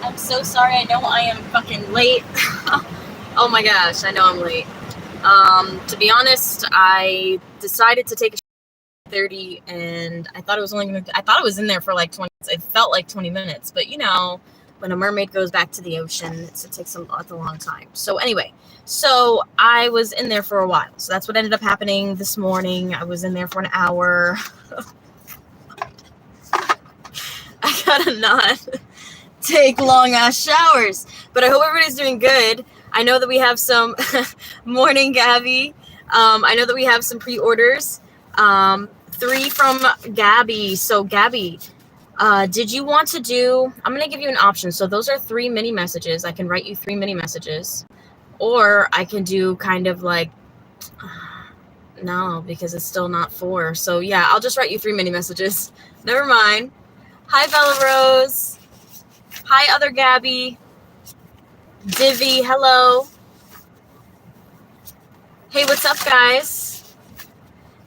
I'm so sorry. I know I am fucking late. Oh my gosh, I know I'm late. To be honest, I decided to take a 30, and I thought it was I thought it was in there for like 20 minutes. It felt like 20 minutes, but you know, when a mermaid goes back to the ocean, it takes a long time. So anyway, so I was in there for a while. So that's what ended up happening this morning. I was in there for an hour. I gotta not take long ass showers, but I hope everybody's doing good. I know that we have some morning Gabby. I know that we have some pre-orders. 3 from Gabby. So Gabby, did you want to do, I'm going to give you an option. So those are 3 mini messages. I can write you 3 mini messages, or I can do kind of like, no, because it's still not 4. So yeah, I'll just write you 3 mini messages. Never mind. Hi, Bella Rose. Hi, other Gabby. Divi, hello. Hey, what's up, guys?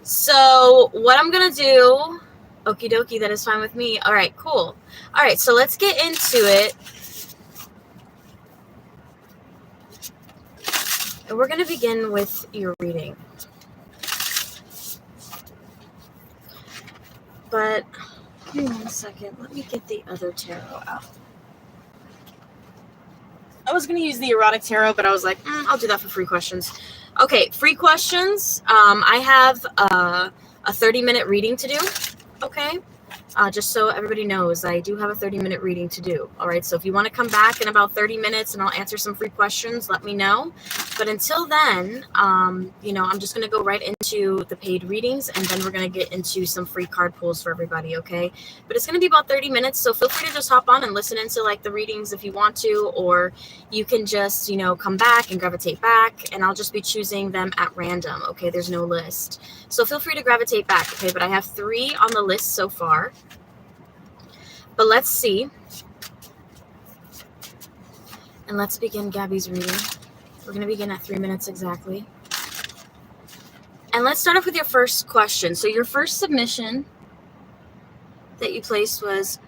So what I'm going to do, okie dokie, that is fine with me. All right, cool. All right, so let's get into it. And we're going to begin with your reading. But give me 1 second. Let me get the other tarot out. I was going to use the erotic tarot, but I was like, I'll do that for free questions. Okay, free questions. I have a 30-minute reading to do. Okay. Just so everybody knows, I do have a 30-minute reading to do. All right. So if you want to come back in about 30 minutes and I'll answer some free questions, let me know. But until then, you know, I'm just going to go right into the paid readings, and then we're going to get into some free card pulls for everybody. Okay. But it's going to be about 30 minutes. So feel free to just hop on and listen into like the readings if you want to, or you can just, you know, come back and gravitate back, and I'll just be choosing them at random. Okay. There's no list. So feel free to gravitate back. Okay. But I have 3 on the list so far. But let's see. And let's begin Gabby's reading. We're going to begin at 3 minutes exactly. And let's start off with your first question. So your first submission that you placed was,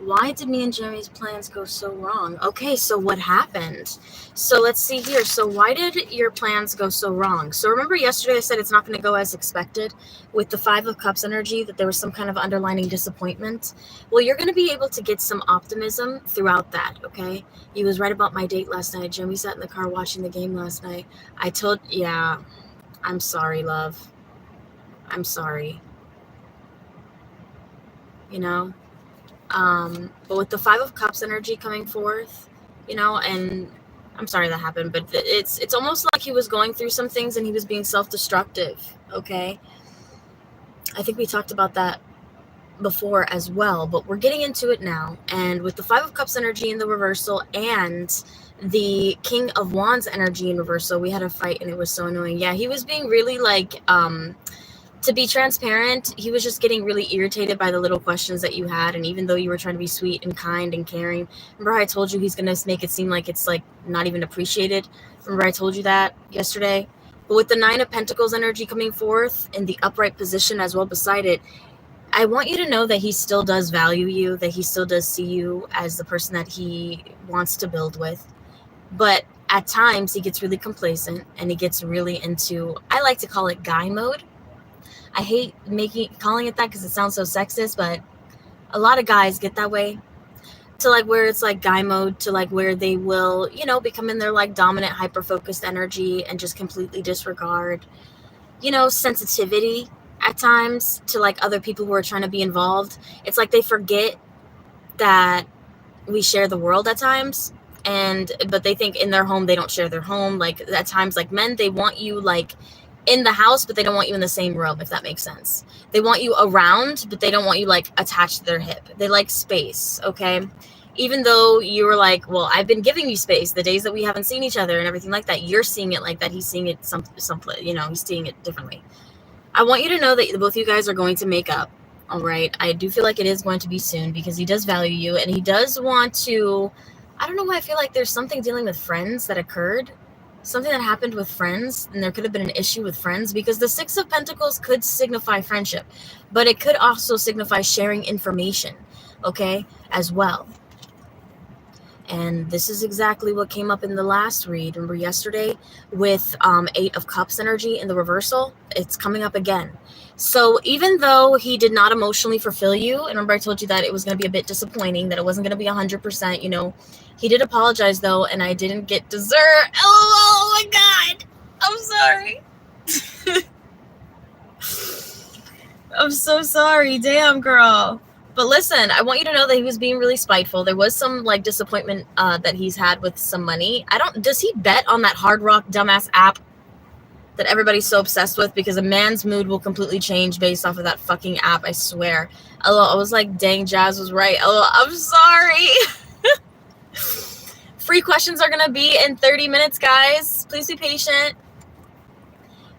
why did me and Jeremy's plans go so wrong? Okay, so what happened? So let's see here. So why did your plans go so wrong? So remember yesterday I said it's not going to go as expected with the 5 of Cups energy, that there was some kind of underlining disappointment. Well, you're going to be able to get some optimism throughout that, okay? He was right about my date last night. Jeremy sat in the car watching the game last night. Yeah, I'm sorry, love. I'm sorry. You know? But with the 5 of Cups energy coming forth, you know, and I'm sorry that happened, but it's almost like he was going through some things and he was being self-destructive, okay? I think we talked about that before as well, but we're getting into it now. And with the 5 of Cups energy in the reversal and the King of Wands energy in reversal, we had a fight and it was so annoying. Yeah, he was being really like, to be transparent, he was just getting really irritated by the little questions that you had. And even though you were trying to be sweet and kind and caring, remember how I told you he's going to make it seem like it's like not even appreciated? Remember I told you that yesterday? But with the 9 of Pentacles energy coming forth in the upright position as well beside it, I want you to know that he still does value you, that he still does see you as the person that he wants to build with. But at times he gets really complacent and he gets really into, I like to call it guy mode. I hate calling it that because it sounds so sexist, but a lot of guys get that way, to like where it's like guy mode, to like where they will, you know, become in their like dominant hyper-focused energy and just completely disregard, you know, sensitivity at times to like other people who are trying to be involved. It's like they forget that we share the world at times, but they think in their home they don't share their home. Like at times, like men, they want you like in the house, but they don't want you in the same room, if that makes sense. They want you around, but they don't want you like attached to their hip. They like space, okay? Even though you were like, well, I've been giving you space the days that we haven't seen each other and everything like that. You're seeing it like that. He's seeing it some you know, he's seeing it differently. I want you to know that both of you guys are going to make up, all right? I do feel like it is going to be soon because he does value you and he does want to, I don't know why I feel like there's something dealing with friends that occurred. Something that happened with friends, and there could have been an issue with friends, because the 6 of Pentacles could signify friendship, but it could also signify sharing information, okay, as well. And this is exactly what came up in the last read. Remember yesterday with 8 of Cups energy in the reversal? It's coming up again. So even though he did not emotionally fulfill you, and remember I told you that it was going to be a bit disappointing, that it wasn't going to be 100%, you know, he did apologize though, and I didn't get dessert. Oh my God. I'm sorry. I'm so sorry. Damn, girl. But listen, I want you to know that he was being really spiteful. There was some like disappointment that he's had with some money. Does he bet on that Hard Rock dumbass app that everybody's so obsessed with? Because a man's mood will completely change based off of that fucking app, I swear. I was like, dang, Jazz was right. I'm sorry. Free questions are going to be in 30 minutes, guys. Please be patient.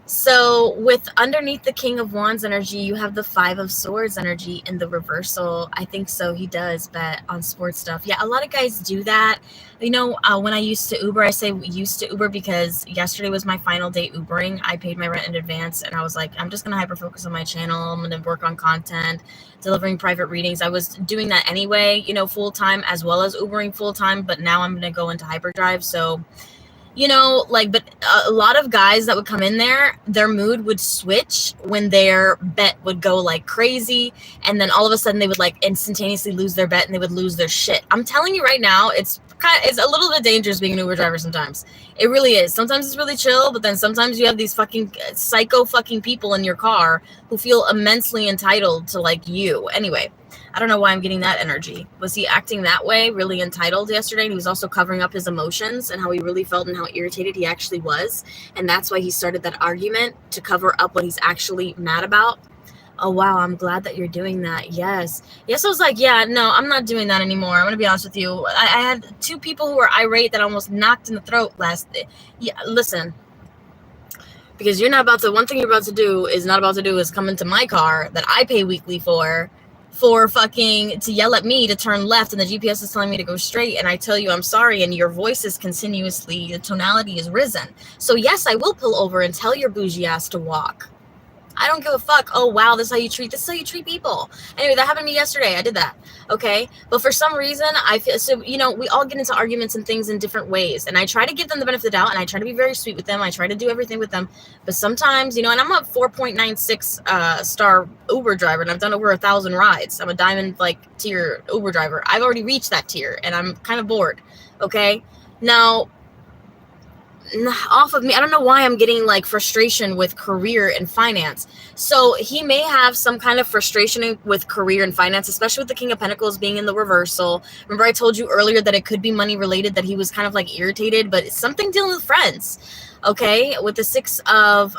So with underneath the King of Wands energy, you have the 5 of Swords energy in the reversal. I think so. He does bet on sports stuff. Yeah, a lot of guys do that. You know, when I used to Uber, I say used to Uber because yesterday was my final day Ubering. I paid my rent in advance, and I was like, I'm just going to hyper-focus on my channel. I'm going to work on content, delivering private readings. I was doing that anyway, you know, full-time as well as Ubering full-time, but now I'm going to go into hyperdrive, so... You know, like, but a lot of guys that would come in there, their mood would switch when their bet would go like crazy. And then all of a sudden they would like instantaneously lose their bet and they would lose their shit. I'm telling you right now, it's a little bit dangerous being an Uber driver sometimes. It really is. Sometimes it's really chill, but then sometimes you have these fucking psycho fucking people in your car who feel immensely entitled to like you. Anyway. I don't know why I'm getting that energy. Was he acting that way, really entitled yesterday? And he was also covering up his emotions and how he really felt and how irritated he actually was. And that's why he started that argument, to cover up what he's actually mad about. Oh, wow. I'm glad that you're doing that. Yes. Yes, I was like, yeah, no, I'm not doing that anymore. I'm going to be honest with you. I had 2 people who were irate that almost knocked in the throat Yeah, listen. Because one thing you're about to do is come into my car that I pay weekly for fucking to yell at me to turn left, and the GPS is telling me to go straight, and I tell you I'm sorry, and your voice is continuously, the tonality is risen. So yes, I will pull over and tell your bougie ass to walk. I don't give a fuck. Oh, wow, this is how you treat people. Anyway, that happened to me yesterday. I did that. Okay. But for some reason, I feel so, you know, we all get into arguments and things in different ways. And I try to give them the benefit of the doubt, and I try to be very sweet with them. I try to do everything with them. But sometimes, you know, and I'm a 4.96 star Uber driver, and I've done over 1,000 rides. I'm a diamond like tier Uber driver. I've already reached that tier, and I'm kind of bored. Okay. Now, off of me, I don't know why I'm getting like frustration with career and finance. So he may have some kind of frustration with career and finance, especially with the King of Pentacles being in the reversal. Remember I told you earlier that it could be money related, that he was kind of like irritated, but it's something dealing with friends. Okay, with the 6 of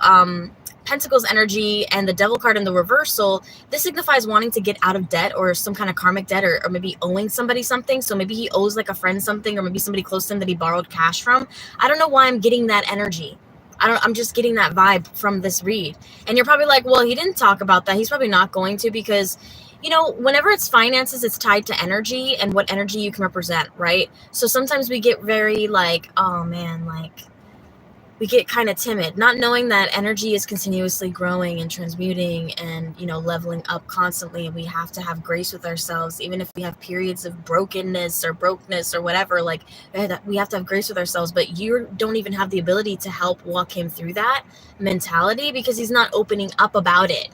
Pentacles energy and the Devil card in the reversal, this signifies wanting to get out of debt or some kind of karmic debt, or maybe owing somebody something. So maybe he owes like a friend something, or maybe somebody close to him that he borrowed cash from. I don't know why I'm getting that energy. I'm just getting that vibe from this read. And you're probably like, well, he didn't talk about that. He's probably not going to, because, you know, whenever it's finances, it's tied to energy and what energy you can represent, right? So sometimes we get very like, oh man, like, we get kind of timid, not knowing that energy is continuously growing and transmuting and, you know, leveling up constantly. And we have to have grace with ourselves, even if we have periods of brokenness or brokenness or whatever, like we have to have grace with ourselves. But you don't even have the ability to help walk him through that mentality because he's not opening up about it.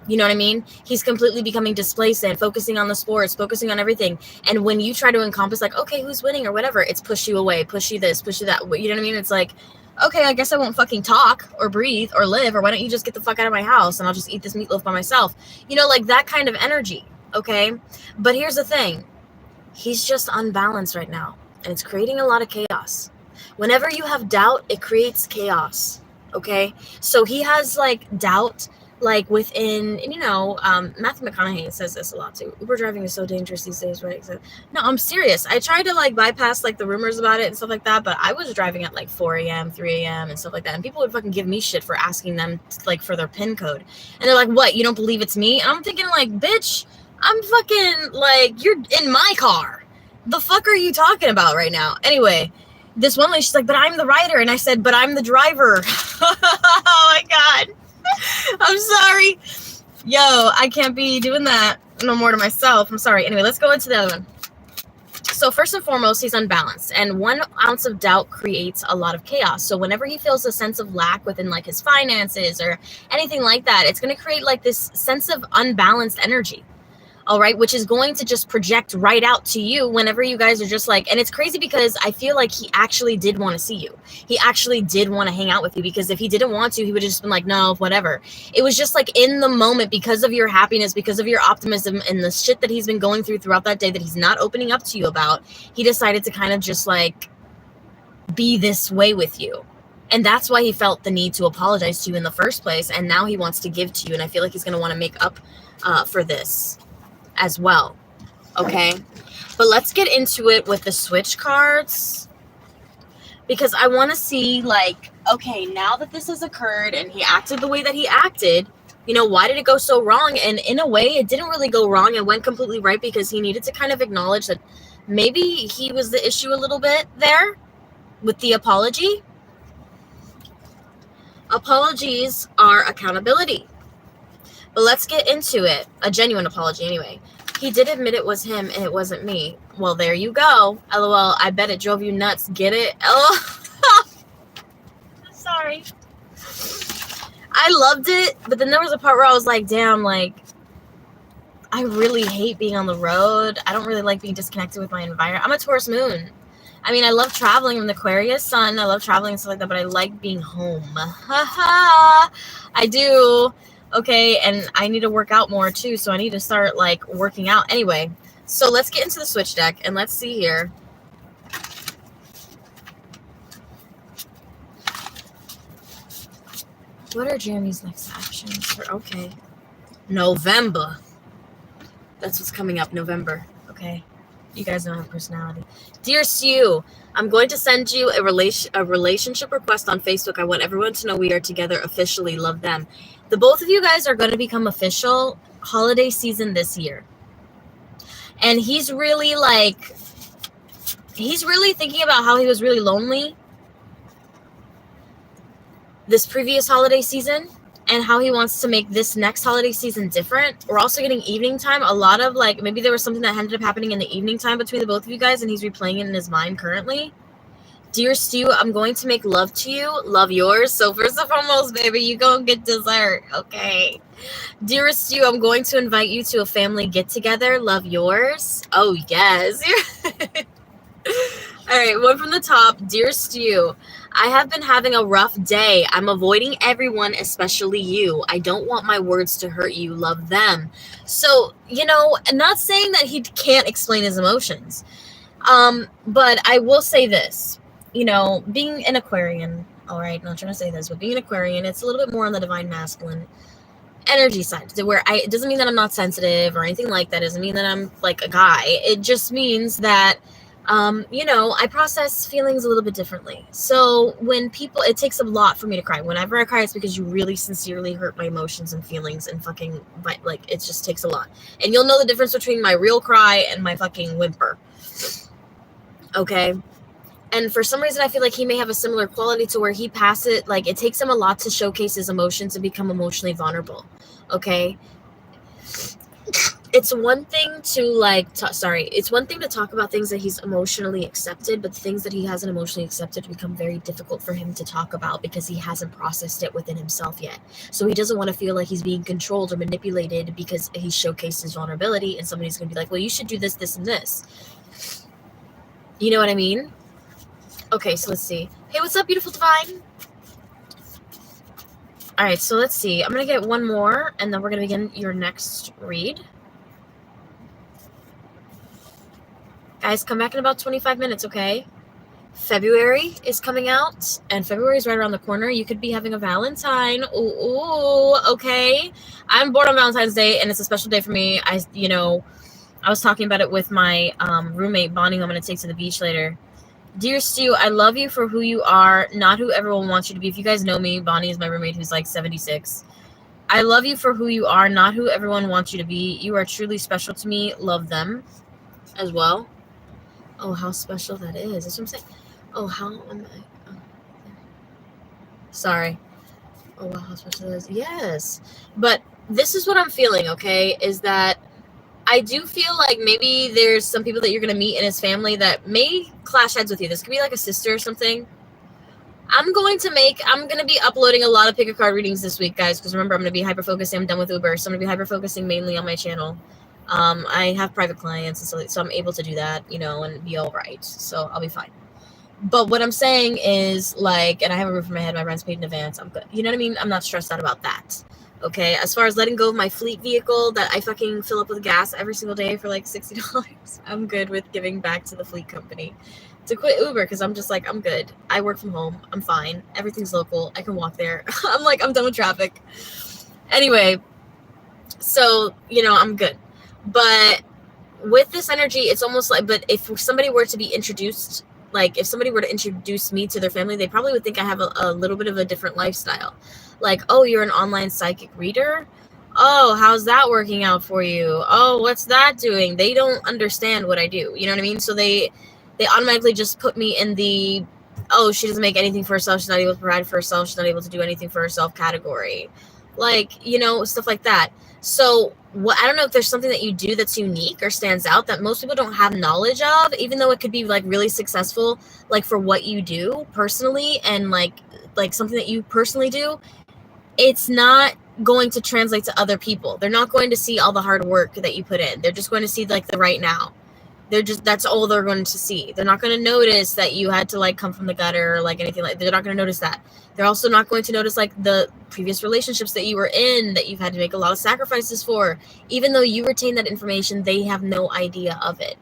You know what I mean? He's completely becoming displacent, focusing on the sports, focusing on everything. And when you try to encompass like, okay, who's winning or whatever, it's push you away, push you this, push you that. You know what I mean? It's like, okay, I guess I won't fucking talk or breathe or live, or why don't you just get the fuck out of my house and I'll just eat this meatloaf by myself? You know, like that kind of energy, okay? But here's the thing. He's just unbalanced right now, and it's creating a lot of chaos. Whenever you have doubt, it creates chaos, okay? So he has like doubt like within, you know, Matthew McConaughey says this a lot too. Uber driving is so dangerous these days, right? So, no, I'm serious. I tried to like bypass like the rumors about it and stuff like that, but I was driving at like 4 a.m., 3 a.m. and stuff like that. And people would fucking give me shit for asking them like for their PIN code. And they're like, what, you don't believe it's me? And I'm thinking like, bitch, I'm fucking like, you're in my car. The fuck are you talking about right now? Anyway, this one lady, she's like, but I'm the rider. And I said, but I'm the driver. Oh my God. I'm sorry. Yo, I can't be doing that no more to myself. I'm sorry. Anyway, let's go into the other one. So first and foremost, he's unbalanced, and 1 ounce of doubt creates a lot of chaos. So whenever he feels a sense of lack within like his finances or anything like that, it's going to create like this sense of unbalanced energy. All right, which is going to just project right out to you whenever you guys are just like, and it's crazy because I feel like he actually did want to see you. He actually did want to hang out with you, because if he didn't want to, he would have just been like, no, whatever. It was just like in the moment, because of your happiness, because of your optimism and the shit that he's been going through throughout that day that he's not opening up to you about, he decided to kind of just like be this way with you. And that's why he felt the need to apologize to you in the first place. And now he wants to give to you. And I feel like he's going to want to make up for this as well. Okay, but let's get into it with the switch cards, because I want to see like, okay, now that this has occurred and he acted the way that he acted, you know, why did it go so wrong? And in a way, it didn't really go wrong. It went completely right, because he needed to kind of acknowledge that maybe he was the issue a little bit there with the apology. Apologies are accountability. But let's get into it. A genuine apology, anyway. He did admit it was him and it wasn't me. Well, there you go. LOL. I bet it drove you nuts. Get it? LOL. Sorry. I loved it, but then there was a part where I was like, damn, like, I really hate being on the road. I don't really like being disconnected with my environment. I'm a Taurus moon. I mean, I love traveling. I'm the Aquarius sun. I love traveling and stuff like that, but I like being home. I do. Okay, and I need to work out more too, so I need to start like working out. Anyway, so let's get into the switch deck and let's see here. What are Jeremy's next actions for, okay, November. That's what's coming up, November. Okay, you guys don't have personality. Dear Sue, I'm going to send you a relationship request on Facebook. I want everyone to know we are together officially. Love them. The both of you guys are going to become official holiday season this year. And he's really thinking about how he was really lonely this previous holiday season and how he wants to make this next holiday season different. We're also getting evening time. A lot of like, maybe there was something that ended up happening in the evening time between the both of you guys and he's replaying it in his mind currently. Dear Stu, I'm going to make love to you. Love yours. So first and foremost, baby, you go and get dessert. Okay. Dear Stu, I'm going to invite you to a family get-together. Love yours. Oh, yes. All right, one from the top. Dear Stu, I have been having a rough day. I'm avoiding everyone, especially you. I don't want my words to hurt you. Love them. So, you know, not saying that he can't explain his emotions. But I will say this. You know, being an Aquarian, all right, not trying to say this, but being an Aquarian, it's a little bit more on the divine masculine energy side, where it doesn't mean that I'm not sensitive or anything like that. It doesn't mean that I'm like a guy. It just means that, you know, I process feelings a little bit differently. So when people, it takes a lot for me to cry. Whenever I cry, it's because you really sincerely hurt my emotions and feelings and fucking, like, it just takes a lot. And you'll know the difference between my real cry and my fucking whimper. Okay? And for some reason, I feel like he may have a similar quality to where he passes, like, it takes him a lot to showcase his emotions and become emotionally vulnerable. Okay? It's one thing to, like, it's one thing to talk about things that he's emotionally accepted, but the things that he hasn't emotionally accepted become very difficult for him to talk about because he hasn't processed it within himself yet. So he doesn't want to feel like he's being controlled or manipulated because he showcased his vulnerability, and somebody's going to be like, well, you should do this, this, and this. You know what I mean? Okay, so let's see. Hey, what's up, beautiful divine? All right, so let's see. I'm going to get one more, and then we're going to begin your next read. Guys, come back in about 25 minutes, okay? February is coming out, and February is right around the corner. You could be having a Valentine. Ooh, okay? I'm born on Valentine's Day, and it's a special day for me. I was talking about it with my roommate, Bonnie, who I'm going to take to the beach later. Dear Stu, I love you for who you are, not who everyone wants you to be. If you guys know me, Bonnie is my roommate who's like 76. I love you for who you are, not who everyone wants you to be. You are truly special to me. Love them as well. Oh, how special that is. That's what I'm saying. Oh, how am I? Oh, sorry. Oh, wow, how special that is. Yes. But this is what I'm feeling, okay, is that I do feel like maybe there's some people that you're going to meet in his family that may clash heads with you. This could be like a sister or something. I'm going to be uploading a lot of pick a card readings this week, guys, because remember, I'm going to be hyper-focusing. I'm done with Uber, so I'm going to be hyper-focusing mainly on my channel. I have private clients, and so I'm able to do that, and be all right. So I'll be fine. But what I'm saying is, like, and I have a roof over my head, my rent's paid in advance, I'm good. You know what I mean? I'm not stressed out about that. Okay, as far as letting go of my fleet vehicle that I fucking fill up with gas every single day for like $60, I'm good with giving back to the fleet company to quit Uber, because I'm just like, I'm good. I work from home. I'm fine. Everything's local. I can walk there. I'm done with traffic. Anyway, so, I'm good. But with this energy, it's almost like, but if somebody were to be introduced, like if somebody were to introduce me to their family, they probably would think I have a little bit of a different lifestyle. Like, oh, you're an online psychic reader? Oh, how's that working out for you? Oh, what's that doing? They don't understand what I do. You know what I mean? So they automatically just put me in the, oh, she doesn't make anything for herself. She's not able to provide for herself. She's not able to do anything for herself category. Like, stuff like that. So I don't know if there's something that you do that's unique or stands out that most people don't have knowledge of, even though it could be like really successful, like for what you do personally, and like something that you personally do. It's not going to translate to other people. They're not going to see all the hard work that you put in. They're just going to see like the right now. That's all they're going to see. They're not going to notice that you had to like come from the gutter or like anything like. They're not going to notice that. They're also not going to notice like the previous relationships that you were in that you've had to make a lot of sacrifices for. Even though you retain that information, they have no idea of it.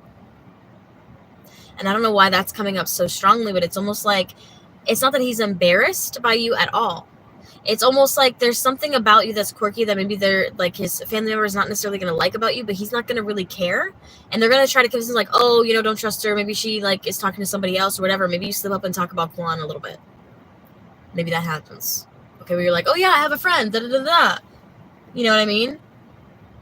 And I don't know why that's coming up so strongly, but it's almost like it's not that he's embarrassed by you at all. It's almost like there's something about you that's quirky that maybe they're like his family member is not necessarily going to like about you, but he's not going to really care. And they're going to try to convince him like, oh, don't trust her. Maybe she like is talking to somebody else or whatever. Maybe you slip up and talk about Kwan a little bit. Maybe that happens. Okay, where you're like, oh yeah, I have a friend. Da da da da. You know what I mean? And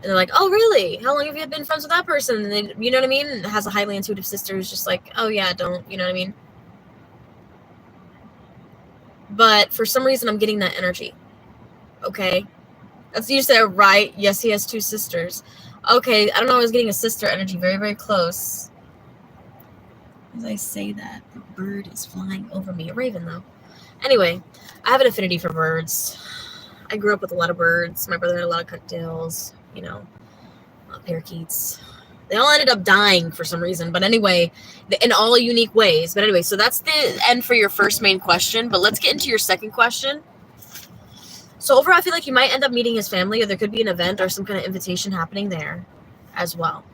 they're like, oh really? How long have you been friends with that person? And they, you know what I mean? And has a highly intuitive sister who's just like, oh yeah, don't. You know what I mean? But for some reason, I'm getting that energy. Okay. That's you said, right? Yes, he has two sisters. Okay. I don't know. I was getting a sister energy very, very close. As I say that, the bird is flying over me. A raven, though. Anyway, I have an affinity for birds. I grew up with a lot of birds. My brother had a lot of cocktails, parakeets. They all ended up dying for some reason. But anyway, in all unique ways. But anyway, so that's the end for your first main question. But let's get into your second question. So overall, I feel like you might end up meeting his family, or there could be an event or some kind of invitation happening there as well.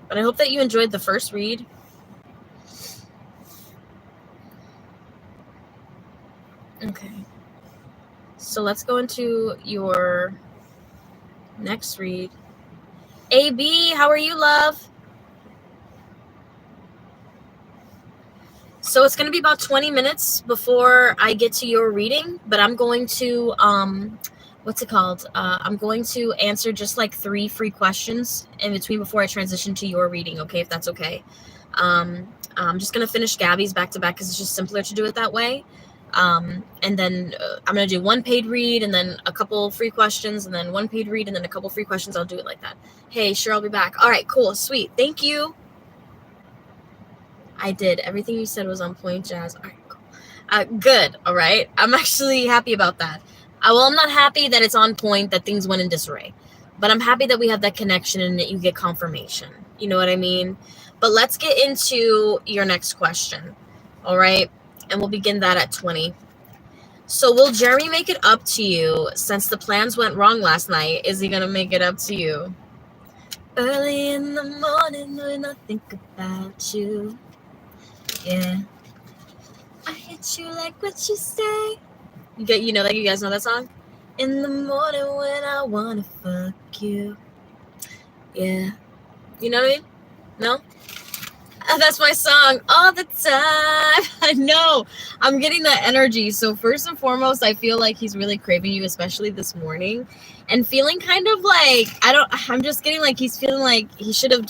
But I hope that you enjoyed the first read. Okay. So let's go into your next read. AB, how are you, love? So it's going to be about 20 minutes before I get to your reading, but I'm going to, what's it called? I'm going to answer just like 3 free questions in between before I transition to your reading, okay, if that's okay. I'm just going to finish Gabby's back to back because it's just simpler to do it that way. And then I'm going to do 1 paid read and then a couple free questions and then 1 paid read and then a couple free questions. I'll do it like that. Hey, sure, I'll be back. All right, cool, sweet. Thank you. I did. Everything you said was on point, Jazz. All right, cool. Good. All right. I'm actually happy about that. Well, I'm not happy that it's on point, that things went in disarray, but I'm happy that we have that connection and that you get confirmation. You know what I mean? But let's get into your next question. All right. And we'll begin that at 20. So will Jeremy make it up to you since the plans went wrong last night? Is he going to make it up to you? Early in the morning when I think about you. Yeah. I hit you like what you say. You know that? You guys know that song? In the morning when I want to fuck you. Yeah. You know what I mean? No? That's my song all the time. I know. I'm getting that energy. So first and foremost, I feel like he's really craving you, especially this morning. And feeling kind of like, I'm just getting like he's feeling like he should have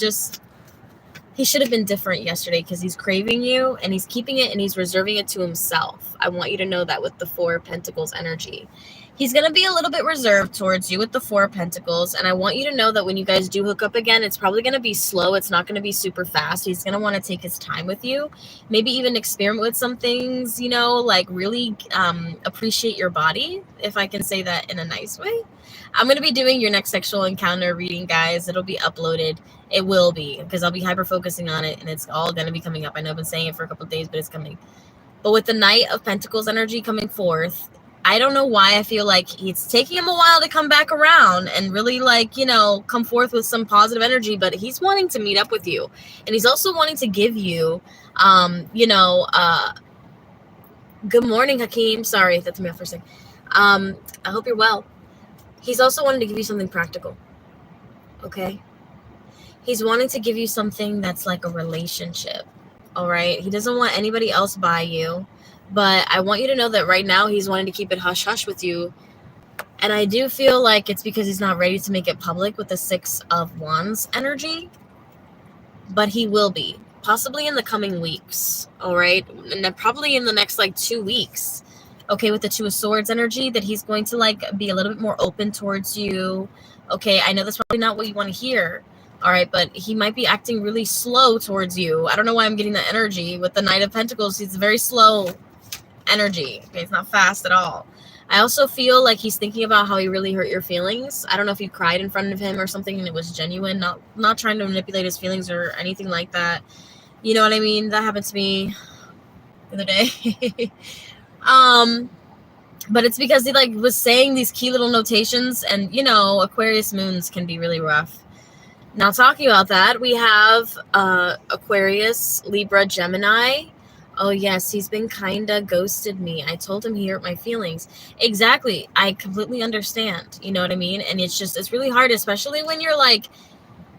been different yesterday because he's craving you and he's keeping it and he's reserving it to himself. I want you to know that with the 4 of Pentacles energy. He's going to be a little bit reserved towards you with the Four of Pentacles. And I want you to know that when you guys do hook up again, it's probably going to be slow. It's not going to be super fast. He's going to want to take his time with you. Maybe even experiment with some things, you know, like really appreciate your body, if I can say that in a nice way. I'm going to be doing your next sexual encounter reading, guys. It'll be uploaded. It will be, because I'll be hyper-focusing on it, and it's all going to be coming up. I know I've been saying it for a couple of days, but it's coming. But with the Knight of Pentacles energy coming forth, I don't know why I feel like it's taking him a while to come back around and really, like, you know, come forth with some positive energy, but he's wanting to meet up with you. And he's also wanting to give you, good morning, Hakeem. Sorry, that threw me off for a second. I hope you're well. He's also wanting to give you something practical. Okay? He's wanting to give you something that's like a relationship. All right? He doesn't want anybody else by you. But I want you to know that right now he's wanting to keep it hush-hush with you. And I do feel like it's because he's not ready to make it public with the Six of Wands energy. But he will be. Possibly in the coming weeks. All right? And then probably in the next, like, 2 weeks. Okay, with the Two of Swords energy, that he's going to, like, be a little bit more open towards you. Okay, I know that's probably not what you want to hear. All right, but he might be acting really slow towards you. I don't know why I'm getting that energy. With the Knight of Pentacles, he's very slow energy. Okay, it's not fast at all. I also feel like he's thinking about how he really hurt your feelings. I don't know if you cried in front of him or something and it was genuine, not trying to manipulate his feelings or anything like that. You know what I mean? That happened to me the other day. But it's because he, like, was saying these key little notations, and, you know, Aquarius moons can be really rough. Now, talking about that, we have Aquarius, Libra, Gemini. Oh, yes, he's been kind of ghosted me. I told him he hurt my feelings. Exactly. I completely understand. You know what I mean? And it's really hard, especially when you're like,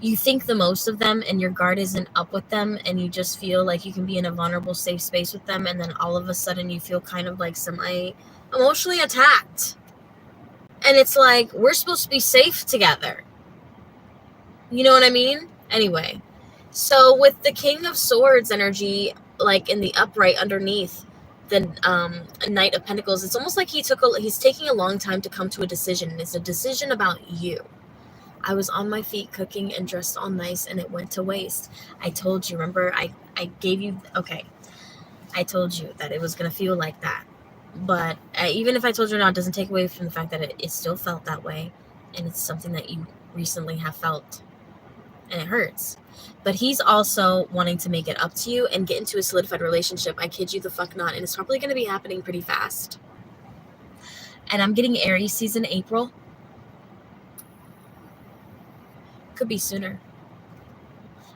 you think the most of them and your guard isn't up with them, and you just feel like you can be in a vulnerable, safe space with them. And then all of a sudden you feel kind of like semi-emotionally attacked. And it's like, we're supposed to be safe together. You know what I mean? Anyway, so with the King of Swords energy, like in the upright underneath the Knight of Pentacles, it's almost like he's taking a long time to come to a decision. It's a decision about you. I was on my feet cooking and dressed all nice, and it went to waste. I told you, remember, I gave you, okay, I told you that it was going to feel like that. But even if I told you or not, it doesn't take away from the fact that it still felt that way, and it's something that you recently have felt, and it hurts. But he's also wanting to make it up to you and get into a solidified relationship. I kid you the fuck not, and it's probably going to be happening pretty fast. And I'm getting Aries season April. Could be sooner.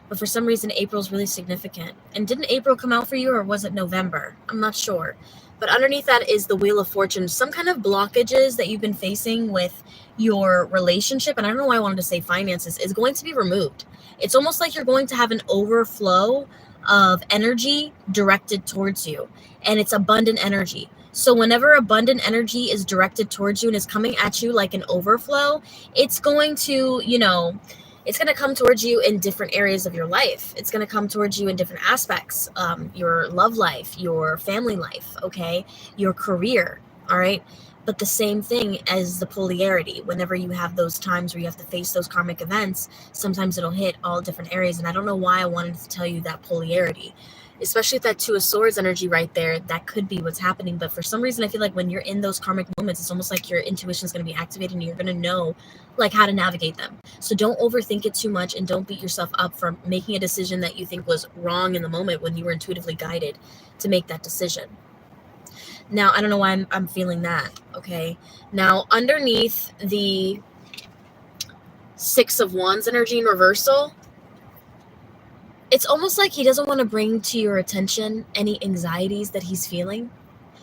But for some reason, April's really significant. And didn't April come out for you, or was it November? I'm not sure. But underneath that is the Wheel of Fortune. Some kind of blockages that you've been facing with your relationship, and I don't know why I wanted to say finances, is going to be removed. It's almost like you're going to have an overflow of energy directed towards you. And it's abundant energy. So whenever abundant energy is directed towards you and is coming at you like an overflow, it's going to, it's going to come towards you in different areas of your life. It's going to come towards you in different aspects. Your love life, your family life, okay? Your career, all right? But the same thing as the polarity. Whenever you have those times where you have to face those karmic events, sometimes it'll hit all different areas. And I don't know why I wanted to tell you that polarity. Especially with that Two of Swords energy right there, that could be what's happening. But for some reason, I feel like when you're in those karmic moments, it's almost like your intuition is going to be activated and you're going to know like how to navigate them. So don't overthink it too much, and don't beat yourself up for making a decision that you think was wrong in the moment when you were intuitively guided to make that decision. Now, I don't know why I'm feeling that, okay? Now, underneath the Six of Wands energy in reversal, it's almost like he doesn't want to bring to your attention any anxieties that he's feeling,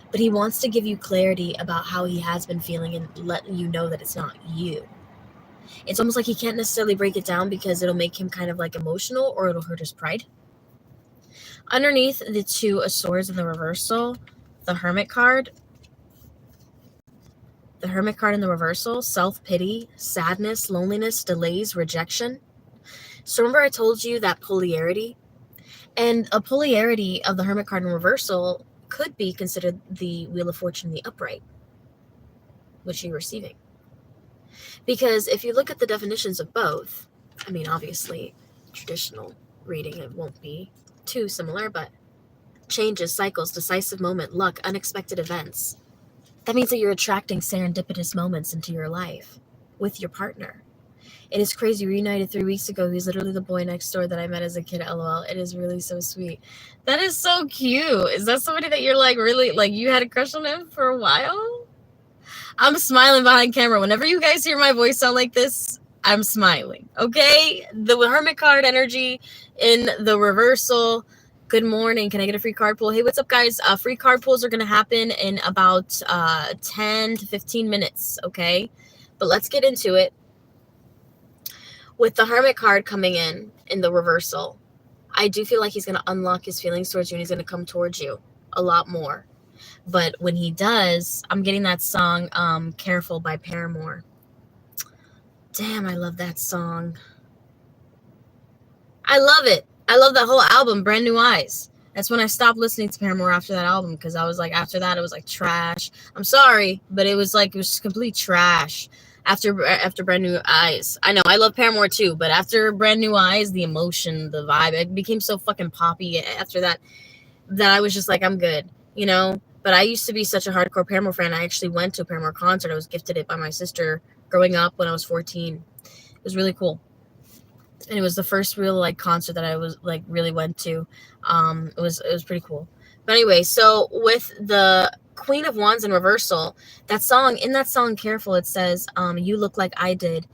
but he wants to give you clarity about how he has been feeling and let you know that it's not you. It's almost like he can't necessarily break it down because it'll make him kind of like emotional, or it'll hurt his pride. Underneath the Two of Swords in the reversal, the Hermit card. The Hermit card in the reversal, self-pity, sadness, loneliness, delays, rejection. So remember I told you that polarity? And a polarity of the Hermit card in reversal could be considered the Wheel of Fortune in the upright, which you're receiving. Because if you look at the definitions of both, I mean, obviously, traditional reading, it won't be too similar, but changes, cycles, decisive moment, luck, unexpected events. That means that you're attracting serendipitous moments into your life with your partner. It is crazy. Reunited 3 weeks ago. He's literally the boy next door that I met as a kid. LOL. It is really so sweet. That is so cute. Is that somebody that you're like really like you had a crush on him for a while? I'm smiling behind camera. Whenever you guys hear my voice sound like this, I'm smiling. Okay? The Hermit card energy in the reversal. Good morning. Can I get a free card pull? Hey, what's up, guys? Free card pulls are going to happen in about 10 to 15 minutes. Okay? But let's get into it. With the Hermit card coming in the reversal, I do feel like he's going to unlock his feelings towards you and he's going to come towards you a lot more. But when he does, I'm getting that song, Careful by Paramore. Damn, I love that song. I love it. I love that whole album, Brand New Eyes. That's when I stopped listening to Paramore after that album because I was like, after that, it was like trash. I'm sorry, but it was just complete trash. After Brand New Eyes. I know, I love Paramore too, but after Brand New Eyes, the emotion, the vibe, it became so fucking poppy after that I was just like, I'm good, you know? But I used to be such a hardcore Paramore fan. I actually went to a Paramore concert. I was gifted it by my sister growing up when I was 14. It was really cool. And it was the first real concert that I was really went to. It was pretty cool. But anyway, so with the Queen of Wands in reversal, in that song Careful, it says, you look like I did.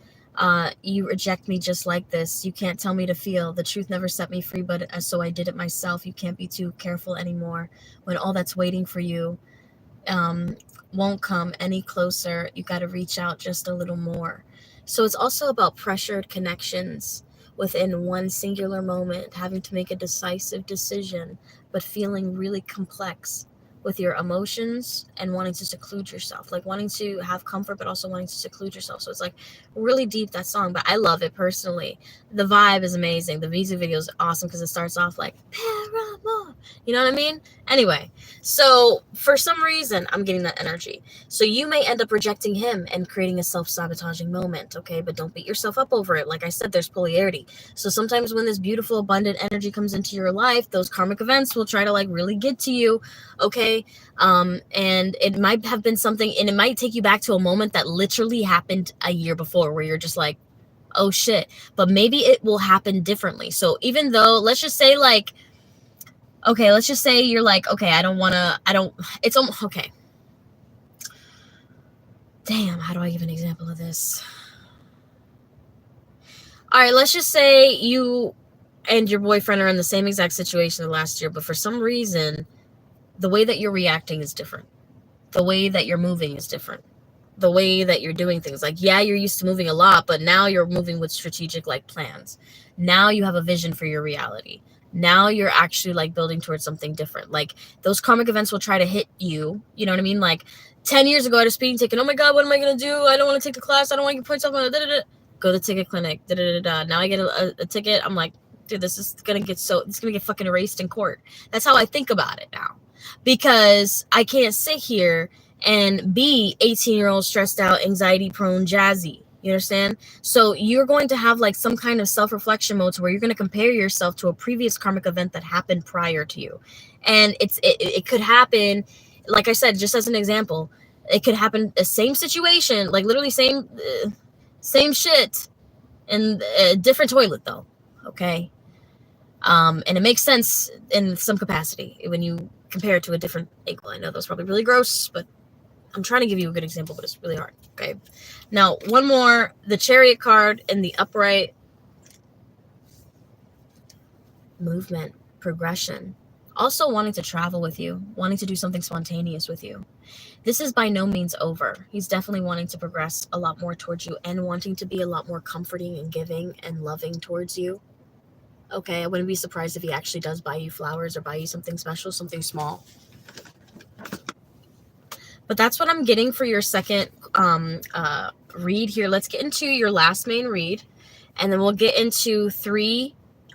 You reject me just like this. You can't tell me to feel. The truth never set me free, but so I did it myself. You can't be too careful anymore. When all that's waiting for you won't come any closer, you got to reach out just a little more. So it's also about pressured connections within one singular moment, having to make a decisive decision, but feeling really complex with your emotions and wanting to seclude yourself, wanting to have comfort, but also wanting to seclude yourself. So it's really deep, that song, but I love it personally. The vibe is amazing. The music video is awesome because it starts off like Paramore. You know what I mean? Anyway, so for some reason, I'm getting that energy. So you may end up rejecting him and creating a self-sabotaging moment, okay? But don't beat yourself up over it. Like I said, there's polarity. So sometimes when this beautiful, abundant energy comes into your life, those karmic events will try to really get to you, okay? And it might have been something, and it might take you back to a moment that literally happened a year before where you're just like, oh shit, but maybe it will happen differently. So even though, let's just say you're like, okay, okay. Damn, how do I give an example of this? All right, let's just say you and your boyfriend are in the same exact situation last year, but for some reason, the way that you're reacting is different. The way that you're moving is different. The way that you're doing things. You're used to moving a lot, but now you're moving with strategic plans. Now you have a vision for your reality. Now you're actually building towards something different. Those karmic events will try to hit you. You know what I mean? 10 years ago, I had a speeding ticket. Oh my God, what am I going to do? I don't want to take the class. I don't want to get points off. Go to the ticket clinic. Now I get a ticket. I'm like, dude, this is going to get fucking erased in court. That's how I think about it now. Because I can't sit here and be 18-year-old stressed out, anxiety prone, jazzy. You understand? So you're going to have some kind of self-reflection mode where you're going to compare yourself to a previous karmic event that happened prior to you. And it could happen, like I said, just as an example, it could happen the same situation, literally same shit in a different toilet though. Okay. And it makes sense in some capacity when you compare it to a different angle. I know that's probably really gross, but I'm trying to give you a good example, but it's really hard. Okay. Now, one more, the Chariot card in the upright. Movement, progression. Also wanting to travel with you, wanting to do something spontaneous with you. This is by no means over. He's definitely wanting to progress a lot more towards you and wanting to be a lot more comforting and giving and loving towards you. Okay, I wouldn't be surprised if he actually does buy you flowers or buy you something special, something small. But that's what I'm getting for your second read here. Let's get into your last main read, and then we'll get into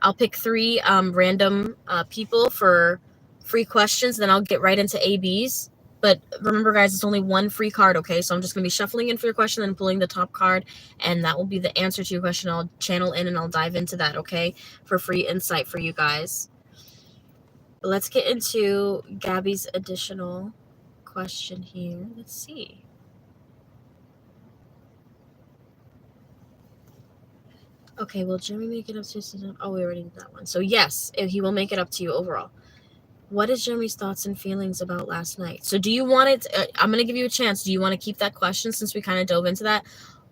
I'll pick three random people for free questions. Then I'll get right into ABs. But remember, guys, it's only one free card, okay? So I'm just going to be shuffling in for your question and pulling the top card, and that will be the answer to your question. I'll channel in and I'll dive into that, okay, for free insight for you guys. Let's get into Gabby's additional question here. Let's see. Okay, will Jeremy make it up to you? Oh, we already did that one. So yes, he will make it up to you overall. What is Jeremy's thoughts and feelings about last night? So do you want it? I'm going to give you a chance. Do you want to keep that question since we kind of dove into that?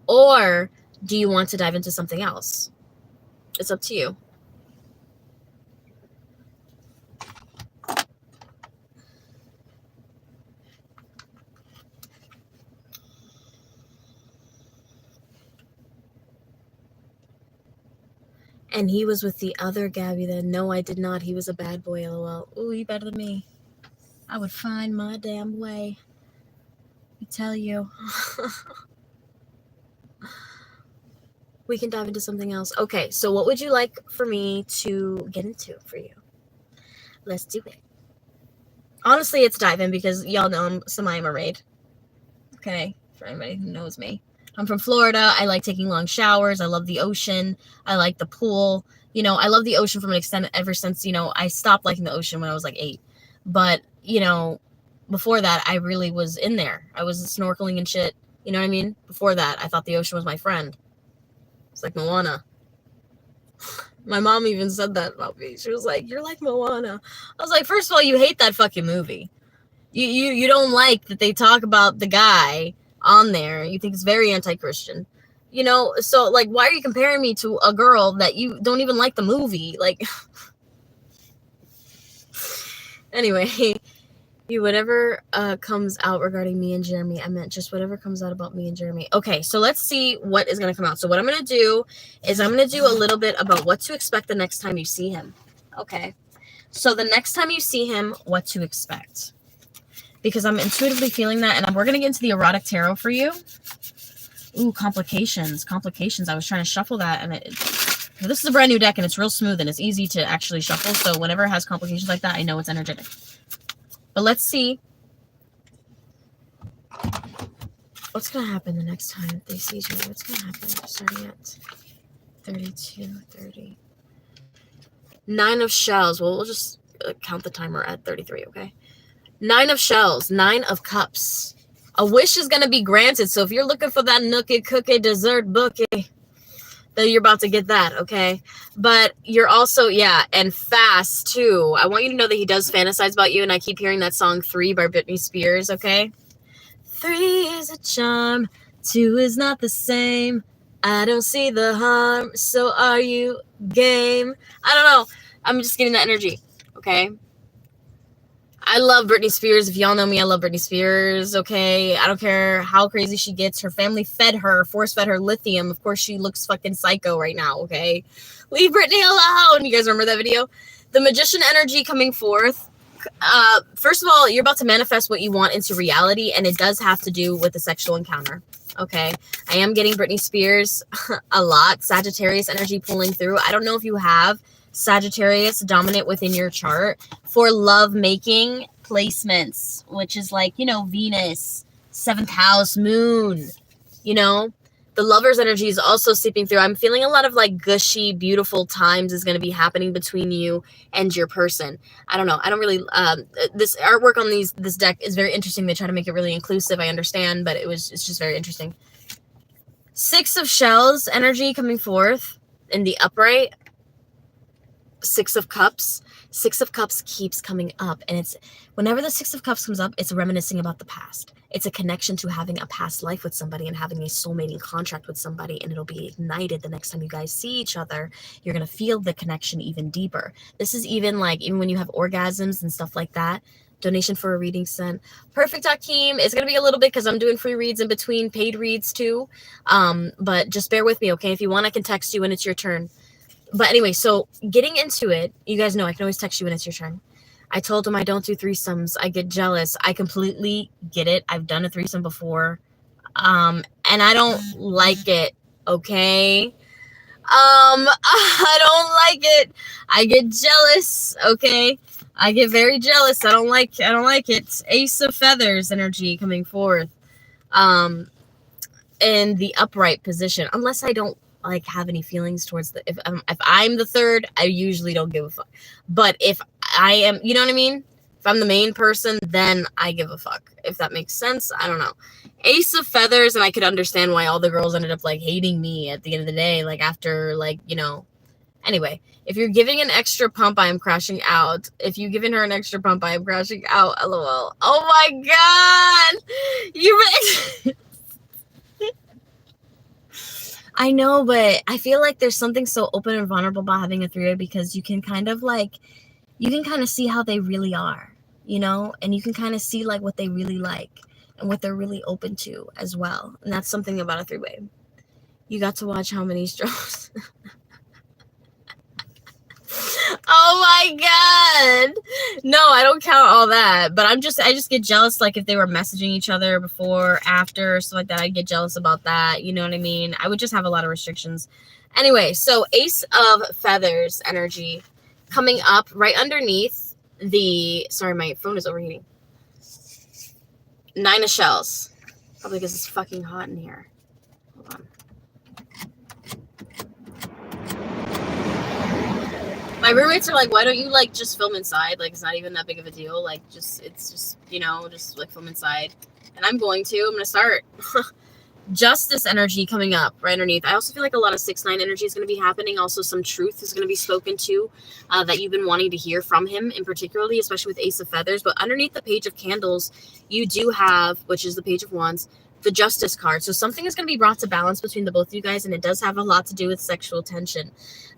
Or do you want to dive into something else? It's up to you. And he was with the other Gabby then. No, I did not. He was a bad boy, lol. Ooh, you better than me. I would find my damn way. I tell you. We can dive into something else. Okay, so what would you like for me to get into for you? Let's do it. Honestly, it's dive in because y'all know I'm semi-mermaid. Okay, for anybody who knows me. I'm from Florida. I like taking long showers. I love the ocean. I like the pool. You know, I love the ocean from an extent ever since, you know, I stopped liking the ocean when I was like 8. But, you know, before that, I really was in there. I was snorkeling and shit. You know what I mean? Before that, I thought the ocean was my friend. It's like Moana. My mom even said that about me. She was like, "You're like Moana." I was like, first of all, you hate that fucking movie. You don't like that they talk about the guy on there. You think it's very anti-Christian. You know, so like, why are you comparing me to a girl that you don't even like the movie? Like, anyway, whatever comes out regarding me and Jeremy, I meant just whatever comes out about me and Jeremy. Okay, so let's see what is going to come out. So what I'm going to do is I'm going to do a little bit about what to expect the next time you see him. Okay, so the next time you see him, what to expect. Because I'm intuitively feeling that, and we're going to get into the erotic tarot for you. Ooh, complications. I was trying to shuffle that, and this is a brand new deck, and it's real smooth, and it's easy to actually shuffle, so whenever it has complications like that, I know it's energetic. But let's see what's going to happen the next time they see each other. What's going to happen? Starting at 32, 30. 9 of shells. Well, we'll just count the timer at 33, okay? 9 of shells, 9 of cups. A wish is going to be granted. So if you're looking for that nookie cookie dessert bookie, then you're about to get that, okay? But you're also, yeah, and fast too. I want you to know that he does fantasize about you, and I keep hearing that song 3 by Britney Spears, okay? 3 is a charm, 2 is not the same. I don't see the harm, so are you game? I don't know. I'm just getting that energy, okay? I love Britney Spears. If y'all know me, I love Britney Spears, okay? I don't care how crazy she gets. Her family force-fed her lithium. Of course, she looks fucking psycho right now, okay? Leave Britney alone. You guys remember that video? The Magician energy coming forth. First of all, you're about to manifest what you want into reality, and it does have to do with a sexual encounter, okay? I am getting Britney Spears a lot. Sagittarius energy pulling through. I don't know if you have Sagittarius dominant within your chart for love making placements, which is like, you know, Venus, 7th house, moon, you know, the lover's energy is also seeping through. I'm feeling a lot of like gushy, beautiful times is going to be happening between you and your person. I don't know. I don't really, this artwork on this deck is very interesting. They try to make it really inclusive. I understand, but it's just very interesting. 6 of shells energy coming forth in the upright. 6 of cups. 6 of cups keeps coming up, and it's whenever the 6 of cups comes up, it's reminiscing about the past. It's a connection to having a past life with somebody and having a soulmating contract with somebody, and it'll be ignited the next time you guys see each other. You're going to feel the connection even deeper. This is even when you have orgasms and stuff like that. Donation for a reading sent. Perfect, Hakeem. It's going to be a little bit because I'm doing free reads in between paid reads too. But just bear with me, okay? If you want, I can text you when it's your turn. But anyway, so getting into it, you guys know I can always text you when it's your turn. I told him I don't do threesomes. I get jealous. I completely get it. I've done a threesome before. And I don't like it, okay? I don't like it. I get jealous, okay? I get very jealous. I don't like it. Ace of Feathers energy coming forth. In the upright position, unless I don't like have any feelings towards the, if I'm the third, I usually don't give a fuck. But if I am, you know what I mean? If I'm the main person, then I give a fuck. If that makes sense, I don't know. Ace of Feathers, and I could understand why all the girls ended up like hating me at the end of the day, like after like, you know. Anyway, if you're giving an extra pump, I am crashing out. If you're giving her an extra pump, I am crashing out. LOL. Oh my god! You I know, but I feel like there's something so open and vulnerable about having a three-way because you can kind of like, you can kind of see how they really are, you know? And you can kind of see like what they really like and what they're really open to as well. And that's something about a three-way. You got to watch how many strokes. Oh my god. No, I don't count all that. But I just get jealous, like if they were messaging each other before, after, stuff like that. I'd get jealous about that. You know what I mean? I would just have a lot of restrictions. Anyway, so Ace of Feathers energy coming up right underneath the, sorry, my phone is overheating. Nine of Shells. Probably because it's fucking hot in here. Hold on. My roommates are like, why don't you like just film inside? Like, it's not even that big of a deal. Like, it's just, you know, just like film inside. And I'm going to start. Justice energy coming up right underneath. I also feel like a lot of 6-9 energy is going to be happening. Also, some truth is going to be spoken to that you've been wanting to hear from him, in particularly, especially with Ace of Feathers. But underneath the Page of Candles, you do have, which is the Page of Wands, the Justice card. So something is going to be brought to balance between the both of you guys, and it does have a lot to do with sexual tension.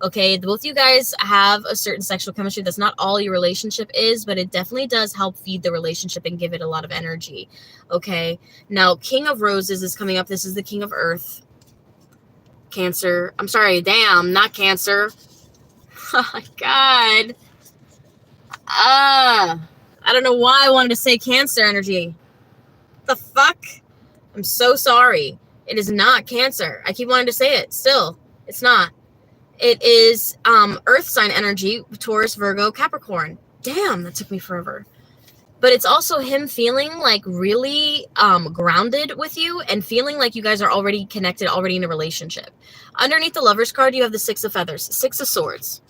Okay, the both of you guys have a certain sexual chemistry. That's not all your relationship is, but it definitely does help feed the relationship and give it a lot of energy. Okay, now King of Roses is coming up. This is the King of Earth. Cancer. I'm sorry, damn, not Cancer. Oh my god. I don't know why I wanted to say Cancer energy. What the fuck? I'm so sorry. It is not Cancer. I keep wanting to say it. Still, it's not. It is Earth sign energy, Taurus, Virgo, Capricorn. Damn, that took me forever. But it's also him feeling like really grounded with you and feeling like you guys are already connected, already in a relationship. Underneath the Lover's card, you have the Six of Feathers, Six of Swords.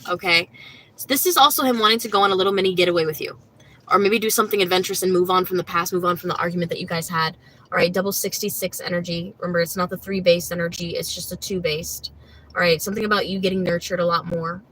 Okay? So this is also him wanting to go on a little mini getaway with you. Or maybe do something adventurous and move on from the past, move on from the argument that you guys had. All right, double 66 energy. Remember, it's not the 3-based energy. It's just a 2-based. All right, something about you getting nurtured a lot more.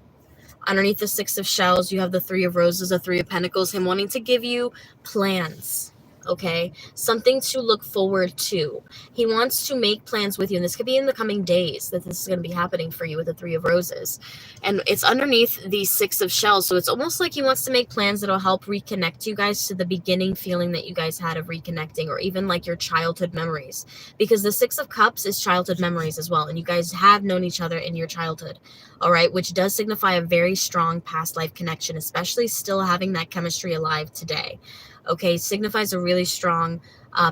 Underneath the 6 of Shells, you have the 3 of Roses, the 3 of Pentacles, him wanting to give you plans, okay? Something to look forward to. He wants to make plans with you, and this could be in the coming days that this is going to be happening for you with the 3 of Roses. And it's underneath the 6 of Shells, so it's almost like he wants to make plans that will help reconnect you guys to the beginning feeling that you guys had of reconnecting, or even like your childhood memories. Because the 6 of Cups is childhood memories as well, and you guys have known each other in your childhood. All right, which does signify a very strong past life connection, especially still having that chemistry alive today. Okay, signifies a really strong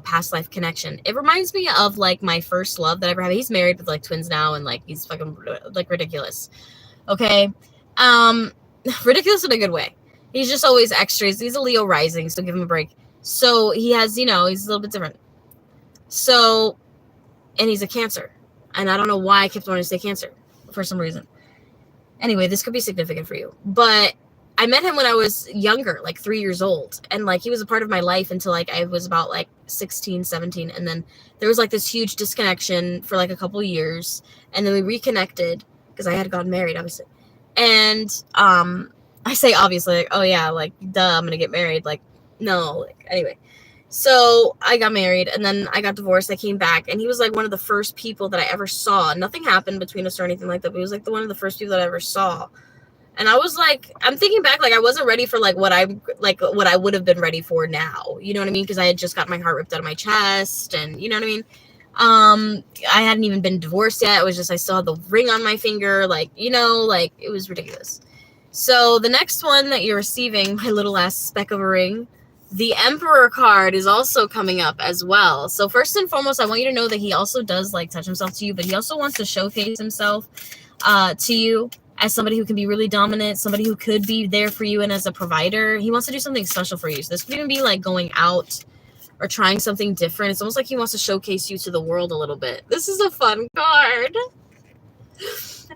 past life connection. It reminds me of like my first love that I ever had. He's married with like twins now, and like he's fucking like ridiculous. Okay, ridiculous in a good way. He's just always extras. He's a Leo rising, so give him a break. So he has, you know, he's a little bit different. So, and he's a Cancer, and I don't know why I kept wanting to say Cancer for some reason. Anyway, this could be significant for you. But I met him when I was younger, like 3 years old. And like he was a part of my life until like I was about like 16, 17. And then there was like this huge disconnection for like a couple years. And then we reconnected because I had gotten married, obviously. And I say obviously, like, oh yeah, like duh, I'm gonna get married. Like, no, like anyway. So I got married and then I got divorced. I came back and he was like one of the first people that I ever saw. Nothing happened between us or anything like that, but he was like one of the first people that I ever saw. And I was like, I'm thinking back, like I wasn't ready for like what I would have been ready for now. You know what I mean? Because I had just got my heart ripped out of my chest, and you know what I mean? I hadn't even been divorced yet. It was just I still had the ring on my finger, like, you know, like it was ridiculous. So the next one that you're receiving, my little ass speck of a ring, the Emperor card is also coming up as well. So first and foremost, I want you to know that he also does like touch himself to you, but he also wants to showcase himself to you as somebody who can be really dominant, somebody who could be there for you and as a provider. He wants to do something special for you. So this could even be like going out or trying something different. It's almost like he wants to showcase you to the world a little bit. This is a fun card.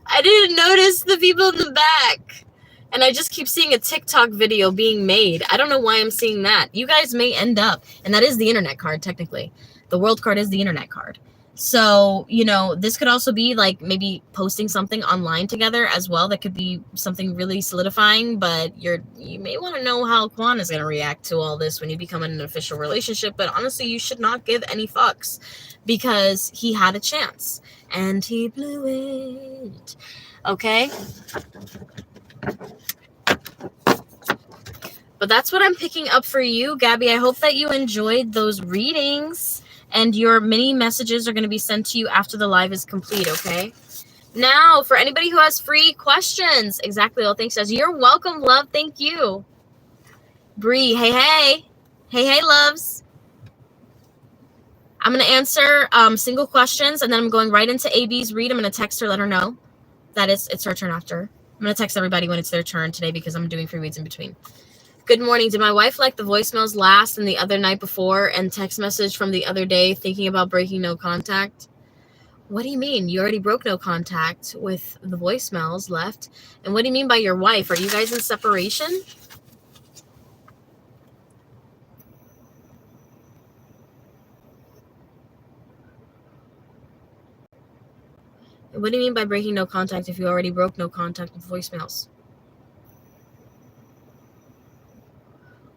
I didn't notice the people in the back. And I just keep seeing a TikTok video being made. I don't know why I'm seeing that. You guys may end up, and that is the internet card, technically. The world card is the internet card. So, you know, this could also be like maybe posting something online together as well. That could be something really solidifying, but you may want to know how Quan is going to react to all this when you become in an official relationship. But honestly, you should not give any fucks because he had a chance and he blew it. Okay? But that's what I'm picking up for you, Gabby. I hope that you enjoyed those readings. And your mini messages are going to be sent to you after the live is complete, okay? Now, for anybody who has free questions. Exactly. Well, thanks, Jazz. You're welcome, love. Thank you. Bree, hey, hey. Hey, hey, loves. I'm going to answer single questions, and then I'm going right into AB's read. I'm going to text her, let her know that it's her turn after. I'm going to text everybody when it's their turn today because I'm doing free reads in between. Good morning. Did my wife like the voicemails last and the other night before and text message from the other day thinking about breaking no contact? What do you mean? You already broke no contact with the voicemails left. And what do you mean by your wife? Are you guys in separation? What do you mean by breaking no contact if you already broke no contact with voicemails?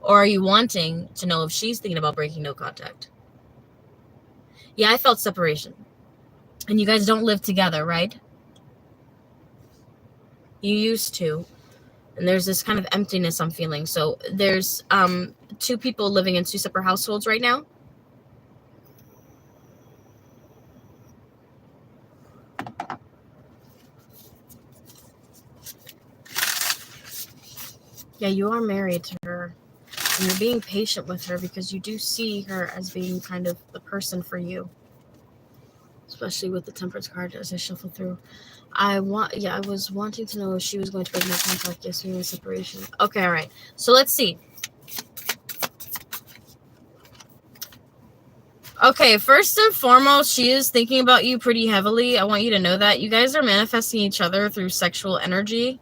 Or are you wanting to know if she's thinking about breaking no contact? Yeah, I felt separation. And you guys don't live together, right? You used to. And there's this kind of emptiness I'm feeling. So there's two people living in two separate households right now. Yeah, you are married to her. And you're being patient with her because you do see her as being kind of the person for you. Especially with the Temperance card as I shuffle through. I was wanting to know if she was going to break no contact yesterday in separation. Okay, all right. So let's see. Okay, first and foremost, she is thinking about you pretty heavily. I want you to know that. You guys are manifesting each other through sexual energy.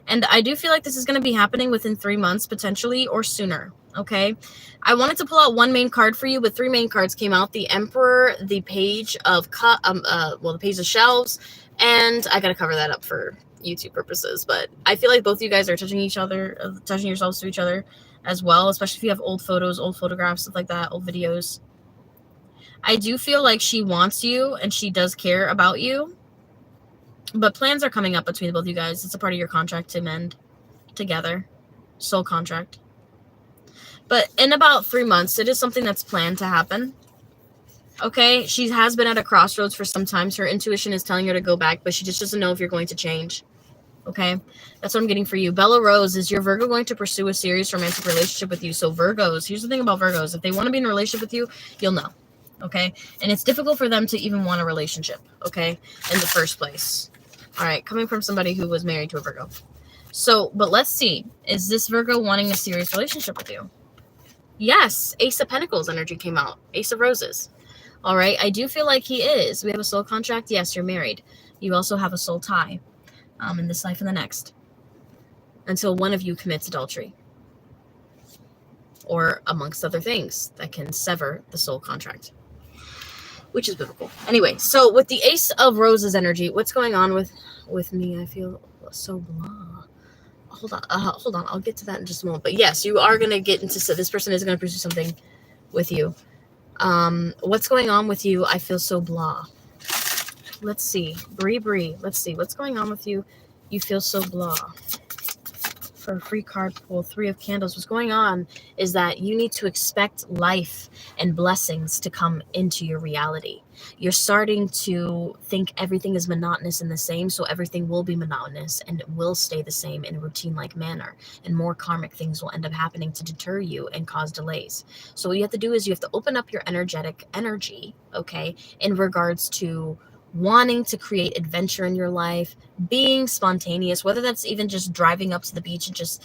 And I do feel like this is going to be happening within 3 months, potentially, or sooner. Okay. I wanted to pull out one main card for you, but 3 main cards came out: the Emperor, the Page of the Page of Shelves, and I got to cover that up for YouTube purposes. But I feel like both of you guys are touching each other, touching yourselves to each other as well, especially if you have old photos, old photographs, stuff like that, old videos. I do feel like she wants you and she does care about you. But plans are coming up between both of you guys. It's a part of your contract to mend together. Soul contract. But in about 3 months, it is something that's planned to happen. Okay? She has been at a crossroads for some time. So her intuition is telling her to go back, but she just doesn't know if you're going to change. Okay? That's what I'm getting for you. Bella Rose, is your Virgo going to pursue a serious romantic relationship with you? So Virgos, here's the thing about Virgos. If they want to be in a relationship with you, you'll know. Okay? And it's difficult for them to even want a relationship. Okay? In the first place. All right, coming from somebody who was married to a Virgo. So, but let's see. Is this Virgo wanting a serious relationship with you? Yes, Ace of Pentacles energy came out. Ace of Roses. All right, I do feel like he is. We have a soul contract. Yes, you're married. You also have a soul tie in this life and the next. Until one of you commits adultery. Or amongst other things that can sever the soul contract. Which is biblical. Anyway, so with the Ace of Roses energy, what's going on with me? I feel so blah. Hold on. I'll get to that in just a moment. But yes, you are going to get into, so this person is going to pursue something with you. What's going on with you? I feel so blah. Let's see. Bree. Let's see. What's going on with you? You feel so blah. For a free card pull, 3 of Candles. What's going on is that you need to expect life and blessings to come into your reality. You're starting to think everything is monotonous and the same, so everything will be monotonous and it will stay the same in a routine-like manner, and more karmic things will end up happening to deter you and cause delays. So what you have to do is you have to open up your energetic energy, okay, in regards to wanting to create adventure in your life, being spontaneous, whether that's even just driving up to the beach and just,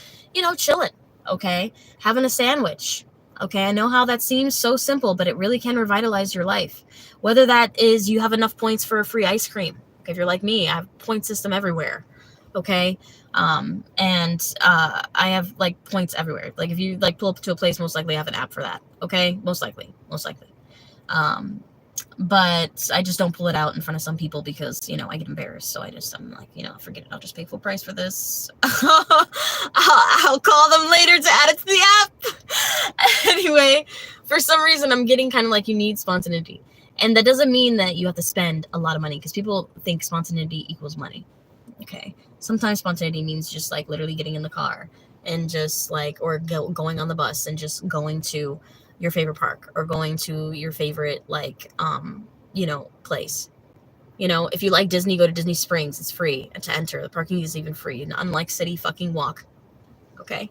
chilling, okay? Having a sandwich, okay? I know how that seems so simple, but it really can revitalize your life. Whether that is you have enough points for a free ice cream. Okay, if you're like me, I have point system everywhere, okay? I have like points everywhere. Like if you like pull up to a place, most likely I have an app for that, okay? Most likely. But I just don't pull it out in front of some people because, I get embarrassed. So I'm like, forget it. I'll just pay full price for this. I'll call them later to add it to the app. Anyway, for some reason, I'm getting kind of like you need spontaneity. And that doesn't mean that you have to spend a lot of money because people think spontaneity equals money. Okay. Sometimes spontaneity means just like literally getting in the car and just like, or going on the bus and just going to your favorite park or going to your favorite place. If you like Disney, go to Disney Springs. It's free to enter. The parking is even free, and unlike City fucking Walk. Okay.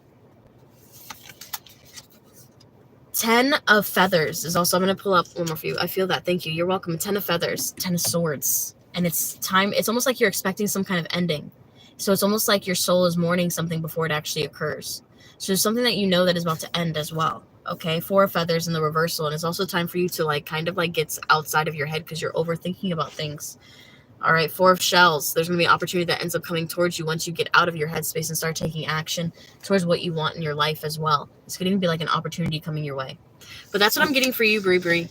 10 of Feathers is also, I'm going to pull up one more for you. I feel that. Thank you. You're welcome. 10 of Feathers, 10 of Swords. And it's time. It's almost like you're expecting some kind of ending. So it's almost like your soul is mourning something before it actually occurs. So there's something that that is about to end as well. Okay, 4 of Feathers in the reversal. And it's also time for you to kind of get outside of your head because you're overthinking about things. All right, 4 of Shells. There's going to be an opportunity that ends up coming towards you once you get out of your headspace and start taking action towards what you want in your life as well. It's going to be like an opportunity coming your way. But that's what I'm getting for you, Bree.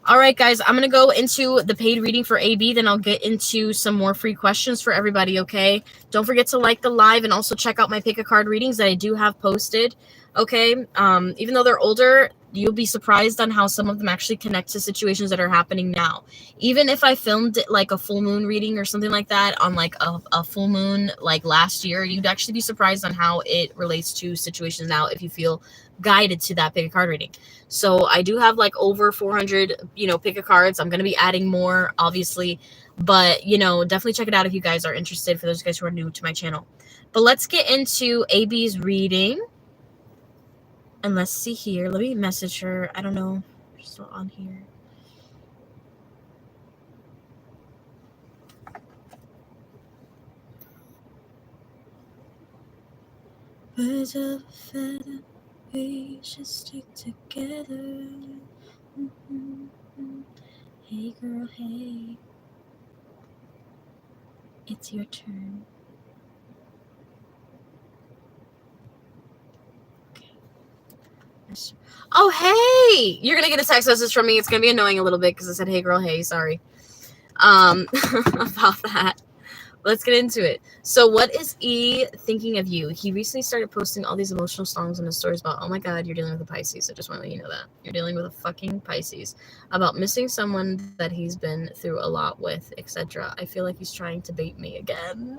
All right, guys, I'm going to go into the paid reading for AB. Then I'll get into some more free questions for everybody, okay? Don't forget to like the live and also check out my pick a card readings that I do have posted, okay? Even though they're older, you'll be surprised on how some of them actually connect to situations that are happening now. Even if I filmed like a full moon reading or something like that on like a full moon like last year, you'd actually be surprised on how it relates to situations now if you feel guided to that pick a card reading. So I do have like over 400, pick a cards. I'm going to be adding more, obviously, but, definitely check it out if you guys are interested, for those guys who are new to my channel. But let's get into AB's reading. And let's see here. Let me message her. I don't know. She's still on here. Birds of a feather, we should stick together. Hey girl, hey. It's your turn. Oh, hey! You're going to get a text message from me. It's going to be annoying a little bit because I said, hey, girl, hey, sorry. About that. Let's get into it. So what is E thinking of you? He recently started posting all these emotional songs in his stories about, oh my God, you're dealing with a Pisces. I just want to let you know that. You're dealing with a fucking Pisces. About missing someone that he's been through a lot with, etc. I feel like he's trying to bait me again.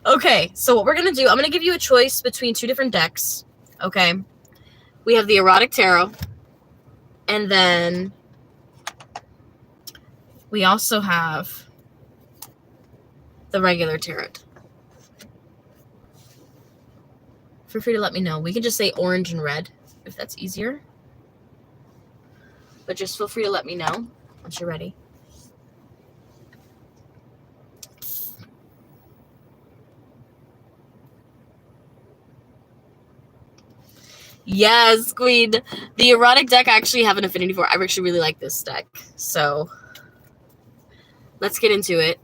Okay, so what we're going to do, I'm going to give you a choice between 2 different decks. Okay. We have the Erotic Tarot, and then we also have the regular tarot. Feel free to let me know. We can just say orange and red if that's easier. But just feel free to let me know once you're ready. Yes, Queen. The erotic deck I actually have an affinity for. I actually really like this deck. So let's get into it.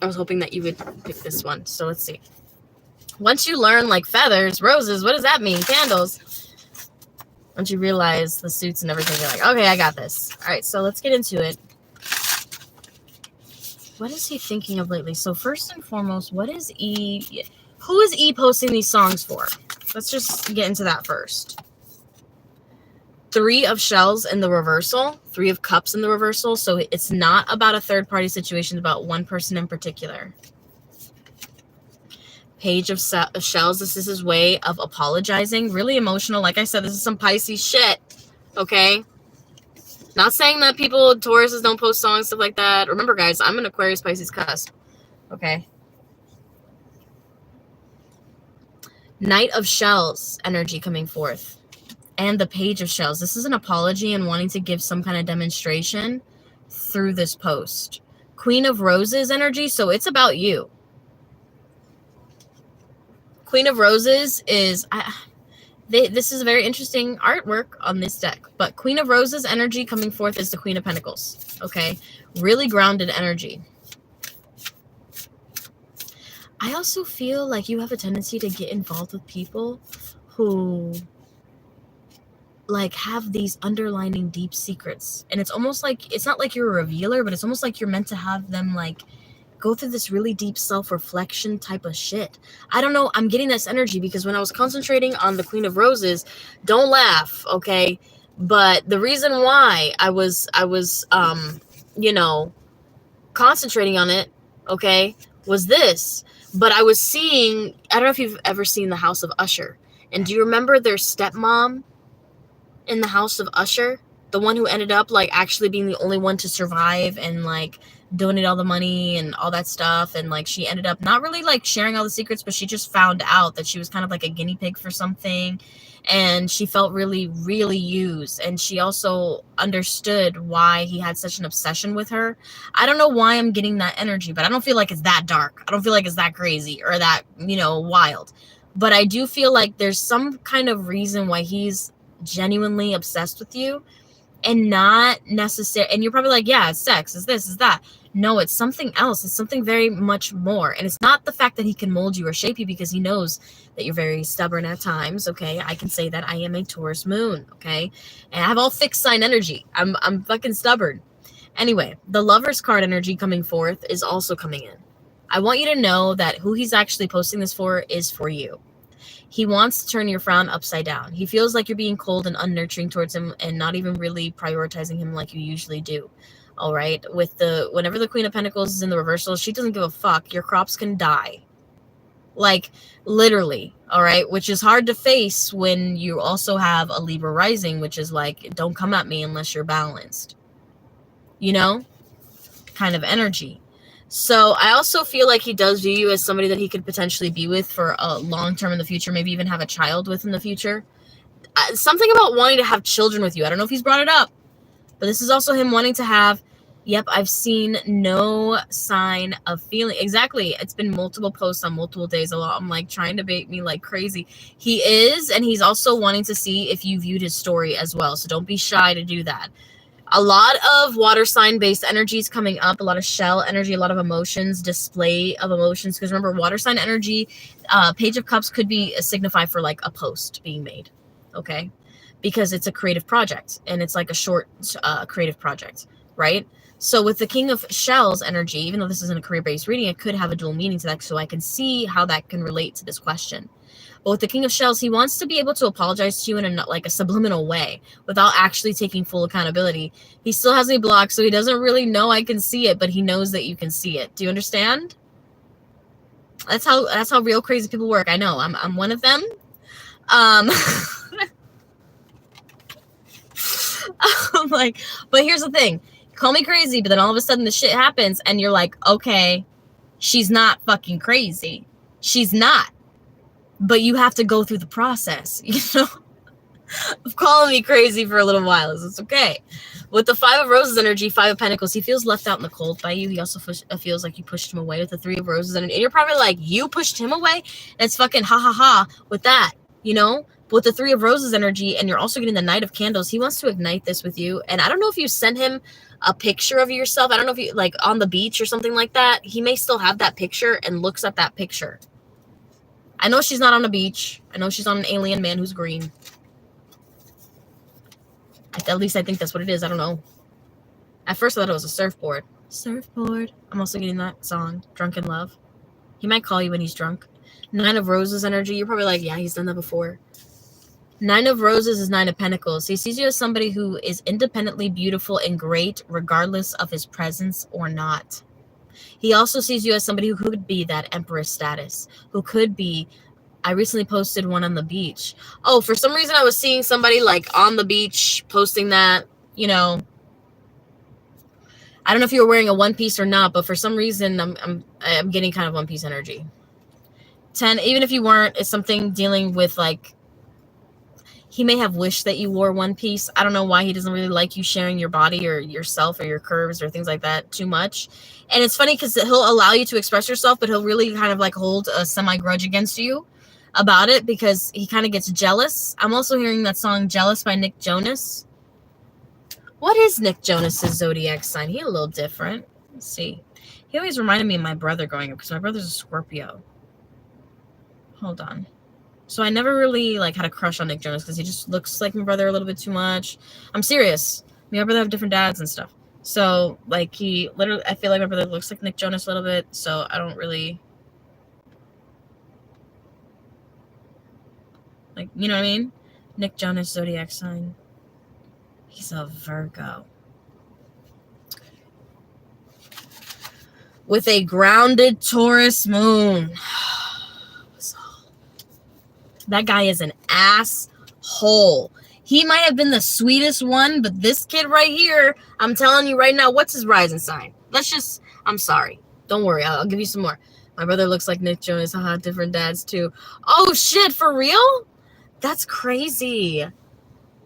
I was hoping that you would pick this one. So let's see. Once you learn like feathers, roses, what does that mean? Candles. Once you realize the suits and everything, you're like, okay, I got this. All right, so let's get into it. What is he thinking of lately? So first and foremost, what is E? Who is E posting these songs for? Let's just get into that first. 3 of Shells in the reversal, 3 of Cups in the reversal. So it's not about a third-party situation, it's about one person in particular. Page of Shells, this is his way of apologizing. Really emotional. Like I said, this is some Pisces shit. Okay? Not saying that people, Tauruses, don't post songs, stuff like that. Remember, guys, I'm an Aquarius Pisces cusp. Okay? Knight of Shells energy coming forth. And the Page of Shells. This is an apology and wanting to give some kind of demonstration through this post. Queen of Roses energy, so it's about you. Queen of Roses is... this is a very interesting artwork on this deck, but Queen of Roses energy coming forth is the Queen of Pentacles, okay? Really grounded energy. I also feel like you have a tendency to get involved with people who like have these underlining deep secrets, and it's almost like, it's not like you're a revealer, but it's almost like you're meant to have them like go through this really deep self-reflection type of shit. I don't know, I'm getting this energy because when I was concentrating on the Queen of Roses, don't laugh, okay? But the reason why I was you know, concentrating on it, okay, was this. But I was seeing, I don't know if you've ever seen the House of Usher, and do you remember their stepmom in the House of Usher? The one who ended up like actually being the only one to survive and like donate all the money and all that stuff, and like she ended up not really like sharing all the secrets, but she just found out that she was kind of like a guinea pig for something, and she felt really, really used, and she also understood why he had such an obsession with her. I don't know why I'm getting that energy, but I don't feel like it's that dark. I don't feel like it's that crazy or that, you know, wild, but I do feel like there's some kind of reason why he's genuinely obsessed with you, and not necessary. And you're probably like, yeah, it's sex, it's this, it's that. No, it's something else. It's something very much more. And it's not the fact that he can mold you or shape you, because he knows that you're very stubborn at times. Okay, I can say that I am a Taurus moon. Okay, and I have all fixed sign energy. I'm fucking stubborn. Anyway, the Lover's card energy coming forth is also coming in. I want you to know that who he's actually posting this for is for you. He wants to turn your frown upside down. He feels like you're being cold and unnurturing towards him and not even really prioritizing him like you usually do. All right. With whenever the Queen of Pentacles is in the reversal, she doesn't give a fuck. Your crops can die. Like literally. All right. Which is hard to face when you also have a Libra rising, which is like, don't come at me unless you're balanced. You know, kind of energy. So I also feel like he does view you as somebody that he could potentially be with for a long term in the future, maybe even have a child with in the future. Something about wanting to have children with you. I don't know if he's brought it up, but this is also him wanting to have, yep, I've seen no sign of feeling. Exactly. It's been multiple posts on multiple days. I'm like trying to bait me like crazy. He is, and he's also wanting to see if you viewed his story as well. So don't be shy to do that. A lot of water sign based energies coming up, a lot of shell energy, a lot of emotions, display of emotions. Because remember, water sign energy, Page of Cups could be a signify for like a post being made. Okay. Because it's a creative project and it's like a short creative project, right? So with the King of Shells energy, even though this isn't a career based reading, it could have a dual meaning to that. So I can see how that can relate to this question. But with the King of Shells, he wants to be able to apologize to you in a subliminal way without actually taking full accountability. He still has me blocked, so he doesn't really know I can see it, but he knows that you can see it. Do you understand? That's how real crazy people work. I know. I'm one of them. I'm like, but here's the thing. Call me crazy, but then all of a sudden the shit happens and you're like, okay, she's not fucking crazy. She's not. But you have to go through the process, you know, of calling me crazy for a little while. It's okay. With the Five of Roses energy, Five of Pentacles, he feels left out in the cold by you. He also feels like you pushed him away with the Three of Roses. And you're probably like, you pushed him away? That's fucking ha ha ha with that, you know? But with the Three of Roses energy, and you're also getting the Knight of Candles, he wants to ignite this with you. And I don't know if you sent him a picture of yourself. I don't know if you, like, on the beach or something like that. He may still have that picture and looks at that picture. I know she's not on a beach. I know she's on an alien man who's green. At least I think that's what it is. I don't know. At first I thought it was a surfboard. Surfboard. I'm also getting that song, Drunk in Love. He might call you when he's drunk. Nine of Roses energy. You're probably like, yeah, he's done that before. Nine of Roses is Nine of Pentacles. He sees you as somebody who is independently beautiful and great, regardless of his presence or not. He also sees you as somebody who could be that Empress status, who could be, I recently posted one on the beach. Oh, for some reason I was seeing somebody like on the beach posting that, you know, I don't know if you were wearing a one piece or not, but for some reason I'm getting kind of one piece energy. 10, even if you weren't, it's something dealing with like, he may have wished that you wore one piece. I don't know why he doesn't really like you sharing your body or yourself or your curves or things like that too much. And it's funny because he'll allow you to express yourself, but he'll really kind of like hold a semi-grudge against you about it because he kind of gets jealous. I'm also hearing that song Jealous by Nick Jonas. What is Nick Jonas's zodiac sign? He's a little different. Let's see. He always reminded me of my brother growing up because my brother's a Scorpio. Hold on. So I never really like had a crush on Nick Jonas because he just looks like my brother a little bit too much. I'm serious. Me and my brother have different dads and stuff. So like he literally, I feel like my brother looks like Nick Jonas a little bit. So I don't really like, you know what I mean? Nick Jonas zodiac sign. He's a Virgo. With a grounded Taurus moon. That guy is an asshole. He might have been the sweetest one, but this kid right here, I'm telling you right now, what's his rising sign? I'm sorry. Don't worry. I'll give you some more. My brother looks like Nick Jonas. Haha, different dads too. Oh, shit, for real? That's crazy.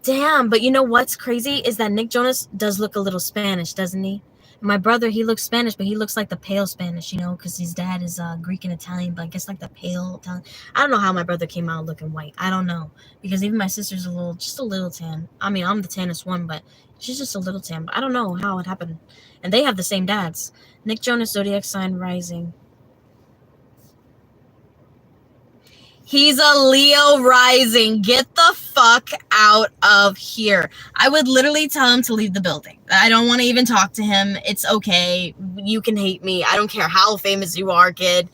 Damn, but you know what's crazy is that Nick Jonas does look a little Spanish, doesn't he? My brother, he looks Spanish, but he looks like the pale Spanish, you know, because his dad is Greek and Italian, but I guess like the pale Italian. I don't know how my brother came out looking white. I don't know, because even my sister's just a little tan. I mean, I'm the tannest one, but she's just a little tan. But I don't know how it happened. And they have the same dads. Nick Jonas, zodiac sign, rising. He's a Leo rising. Get the fuck out of here. I would literally tell him to leave the building. I don't want to even talk to him. It's okay. You can hate me. I don't care how famous you are, kid.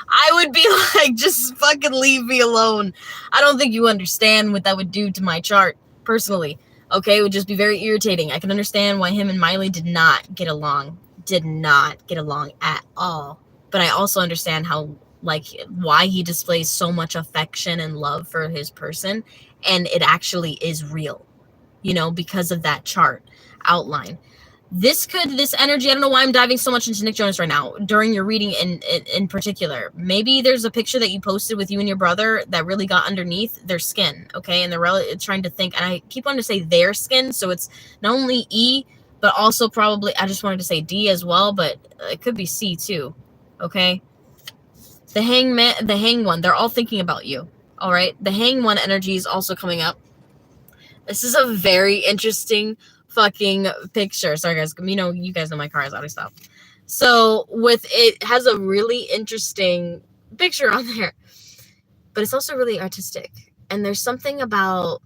I would be like, just fucking leave me alone. I don't think you understand what that would do to my chart, personally. Okay, it would just be very irritating. I can understand why him and Miley did not get along. Did not get along at all. But I also understand how, like, why he displays so much affection and love for his person, and it actually is real, you know, because of that chart outline. This energy, I don't know why I'm diving so much into Nick Jonas right now during your reading in particular. Maybe there's a picture that you posted with you and your brother that really got underneath their skin, okay? And they're trying to think, and I keep wanting to say their skin, so it's not only E, but also probably, I just wanted to say D as well, but it could be C too, okay? The hang one, they're all thinking about you. All right. The hang one energy is also coming up. This is a very interesting fucking picture. Sorry, guys. You guys know my car is out of stuff. So it has a really interesting picture on there, but it's also really artistic. And there's something about,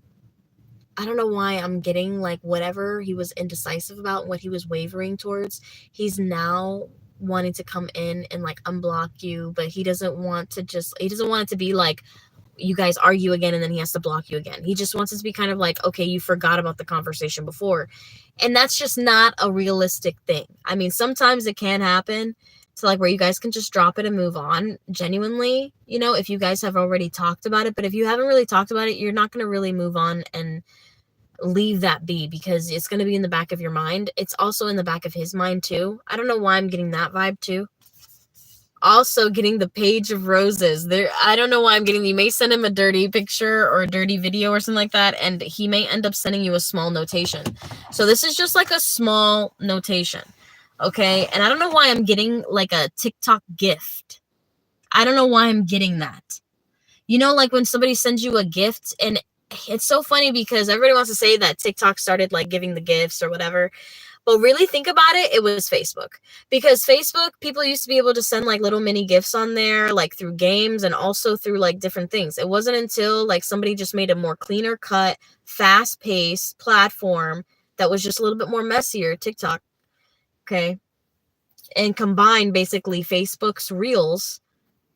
I don't know why I'm getting like whatever he was indecisive about, what he was wavering towards, he's now wanting to come in and like unblock you, but he doesn't want it to be like you guys argue again and then he has to block you again. He just wants it to be kind of like, okay, you forgot about the conversation before. And that's just not a realistic thing. I mean, sometimes it can happen to like where you guys can just drop it and move on genuinely, you know, if you guys have already talked about it. But if you haven't really talked about it, you're not going to really move on and leave that be, because it's going to be in the back of your mind. It's also in the back of his mind too. I don't know why I'm getting that vibe too. Also getting the Page of Roses there. I don't know why I'm getting, you may send him a dirty picture or a dirty video or something like that, and he may end up sending you a small notation. So this is just like a small notation, okay? And I don't know why I'm getting like a TikTok gift. I don't know why I'm getting that. You know, like when somebody sends you a gift, and it's so funny because everybody wants to say that TikTok started like giving the gifts or whatever. But really think about it, it was Facebook. Because Facebook, people used to be able to send like little mini gifts on there, like through games and also through like different things. It wasn't until like somebody just made a more cleaner cut, fast paced platform that was just a little bit more messier, TikTok. Okay. And combined basically Facebook's Reels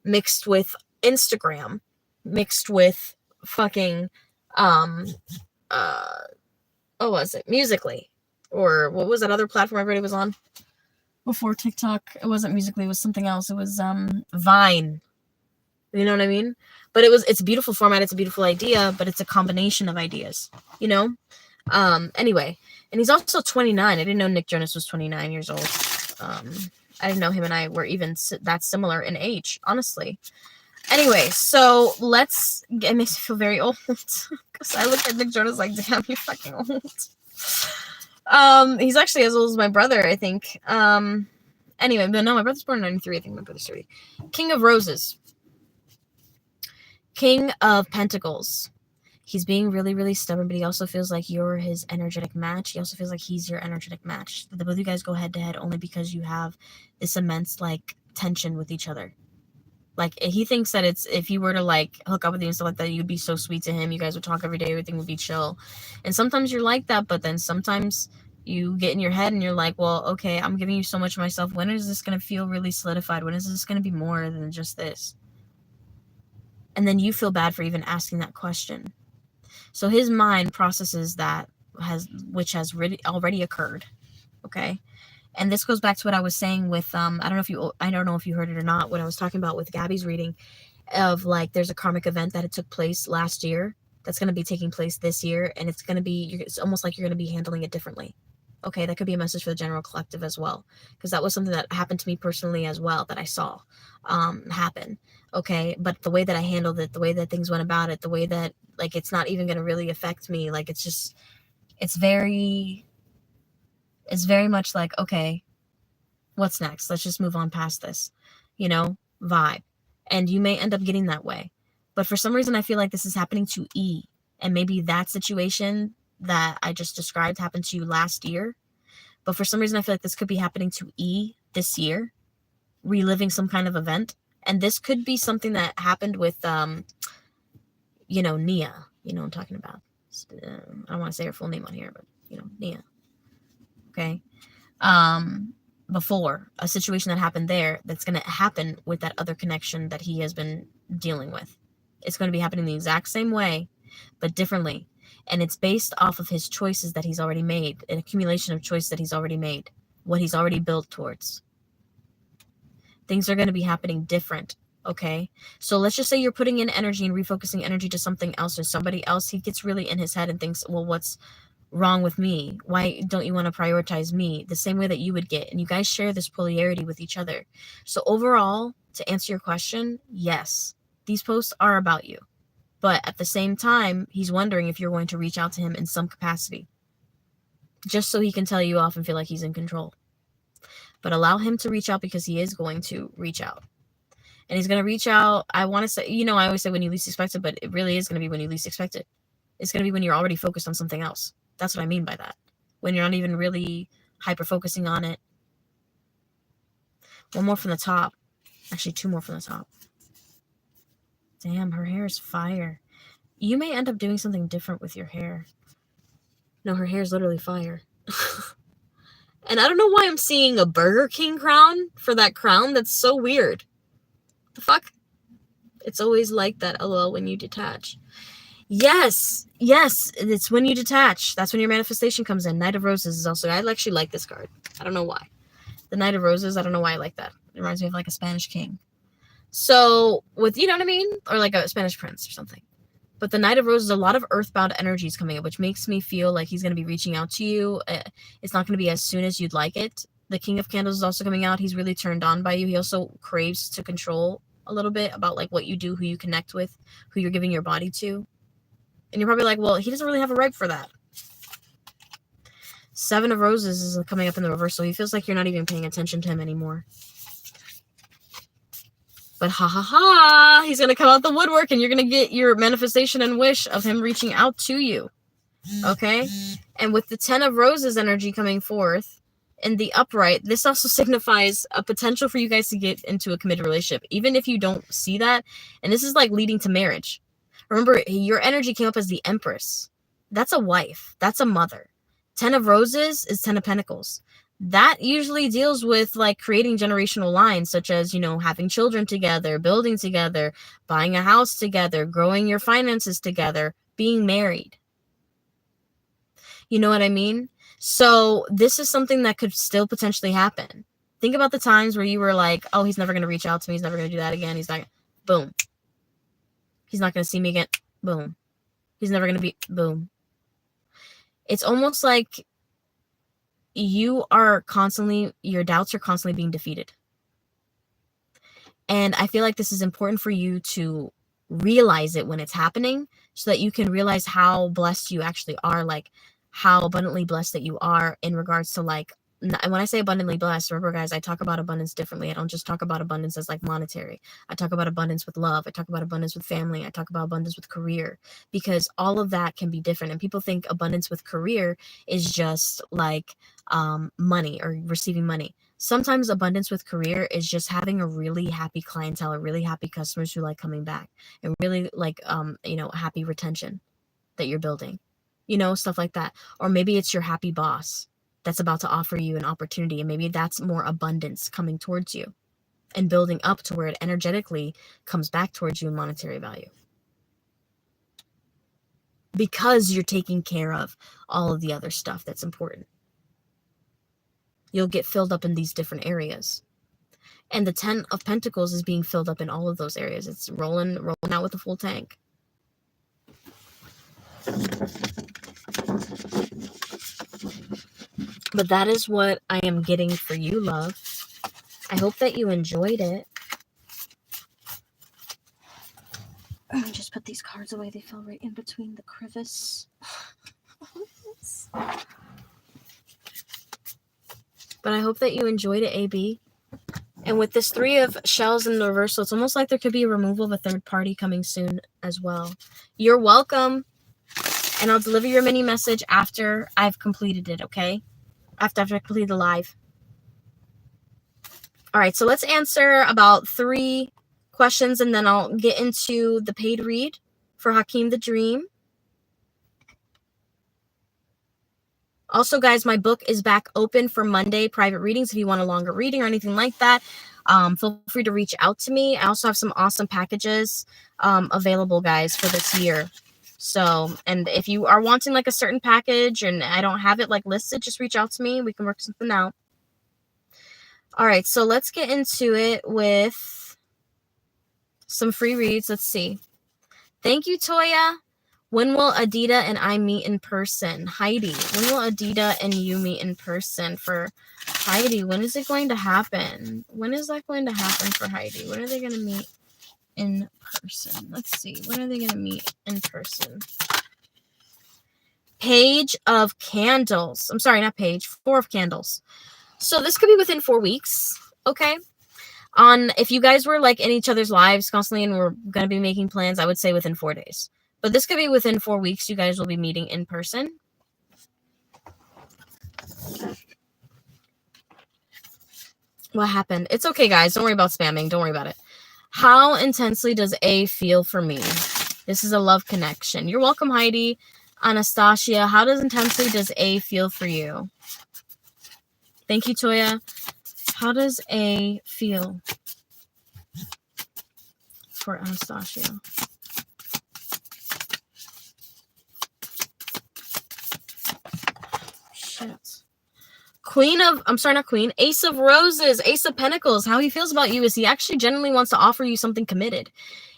mixed with Instagram, mixed with fucking what was it? Musical.ly, or what was that other platform everybody was on before TikTok? It wasn't Musical.ly, it was something else. It was Vine. You know what I mean? But it's a beautiful format, it's a beautiful idea, but it's a combination of ideas, you know? Anyway, and he's also 29. I didn't know Nick Jonas was 29 years old. I didn't know him and I were even that similar in age, honestly. Anyway, so it makes me feel very old. Because I look at Nick Jonas like, damn, you're fucking old. He's actually as old as my brother, I think. Anyway, but no, my brother's born in 93. I think my brother's 30. King of Roses. King of Pentacles. He's being really, really stubborn, but he also feels like you're his energetic match. He also feels like he's your energetic match. The both of you guys go head to head only because you have this immense, like, tension with each other. Like, he thinks that if you were to, like, hook up with you and stuff like that, you'd be so sweet to him. You guys would talk every day. Everything would be chill. And sometimes you're like that, but then sometimes you get in your head and you're like, well, okay, I'm giving you so much of myself. When is this going to feel really solidified? When is this going to be more than just this? And then you feel bad for even asking that question. So his mind processes that, which has already occurred. Okay? And this goes back to what I was saying with, I don't know if you heard it or not, what I was talking about with Gabby's reading of, like, there's a karmic event that it took place last year that's going to be taking place this year, and it's almost like you're going to be handling it differently. Okay, that could be a message for the general collective as well, because that was something that happened to me personally as well, that I saw happen. Okay, but the way that I handled it, the way that things went about it, the way that, like, it's not even going to really affect me, like, it's very much like, okay, what's next? Let's just move on past this, vibe. And you may end up getting that way. But for some reason, I feel like this is happening to E. And maybe that situation that I just described happened to you last year. But for some reason, I feel like this could be happening to E this year, reliving some kind of event. And this could be something that happened with, Nia. You know what I'm talking about. I don't want to say her full name on here, but, Nia. Okay? Before, a situation that happened there that's going to happen with that other connection that he has been dealing with. It's going to be happening the exact same way, but differently. And it's based off of his choices that he's already made, an accumulation of choices that he's already made, what he's already built towards. Things are going to be happening different, okay? So let's just say you're putting in energy and refocusing energy to something else or somebody else. He gets really in his head and thinks, well, what's wrong with me? Why don't you want to prioritize me the same way that you would get? And you guys share this polarity with each other. So overall, to answer your question, yes, these posts are about you. But at the same time, he's wondering if you're going to reach out to him in some capacity, just so he can tell you off and feel like he's in control. But allow him to reach out, because he is going to reach out. And he's going to reach out, I want to say, I always say when you least expect it, but it really is going to be when you least expect it. It's going to be when you're already focused on something else. That's what I mean by that. When you're not even really hyper-focusing on it. One more from the top. Actually, two more from the top. Damn, her hair is fire. You may end up doing something different with your hair. No, her hair is literally fire. And I don't know why I'm seeing a Burger King crown for that crown. That's so weird. The fuck? It's always like that, lol, when you detach. Yes, it's when you detach. That's when your manifestation comes in. Knight of Roses is also, I actually like this card. I don't know why. The Knight of Roses, I don't know why I like that. It reminds me of like a Spanish king. So, with, you know what I mean? Or like a Spanish prince or something. But the Knight of Roses, a lot of earthbound energies coming up, which makes me feel like he's going to be reaching out to you. It's not going to be as soon as you'd like it. The King of Candles is also coming out. He's really turned on by you. He also craves to control a little bit about like what you do, who you connect with, who you're giving your body to. And you're probably like, well, he doesn't really have a right for that. Seven of Roses is coming up in the reverse, so he feels like you're not even paying attention to him anymore. But he's going to come out the woodwork, and you're going to get your manifestation and wish of him reaching out to you. Okay? And with the 10 of Roses energy coming forth in the upright, this also signifies a potential for you guys to get into a committed relationship, even if you don't see that. And this is like leading to marriage. Remember, your energy came up as the Empress. That's a wife. That's a mother. 10 of Roses is 10 of Pentacles. That usually deals with like creating generational lines, such as, having children together, building together, buying a house together, growing your finances together, being married. You know what I mean? So this is something that could still potentially happen. Think about the times where you were like, oh, he's never going to reach out to me. He's never going to do that again. He's not, boom. He's not going to see me again. Boom. He's never going to be, boom. It's almost like your doubts are constantly being defeated. And I feel like this is important for you to realize it when it's happening so that you can realize how blessed you actually are, like how abundantly blessed that you are in regards to like, and when I say abundantly blessed, remember guys, I talk about abundance differently. I don't just talk about abundance as like monetary. I talk about abundance with love. I talk about abundance with family. I talk about abundance with career, because all of that can be different. And people think abundance with career is just like money or receiving money. Sometimes abundance with career is just having a really happy clientele, or really happy customers who like coming back, and really like happy retention that you're building, stuff like that. Or maybe it's your happy boss that's about to offer you an opportunity, and maybe that's more abundance coming towards you and building up to where it energetically comes back towards you in monetary value, because you're taking care of all of the other stuff that's important. You'll get filled up in these different areas, and the 10 of Pentacles is being filled up in all of those areas. It's rolling out with a full tank. But that is what I am getting for you, love. I hope that you enjoyed it. Just put these cards away. They fell right in between the crevice. But I hope that you enjoyed it, AB. And with this 3 of shells in the reversal, it's almost like there could be a removal of a third party coming soon as well. You're welcome. And I'll deliver your mini message after I've completed it, okay? After I complete the live. All right, so let's answer about 3 questions, and then I'll get into the paid read for Hakeem the Dream. Also, guys, my book is back open for Monday private readings. If you want a longer reading or anything like that, feel free to reach out to me. I also have some awesome packages available, guys, for this year. So, and if you are wanting like a certain package and I don't have it like listed, just reach out to me. We can work something out. All right, so let's get into it with some free reads. Let's see. Thank you, Toya. When will Adita and I meet in person? Heidi, when will Adita and you meet in person? For Heidi, when is it going to happen? When is that going to happen for Heidi? When are they going to meet in person? Let's see. When are they going to meet in person? Page of Candles. I'm sorry, not page. 4 of Candles. So this could be within 4 weeks. Okay. If you guys were like in each other's lives constantly and we're going to be making plans, I would say within 4 days. But this could be within 4 weeks. You guys will be meeting in person. What happened? It's okay, guys. Don't worry about spamming. Don't worry about it. How intensely does A feel for me? This is a love connection. You're welcome, Heidi. Anastasia, how intensely does A feel for you? Thank you, Toya. How does A feel for Anastasia? Shit. Ace of Roses, Ace of Pentacles. How he feels about you is he actually genuinely wants to offer you something committed.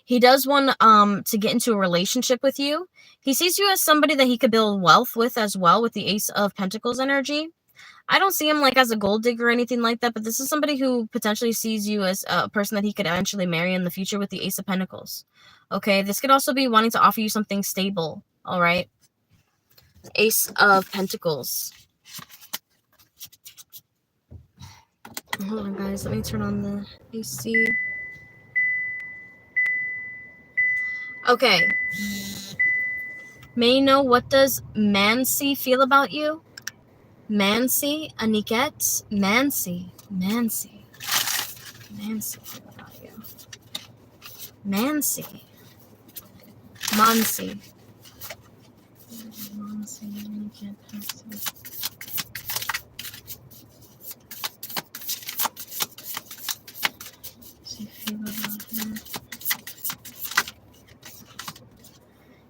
He does want to get into a relationship with you. He sees you as somebody that he could build wealth with as well, with the Ace of Pentacles energy. I don't see him like as a gold digger or anything like that, but this is somebody who potentially sees you as a person that he could eventually marry in the future with the Ace of Pentacles. Okay, this could also be wanting to offer you something stable. All right. Ace of Pentacles. Hold on, guys. Let me turn on the AC. Okay. May you know, what does Mancy feel about you? Mancy, Aniket, Mancy feel about you. Mancy,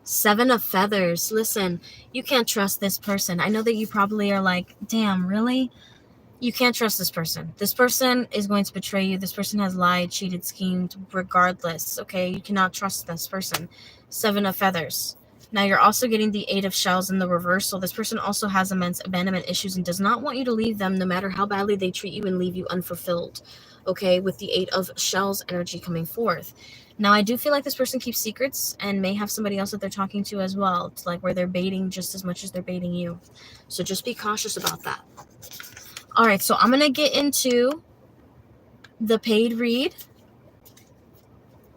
7 of Feathers. Listen, you can't trust this person. I know that you probably are like, damn, really? You can't trust this person. This person is going to betray you. This person has lied, cheated, schemed, regardless, okay? You cannot trust this person. 7 of Feathers. Now you're also getting the 8 of Shells in the reversal. This person also has immense abandonment issues and does not want you to leave them no matter how badly they treat you and leave you unfulfilled. Okay, with the 8 of Shells energy coming forth. Now I do feel like this person keeps secrets and may have somebody else that they're talking to as well. It's like where they're baiting just as much as they're baiting you. So just be cautious about that. All right, so I'm going to get into the paid read.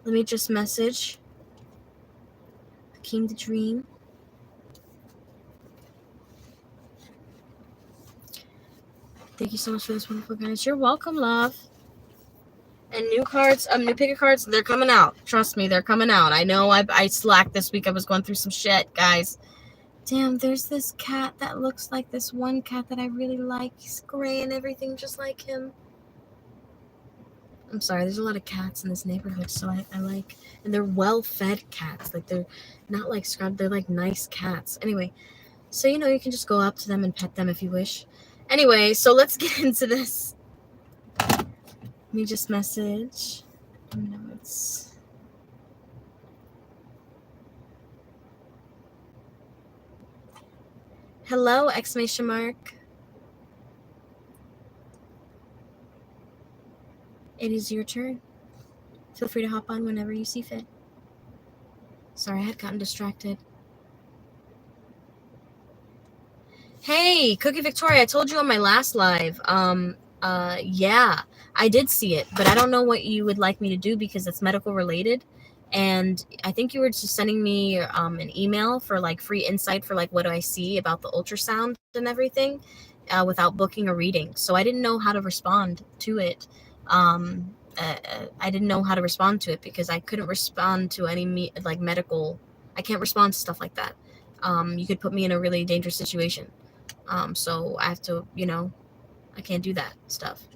Let me just message King the Dream. Thank you so much for this wonderful guidance. You're welcome, love. And new cards, new picker cards, they're coming out. Trust me, they're coming out. I know I slacked this week. I was going through some shit, guys. Damn, there's this cat that looks like this one cat that I really like. He's gray and everything just like him. I'm sorry, there's a lot of cats in this neighborhood, so I like, and they're well-fed cats. Like, they're not like scrubbed, they're like nice cats. Anyway, so you know, you can just go up to them and pet them if you wish. Anyway, so let's get into this. Let me just message. No, it's... Hello, exclamation mark. It is your turn. Feel free to hop on whenever you see fit. Sorry, I had gotten distracted. Hey, Cookie Victoria, I told you on my last live. Yeah, I did see it, but I don't know what you would like me to do because it's medical related. And I think you were just sending me an email for like free insight for like what do I see about the ultrasound and everything without booking a reading. So I didn't know how to respond to it. I didn't know how to respond to it because I couldn't respond to any medical. I can't respond to stuff like that. You could put me in a really dangerous situation. So I have to, you know, I can't do that stuff.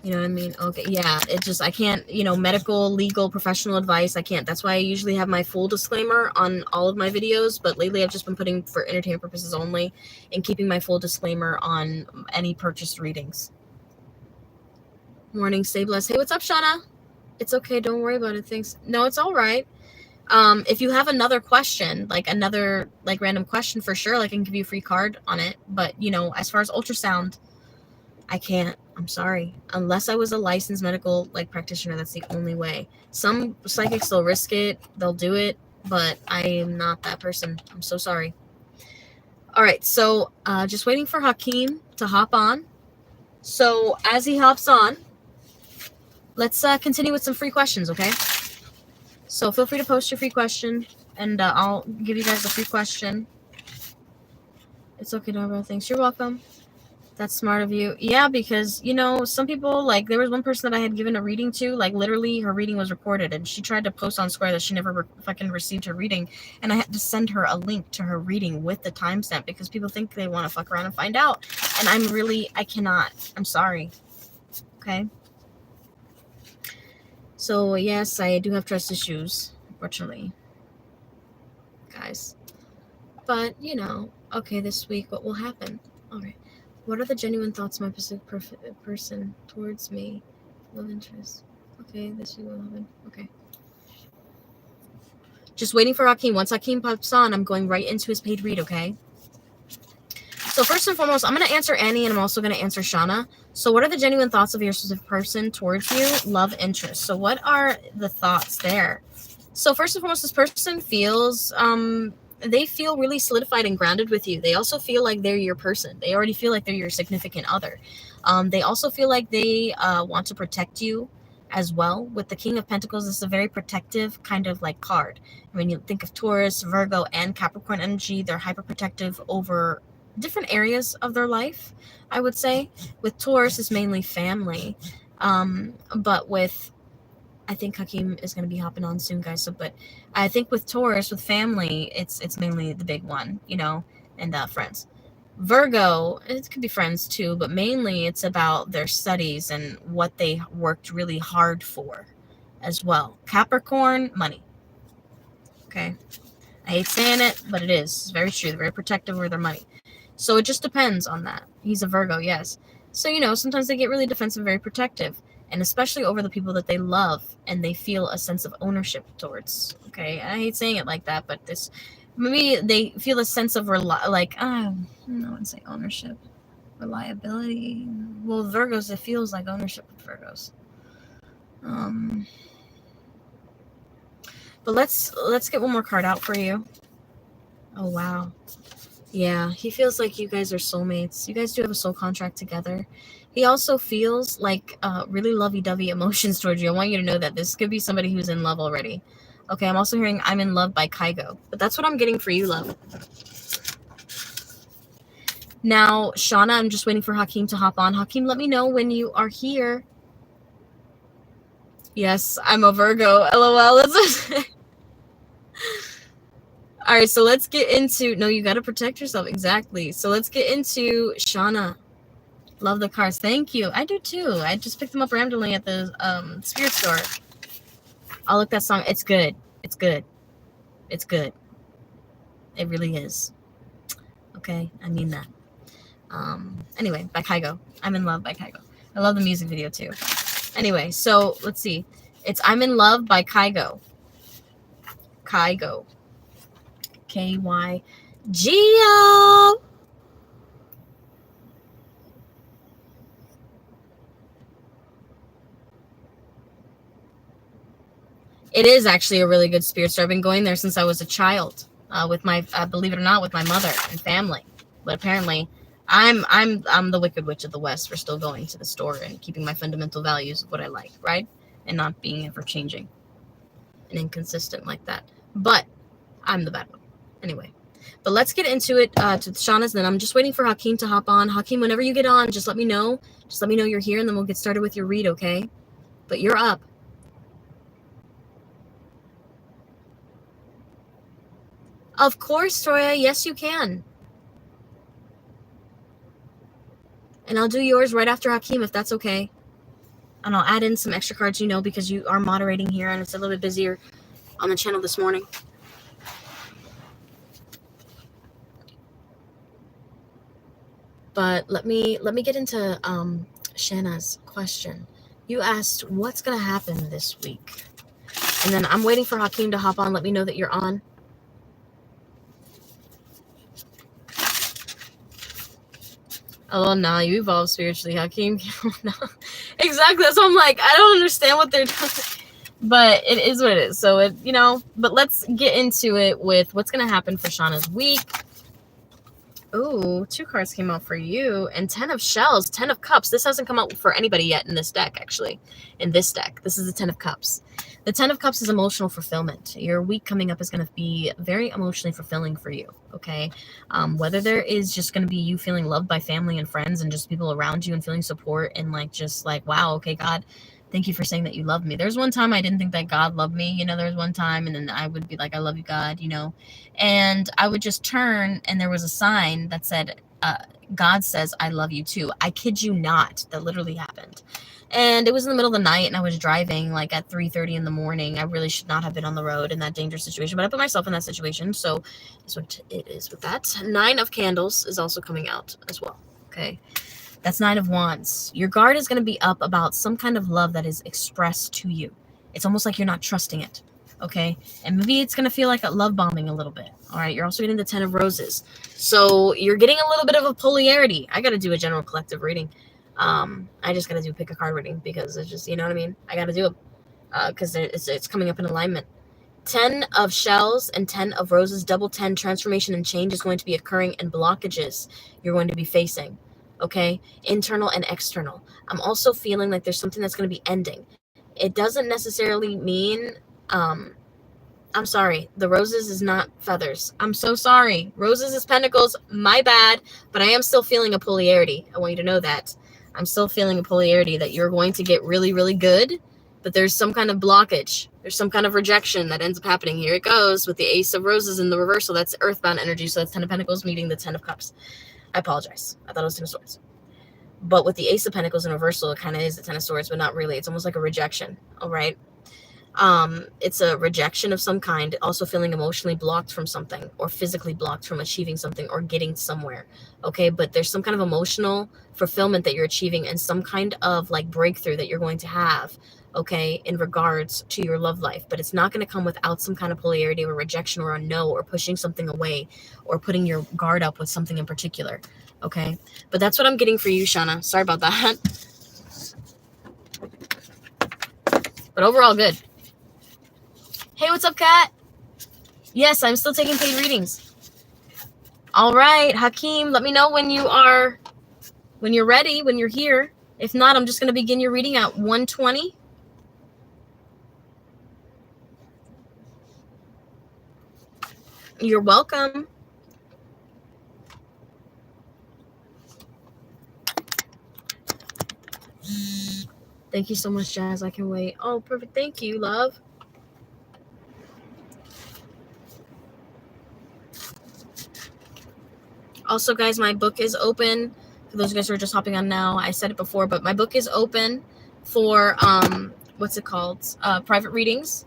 You know what I mean? Okay, yeah, it just, I can't, you know, medical, legal, professional advice, I can't. That's why I usually have my full disclaimer on all of my videos, but lately I've just been putting for entertainment purposes only and keeping my full disclaimer on any purchased readings. Morning, stay blessed. Hey, what's up, Shauna? It's okay, don't worry about it, thanks. No, it's all right. If you have another question, like another like random question for sure, like I can give you a free card on it, but you know, as far as ultrasound, I can't. I'm sorry. Unless I was a licensed medical like practitioner, that's the only way. Some psychics, they'll risk it, they'll do it, but I am not that person. I'm so sorry. All right, so just waiting for Hakeem to hop on. So as he hops on, let's continue with some free questions, okay? So feel free to post your free question, and I'll give you guys a free question. It's okay, Dara. Thanks. You're welcome. That's smart of you. Yeah, because, you know, some people, like, there was one person that I had given a reading to, like, literally her reading was recorded, and she tried to post on Square that she never fucking received her reading, and I had to send her a link to her reading with the timestamp because people think they want to fuck around and find out, and I cannot. I'm sorry. Okay? So, yes, I do have trust issues, unfortunately. Guys. But, you know, okay, this week, what will happen? All right. What are the genuine thoughts of my person towards me? Love interest. Okay, this week will happen. Okay. Just waiting for Hakeem. Once Hakeem pops on, I'm going right into his paid read, okay? So first and foremost, I'm going to answer Annie, and I'm also going to answer Shauna. So what are the genuine thoughts of your specific person towards you? Love interest. So what are the thoughts there? So first and foremost, this person feels... they feel really solidified and grounded with you. They also feel like they're your person. They already feel like they're your significant other. They also feel like they want to protect you as well. With the King of Pentacles, this is a very protective kind of like card. When you think of Taurus, Virgo, and Capricorn energy, they're hyper protective over different areas of their life, I would say. With Taurus, it's mainly family. But with... I think Hakeem is going to be hopping on soon, guys. So, but I think with Taurus, with family, it's mainly the big one, you know, and friends. Virgo, it could be friends too, but mainly it's about their studies and what they worked really hard for as well. Capricorn, money. Okay. I hate saying it, but it is. It's very true. They're very protective over their money. So it just depends on that. He's a Virgo, yes. So, you know, sometimes they get really defensive, very protective. and especially over the people that they love and they feel a sense of ownership towards. Okay, I hate saying it like that, but this maybe they feel a sense of I wouldn't say ownership, reliability. Well, Virgos, it feels like ownership with Virgos. But let's get one more card out for you. Oh wow. Yeah, he feels like you guys are soulmates. You guys do have a soul contract together. He also feels like really lovey-dovey emotions towards you. I want you to know that this could be somebody who's in love already. Okay, I'm also hearing I'm in love by Kygo. But that's what I'm getting for you, love. Now, Shauna, I'm just waiting for Hakeem to hop on. Hakeem, let me know when you are here. Yes, I'm a Virgo. LOL. All right, so let's get into... No, you got to protect yourself. Exactly. So let's get into Shauna. Love the cards. Thank you. I do too. I just picked them up randomly at the spirit store. I'll look that song. It's good. It's good. It's good. It really is. Okay? I mean that. Anyway, by Kygo. I'm in love by Kygo. I love the music video too. Anyway, so let's see. It's I'm in love by Kygo. Kygo. K-Y-G-O. It is actually a really good spirit store. I've been going there since I was a child, with my, believe it or not, with my mother and family. But apparently, I'm the Wicked Witch of the West for still going to the store and keeping my fundamental values of what I like, right? And not being ever changing and inconsistent like that. But I'm the bad one. Anyway, but let's get into it to Shauna's. Then I'm just waiting for Hakeem to hop on. Hakeem, whenever you get on, just let me know. Just let me know you're here, and then we'll get started with your read, okay? But you're up. Of course, Toya. Yes, you can. And I'll do yours right after Hakeem, if that's okay. And I'll add in some extra cards, because you are moderating here, and it's a little bit busier on the channel this morning. But let me get into Shanna's question. You asked what's going to happen this week. And then I'm waiting for Hakeem to hop on. Let me know that you're on. Oh, no, you evolve spiritually, Hakeem. No. Exactly. That's what I'm like. I don't understand what they're doing. But it is what it is. So, but let's get into it with what's going to happen for Shauna's week. Ooh, 2 cards came out for you. And 10 of shells, 10 of cups. This hasn't come out for anybody yet in this deck, actually. In this deck. This is the 10 of cups. The 10 of cups is emotional fulfillment. Your week coming up is going to be very emotionally fulfilling for you, okay? Whether there is just going to be you feeling loved by family and friends and just people around you and feeling support and wow, okay, God, thank you for saying that you love me. There's one time I didn't think that God loved me. There was one time, and then I would be like, I love you, God, and I would just turn, and there was a sign that said, God says, I love you too. I kid you not. That literally happened. And it was in the middle of the night, and I was driving at 3:30 in the morning. I really should not have been on the road in that dangerous situation, but I put myself in that situation. So that's what it is with that. 9 of candles is also coming out as well. Okay. That's 9 of wands. Your guard is going to be up about some kind of love that is expressed to you. It's almost like you're not trusting it. Okay. And maybe it's going to feel like a love bombing a little bit. All right. You're also getting the 10 of roses. So you're getting a little bit of a polarity. I got to do a general collective reading. I just got to pick a card reading because it's just, you know what I mean? I got to do it because it's coming up in alignment. 10 of shells and 10 of roses, double 10, transformation and change is going to be occurring, and blockages you're going to be facing. Okay, internal and external. I'm also feeling like there's something that's going to be ending. It doesn't necessarily mean, I'm sorry, the roses is not feathers. I'm so sorry. Roses is pentacles, my bad, but I am still feeling a polarity. I want you to know that. I'm still feeling a polarity that you're going to get really, really good, but there's some kind of blockage. There's some kind of rejection that ends up happening. Here it goes with the Ace of Roses in the reversal. That's earthbound energy, so that's 10 of Pentacles meeting the 10 of Cups. I apologize. I thought it was 10 of Swords. But with the Ace of Pentacles in reversal, it kind of is the 10 of Swords, but not really. It's almost like a rejection, all right? It's a rejection of some kind, also feeling emotionally blocked from something or physically blocked from achieving something or getting somewhere. Okay, but there's some kind of emotional fulfillment that you're achieving and some kind of like breakthrough that you're going to have, okay, in regards to your love life. But it's not going to come without some kind of polarity or rejection or a no or pushing something away or putting your guard up with something in particular. Okay, but that's what I'm getting for you, Shauna. Sorry about that. But overall, good. Hey, what's up, Kat? Yes, I'm still taking paid readings. All right, Hakeem, let me know when you're ready, when you're here. If not, I'm just going to begin your reading at 120. You're welcome. Thank you so much, Jazz. I can wait. Oh, perfect. Thank you, love. Also, guys, my book is open. For those of you guys who are just hopping on now, I said it before, but my book is open for, what's it called? Private readings.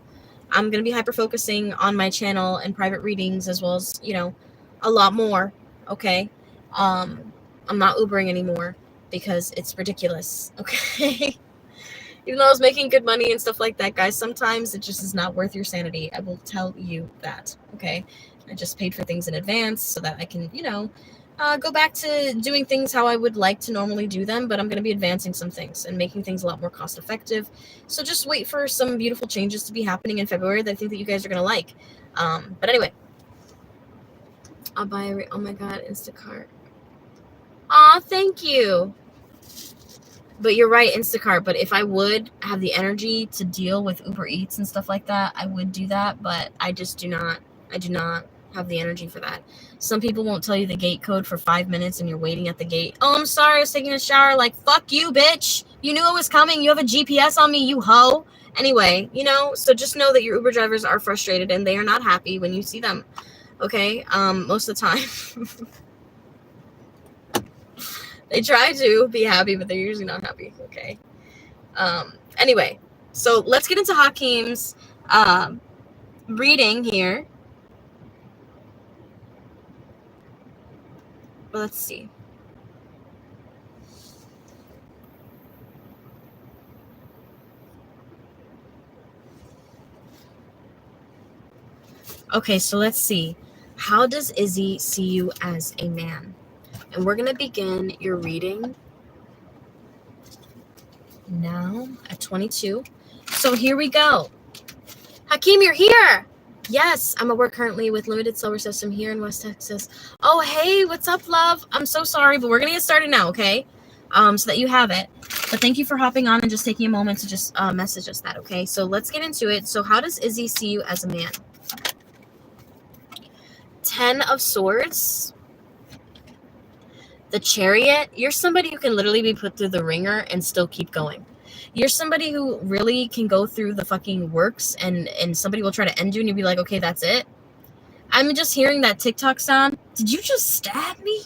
I'm going to be hyper-focusing on my channel and private readings as well as, you know, a lot more, okay? I'm not Ubering anymore because it's ridiculous, okay? Even though I was making good money and stuff like that, guys, sometimes it just is not worth your sanity. I will tell you that, okay? I just paid for things in advance so that I can, you know, go back to doing things how I would like to normally do them, but I'm going to be advancing some things and making things a lot more cost effective. So just wait for some beautiful changes to be happening in February that I think that you guys are going to like. But anyway, I'll buy oh my God, Instacart. Aw, thank you. But you're right, Instacart. But if I would have the energy to deal with Uber Eats and stuff like that, I would do that. But I just do not. I do not have the energy for that. Some people won't tell you the gate code for 5 minutes and you're waiting at the gate. Oh, I'm sorry, I was taking a shower. Like, fuck you, bitch. You knew it was coming. You have a GPS on me, you hoe. Anyway, you know, so just know that your Uber drivers are frustrated and they are not happy when you see them. Okay? Most of the time. They try to be happy, but they're usually not happy. Okay. Anyway, so let's get into Hakeem's reading here. Well, let's see. Okay, so let's see. How does Izzy see you as a man? And we're going to begin your reading now at 22. So here we go. Hakeem, you're here. Yes, I'm at work currently with Limited Solar System here in West Texas. Oh, hey, what's up, love? I'm so sorry, but we're going to get started now, okay? So that you have it. But thank you for hopping on and just taking a moment to just message us that, okay? So let's get into it. So how does Izzy see you as a man? 10 of Swords. The Chariot. You're somebody who can literally be put through the ringer and still keep going. You're somebody who really can go through the fucking works and somebody will try to end you and you'll be like, okay, that's it. I'm just hearing that TikTok sound. Did you just stab me?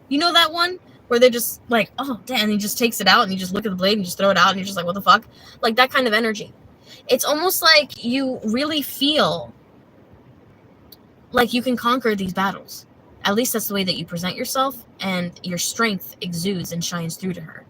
You know that one? Where they're just like, oh, damn, and he just takes it out and you just look at the blade and you just throw it out and you're just like, what the fuck? Like that kind of energy. It's almost like you really feel like you can conquer these battles. At least that's the way that you present yourself, and your strength exudes and shines through to her.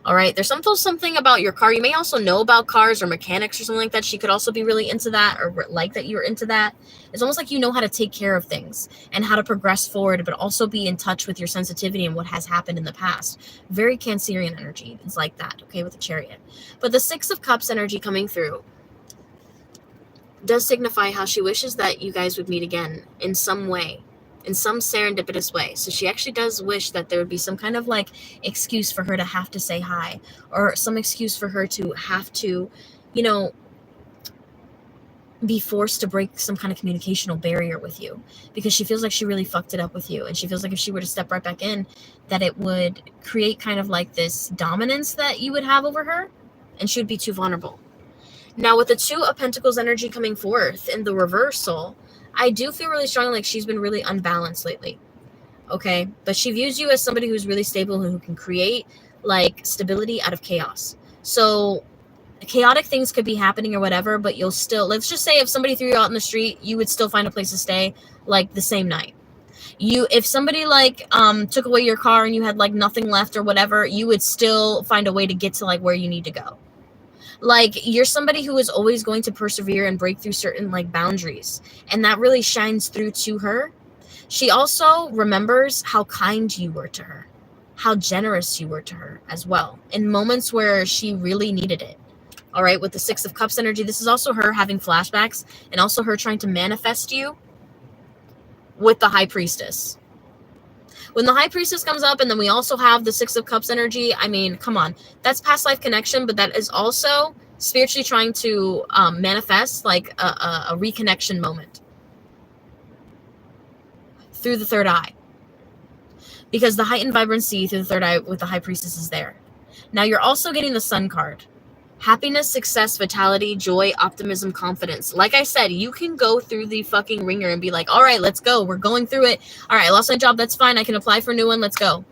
All right, there's something about your car. You may also know about cars or mechanics or something like that. She could also be really into that or like that you're into that. It's almost like you know how to take care of things and how to progress forward, but also be in touch with your sensitivity and what has happened in the past. Very Cancerian energy. It's like that, okay, with the Chariot. But the Six of Cups energy coming through does signify how she wishes that you guys would meet again in some way, in some serendipitous way. So she actually does wish that there would be some kind of like excuse for her to have to say hi, or some excuse for her to have to, you know, be forced to break some kind of communicational barrier with you, because she feels like she really fucked it up with you. And she feels like if she were to step right back in, that it would create kind of like this dominance that you would have over her, and she would be too vulnerable. Now, with the Two of Pentacles energy coming forth in the reversal, I do feel really strongly like she's been really unbalanced lately. Okay? But she views you as somebody who's really stable and who can create like stability out of chaos. So chaotic things could be happening or whatever, but you'll still, let's just say if somebody threw you out in the street, you would still find a place to stay like the same night. If somebody like took away your car and you had like nothing left or whatever, you would still find a way to get to like where you need to go. Like, you're somebody who is always going to persevere and break through certain like boundaries, and that really shines through to her. She also remembers how kind you were to her, how generous you were to her as well in moments where she really needed it. All right, with the Six of Cups energy, this is also her having flashbacks and also her trying to manifest you with the High Priestess. When the High Priestess comes up, and then we also have the Six of Cups energy, I mean, come on. That's past life connection, but that is also spiritually trying to manifest like a reconnection moment through the third eye. Because the heightened vibrancy through the third eye with the High Priestess is there. Now you're also getting the Sun card. Happiness, success, vitality, joy, optimism, confidence. Like I said, you can go through the fucking ringer and be like, all right, let's go. We're going through it. All right, I lost my job. That's fine. I can apply for a new one. Let's go.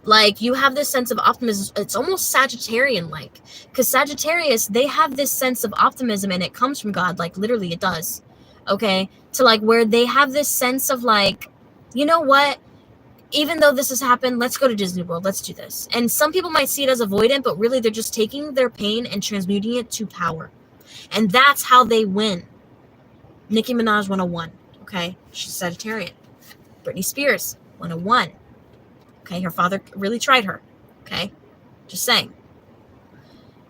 Like, you have this sense of optimism. It's almost Sagittarian-like. Because Sagittarius, they have this sense of optimism, and it comes from God. Like, literally, it does. Okay? To, like, where they have this sense of, like, you know what? Even though this has happened, let's go to Disney World. Let's do this. And some people might see it as avoidant, but really they're just taking their pain and transmuting it to power. And that's how they win. Nicki Minaj 101. Okay? She's Sagittarian. Britney Spears 101. Okay? Her father really tried her. Okay? Just saying.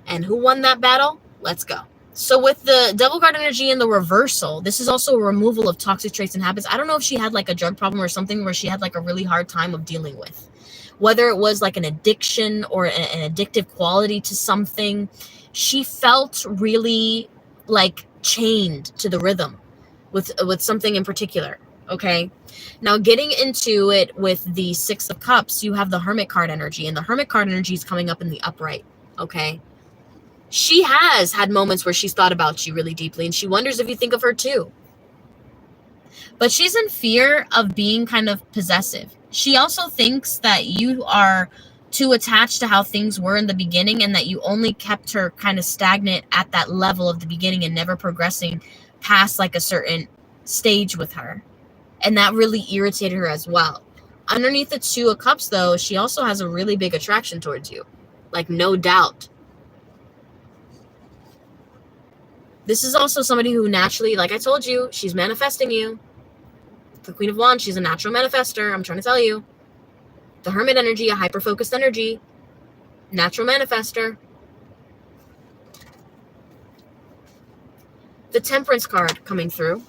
And who won that battle? Let's go. So with the Devil card energy and the reversal, this is also a removal of toxic traits and habits. I don't know if she had like a drug problem or something where she had like a really hard time of dealing with. Whether it was like an addiction or an addictive quality to something, she felt really like chained to the rhythm with something in particular. Okay. Now getting into it with the Six of Cups, you have the Hermit card energy, and the Hermit card energy is coming up in the upright. Okay. She has had moments where she's thought about you really deeply, and she wonders if you think of her too. But she's in fear of being kind of possessive. She also thinks that you are too attached to how things were in the beginning, and that you only kept her kind of stagnant at that level of the beginning and never progressing past like a certain stage with her. And that really irritated her as well. Underneath the Two of Cups, though, she also has a really big attraction towards you. Like, no doubt. This is also somebody who naturally, like I told you, she's manifesting you. The Queen of Wands, she's a natural manifester. I'm trying to tell you. The Hermit energy, a hyper-focused energy. Natural manifester. The Temperance card coming through.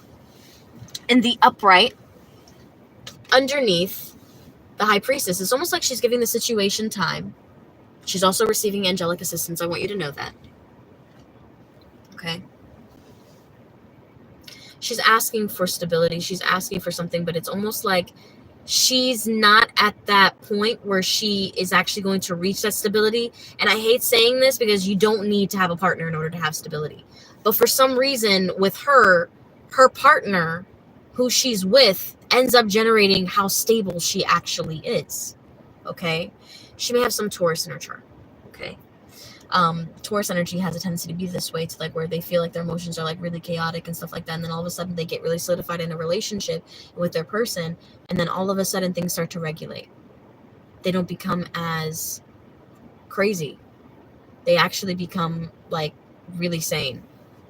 And the upright underneath the High Priestess. It's almost like she's giving the situation time. She's also receiving angelic assistance. I want you to know that. Okay? She's asking for stability. She's asking for something, but it's almost like she's not at that point where she is actually going to reach that stability. And I hate saying this because you don't need to have a partner in order to have stability. But for some reason with her partner who she's with ends up generating how stable she actually is. Okay? She may have some Taurus in her chart. Okay? Taurus energy has a tendency to be this way, to like where they feel like their emotions are like really chaotic and stuff like that, and then all of a sudden they get really solidified in a relationship with their person, and then all of a sudden things start to regulate. They don't become as crazy. They actually become like really sane.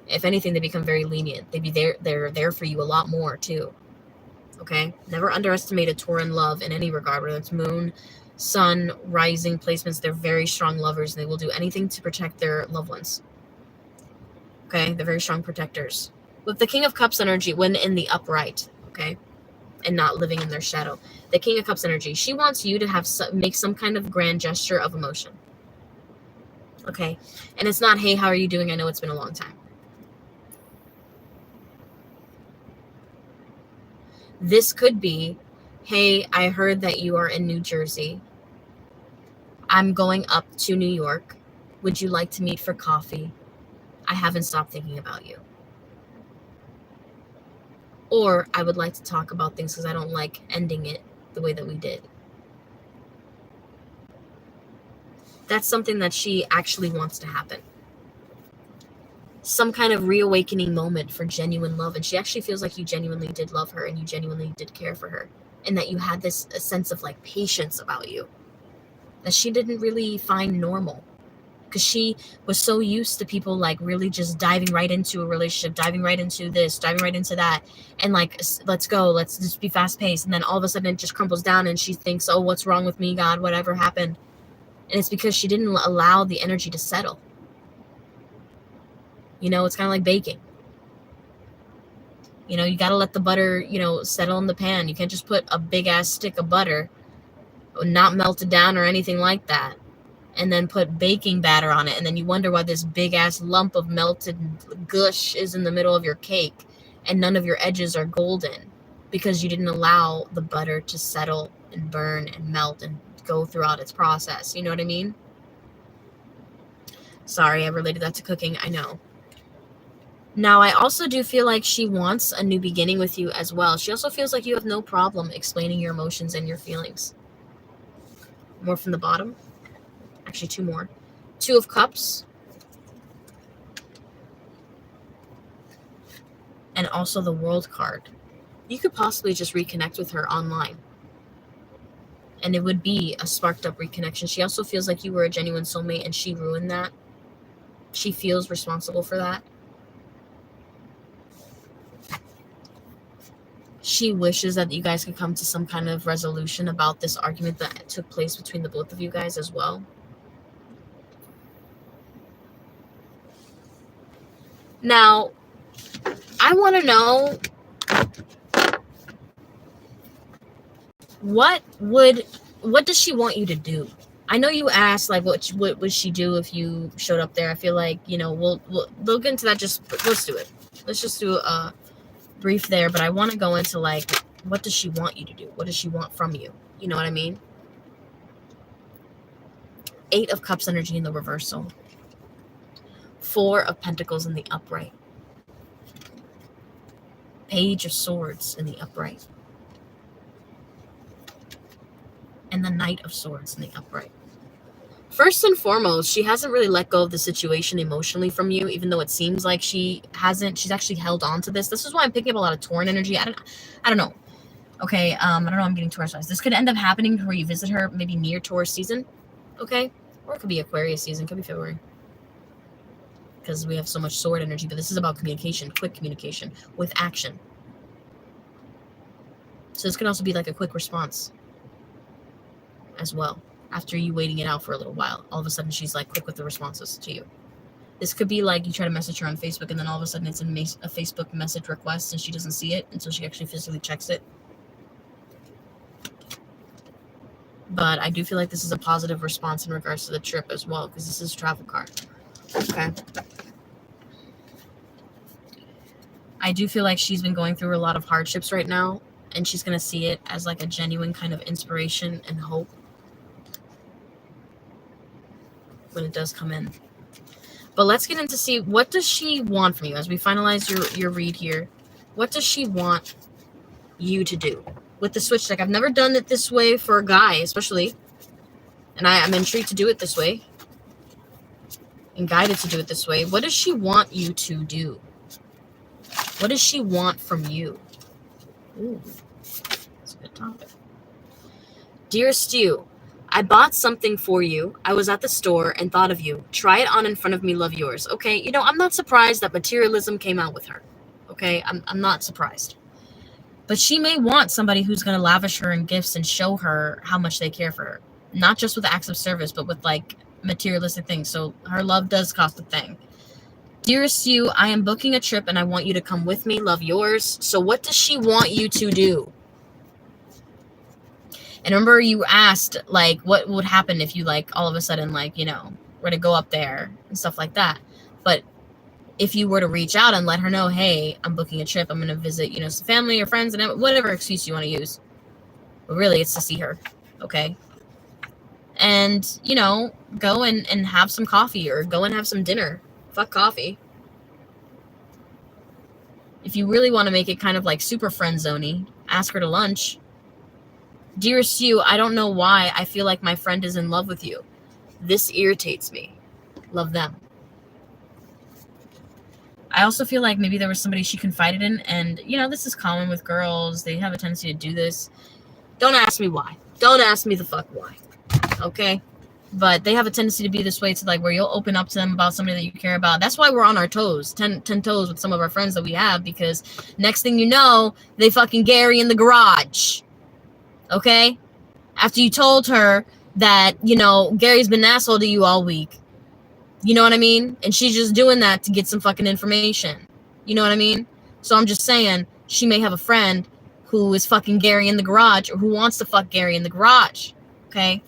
If anything, they become very lenient. They're there for you a lot more too. Okay? Never underestimate a Tauran love in any regard, whether it's moon, sun, rising placements. They're very strong lovers. They will do anything to protect their loved ones. Okay? They're very strong protectors. With the King of Cups energy, when in the upright, okay, and not living in their shadow, the King of Cups energy, she wants you to make some kind of grand gesture of emotion. Okay? And it's not, hey, how are you doing? I know it's been a long time. This could be, hey, I heard that you are in New Jersey. I'm going up to New York. Would you like to meet for coffee? I haven't stopped thinking about you. Or I would like to talk about things because I don't like ending it the way that we did. that's something that she actually wants to happen. Some kind of reawakening moment for genuine love. And she actually feels like you genuinely did love her and you genuinely did care for her. And that you had this a sense of like patience about you that she didn't really find normal. Because she was so used to people like really just diving right into a relationship, diving right into this, diving right into that. And like, let's go, let's just be fast paced. And then all of a sudden it just crumbles down and she thinks, oh, what's wrong with me, God, whatever happened. And it's because she didn't allow the energy to settle. You know, it's kind of like baking. You know, you got to let the butter, you know, settle in the pan. You can't just put a big ass stick of butter, not melted down or anything like that, and then put baking batter on it. And then you wonder why this big ass lump of melted gush is in the middle of your cake and none of your edges are golden because you didn't allow the butter to settle and burn and melt and go throughout its process. You know what I mean? Sorry, I related that to cooking. I know. Now, I also do feel like she wants a new beginning with you as well. She also feels like you have no problem explaining your emotions and your feelings. More from the bottom. Actually, two more. 2 of Cups. And also the World card. You could possibly just reconnect with her online. And it would be a sparked up reconnection. She also feels like you were a genuine soulmate and she ruined that. She feels responsible for that. She wishes that you guys could come to some kind of resolution about this argument that took place between the both of you guys as well. Now, I want to know what does she want you to do? I know you asked like what would she do if you showed up there. I feel like, you know, we'll get into that. Let's do it. Let's just do a brief there, but I want to go into like, what does she want you to do? What does she want from you? You know what I mean? 8 of Cups energy in the reversal. 4 of Pentacles in the upright. Page of Swords in the upright. And the Knight of Swords in the upright. First and foremost, she hasn't really let go of the situation emotionally from you, even though it seems like she hasn't. She's actually held on to this. This is why I'm picking up a lot of Taurean energy. I don't know. Okay, I don't know. I'm getting Taurus vibes. This could end up happening where you visit her maybe near Taurus season. Okay, or it could be Aquarius season. It could be February. Because we have so much sword energy, but this is about communication, quick communication with action. So this could also be like a quick response as well. After you waiting it out for a little while, all of a sudden she's like quick with the responses to you. This could be like you try to message her on Facebook and then all of a sudden it's a Facebook message request and she doesn't see it until she actually physically checks it. But I do feel like this is a positive response in regards to the trip as well, because this is a travel card. Okay. I do feel like she's been going through a lot of hardships right now, and she's going to see it as like a genuine kind of inspiration and hope when it does come in. But let's get into see what does she want from you as we finalize your read here. What does she want you to do with the switch deck? I've never done it this way for a guy, especially, and I'm intrigued to do it this way and guided to do it this way. What does she want you to do? What does she want from you? Ooh, that's a good topic. Dearest you, I bought something for you. I was at the store and thought of you. Try it on in front of me, love yours. Okay, you know, I'm not surprised that materialism came out with her. Okay, I'm not surprised. But she may want somebody who's going to lavish her in gifts and show her how much they care for her. Not just with acts of service, but with like materialistic things. So her love does cost a thing. Dearest you, I am booking a trip and I want you to come with me, love yours. So what does she want you to do? And remember you asked, like, what would happen if you, like, all of a sudden, like, you know, were to go up there and stuff like that. But if you were to reach out and let her know, hey, I'm booking a trip, I'm going to visit, you know, some family or friends, and whatever excuse you want to use. But really, it's to see her, okay? And, you know, go and have some coffee or go and have some dinner. Fuck coffee. If you really want to make it kind of like super friend zone-y, ask her to lunch. Dearest you, I don't know why I feel like my friend is in love with you. This irritates me. Love them. I also feel like maybe there was somebody she confided in, and, you know, this is common with girls. They have a tendency to do this. Don't ask me why. Don't ask me the fuck why. Okay? But they have a tendency to be this way, to like where you'll open up to them about somebody that you care about. That's why we're on our toes, 10 toes with some of our friends that we have, because next thing you know, they fucking Gary in the garage. Okay? After you told her that, you know, Gary's been an asshole to you all week. You know what I mean? And she's just doing that to get some fucking information. You know what I mean? So I'm just saying, she may have a friend who is fucking Gary in the garage, or who wants to fuck Gary in the garage. Okay?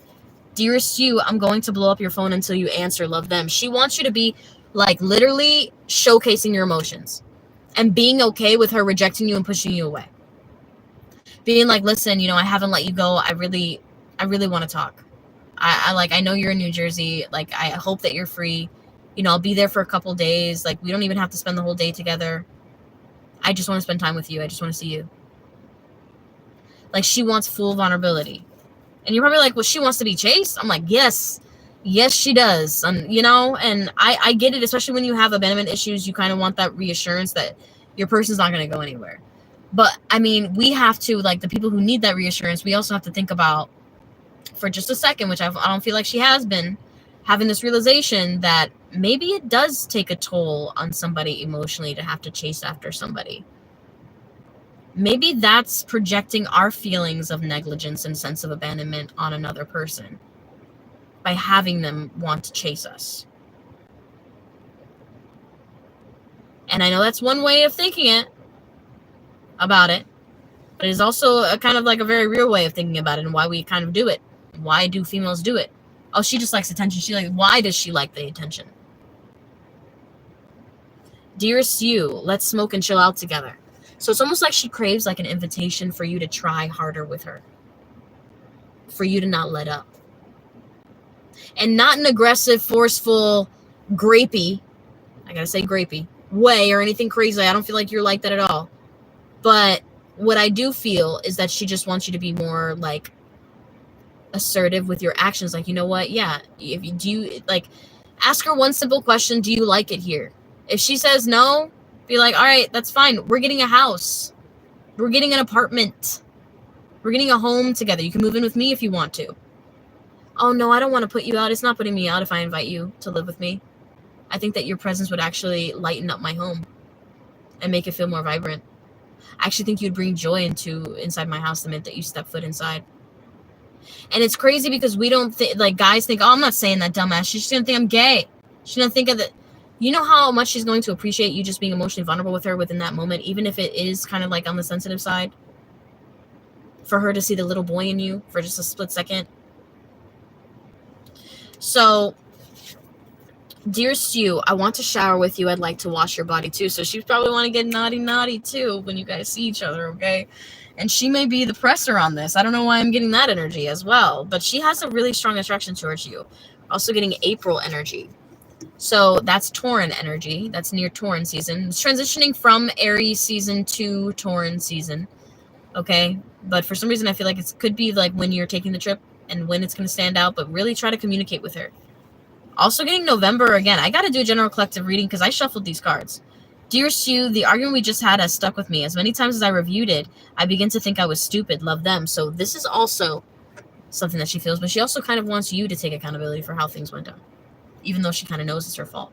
Dearest you, I'm going to blow up your phone until you answer. Love them. She wants you to be, like, literally showcasing your emotions. And being okay with her rejecting you and pushing you away. Being like, listen, you know, I haven't let you go. I really want to talk. I know you're in New Jersey. Like, I hope that you're free. You know, I'll be there for a couple days. Like, we don't even have to spend the whole day together. I just want to spend time with you. I just want to see you. Like, she wants full vulnerability. And you're probably like, well, she wants to be chased? I'm like, yes. Yes, she does. You know, and I get it, especially when you have abandonment issues. You kind of want that reassurance that your person's not going to go anywhere. But, I mean, we have to, like, the people who need that reassurance, we also have to think about, for just a second, which I don't feel like she has been, having this realization that maybe it does take a toll on somebody emotionally to have to chase after somebody. Maybe that's projecting our feelings of negligence and sense of abandonment on another person by having them want to chase us. And I know that's one way of thinking it about it, but it is also a kind of like a very real way of thinking about it, and why we kind of do it. Why do females do it? Oh, she just likes attention. Why does she like the attention? Dearest you, let's smoke and chill out together. So it's almost like she craves like an invitation for you to try harder with her. For you to not let up. And not an aggressive, forceful, grapey, I gotta say grapey, way or anything crazy. I don't feel like you're like that at all. But what I do feel is that she just wants you to be more like assertive with your actions. Like, you know what? Yeah. If you do, like, ask her one simple question. Do you like it here? If she says no, be like, all right, that's fine. We're getting a house. We're getting an apartment. We're getting a home together. You can move in with me if you want to. Oh, no, I don't want to put you out. It's not putting me out if I invite you to live with me. I think that your presence would actually lighten up my home and make it feel more vibrant. I actually think you'd bring joy inside my house the minute that you step foot inside. And it's crazy because we don't think, like, guys think, oh, I'm not saying that, dumbass. She's just going to think I'm gay. She's going to think of it. You know how much she's going to appreciate you just being emotionally vulnerable with her within that moment, even if it is kind of like on the sensitive side? For her to see the little boy in you for just a split second. So, dearest you, I want to shower with you. I'd like to wash your body too. So she probably want to get naughty too when you guys see each other, okay? And she may be the presser on this. I don't know why I'm getting that energy as well. But she has a really strong attraction towards you. Also getting April energy. So that's Tauran energy. That's near Tauran season. It's transitioning from Aries season to Tauran season. Okay? But for some reason, I feel like it could be like when you're taking the trip and when it's going to stand out. But really try to communicate with her. Also getting November again. I got to do a general collective reading because I shuffled these cards. Dearest you, the argument we just had has stuck with me. As many times as I reviewed it, I begin to think I was stupid. Love them. So this is also something that she feels, but she also kind of wants you to take accountability for how things went down, even though she kind of knows it's her fault.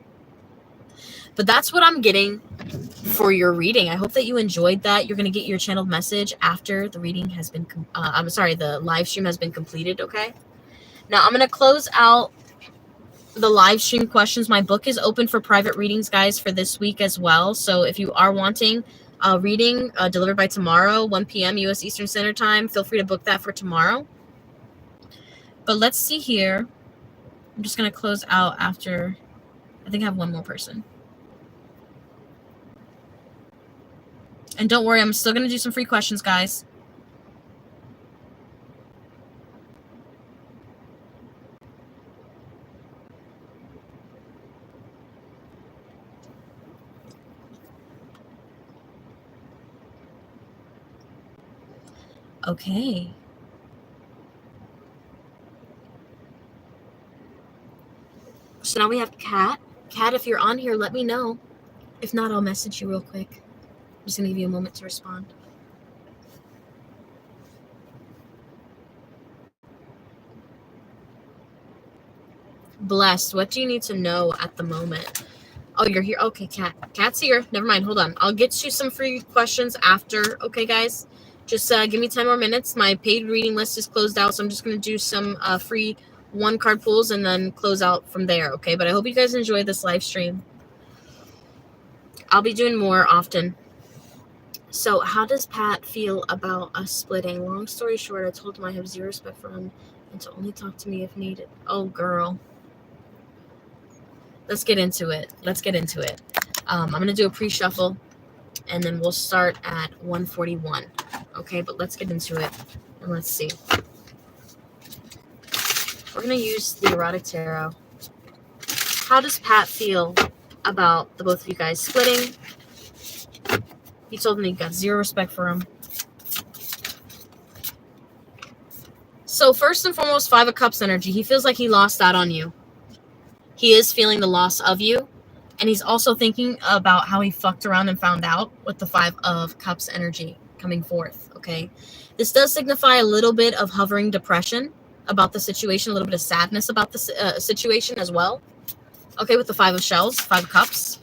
But that's what I'm getting for your reading. I hope that you enjoyed that. You're going to get your channeled message after the reading has been, the live stream has been completed, okay? Now I'm going to close out the live stream questions. My book is open for private readings, guys, for this week as well. So if you are wanting a reading delivered by tomorrow, 1 p.m. U.S. Eastern Standard Time, feel free to book that for tomorrow. But let's see here. I'm just going to close out after. I think I have one more person. And don't worry, I'm still going to do some free questions, guys. Okay. So now we have Kat. Kat, if you're on here, let me know. If not, I'll message you real quick. I'm just going to give you a moment to respond. Blessed, what do you need to know at the moment? Oh, you're here. Okay, Kat. Kat's here. Never mind. Hold on. I'll get you some free questions after. Okay, guys? Just give me 10 more minutes. My paid reading list is closed out, so I'm just going to do some free one-card pulls and then close out from there, okay? But I hope you guys enjoy this live stream. I'll be doing more often. So how does Pat feel about us splitting? Long story short, I told him I have zero respect for him and to only talk to me if needed. Oh, girl. Let's get into it. I'm going to do a pre-shuffle, and then we'll start at 141. Okay, but let's get into it, and let's see. We're going to use the Erotic Tarot. How does Pat feel about the both of you guys splitting? He told me you got zero respect for him. So first and foremost, Five of Cups energy. He feels like he lost out on you. He is feeling the loss of you. And he's also thinking about how he fucked around and found out with the Five of Cups energy coming forth, okay? This does signify a little bit of hovering depression about the situation, a little bit of sadness about the situation as well. Okay, with the Five of Shells, Five of Cups.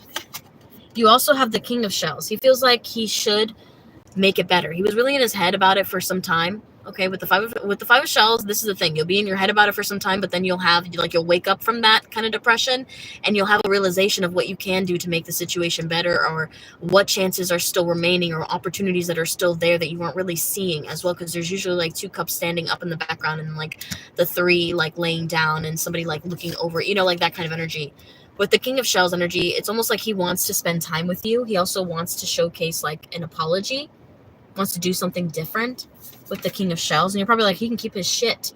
You also have the King of Shells. He feels like he should make it better. He was really in his head about it for some time. Okay, with the five of Shells, this is the thing. You'll be in your head about it for some time, but then you'll wake up from that kind of depression, and you'll have a realization of what you can do to make the situation better, or what chances are still remaining, or opportunities that are still there that you weren't really seeing as well, because there's usually like two cups standing up in the background and like the three like laying down and somebody like looking over, like that kind of energy. With the King of Shells energy, it's almost like he wants to spend time with you. He also wants to showcase like an apology, wants to do something different with the King of Shells. And you're probably like, he can keep his shit.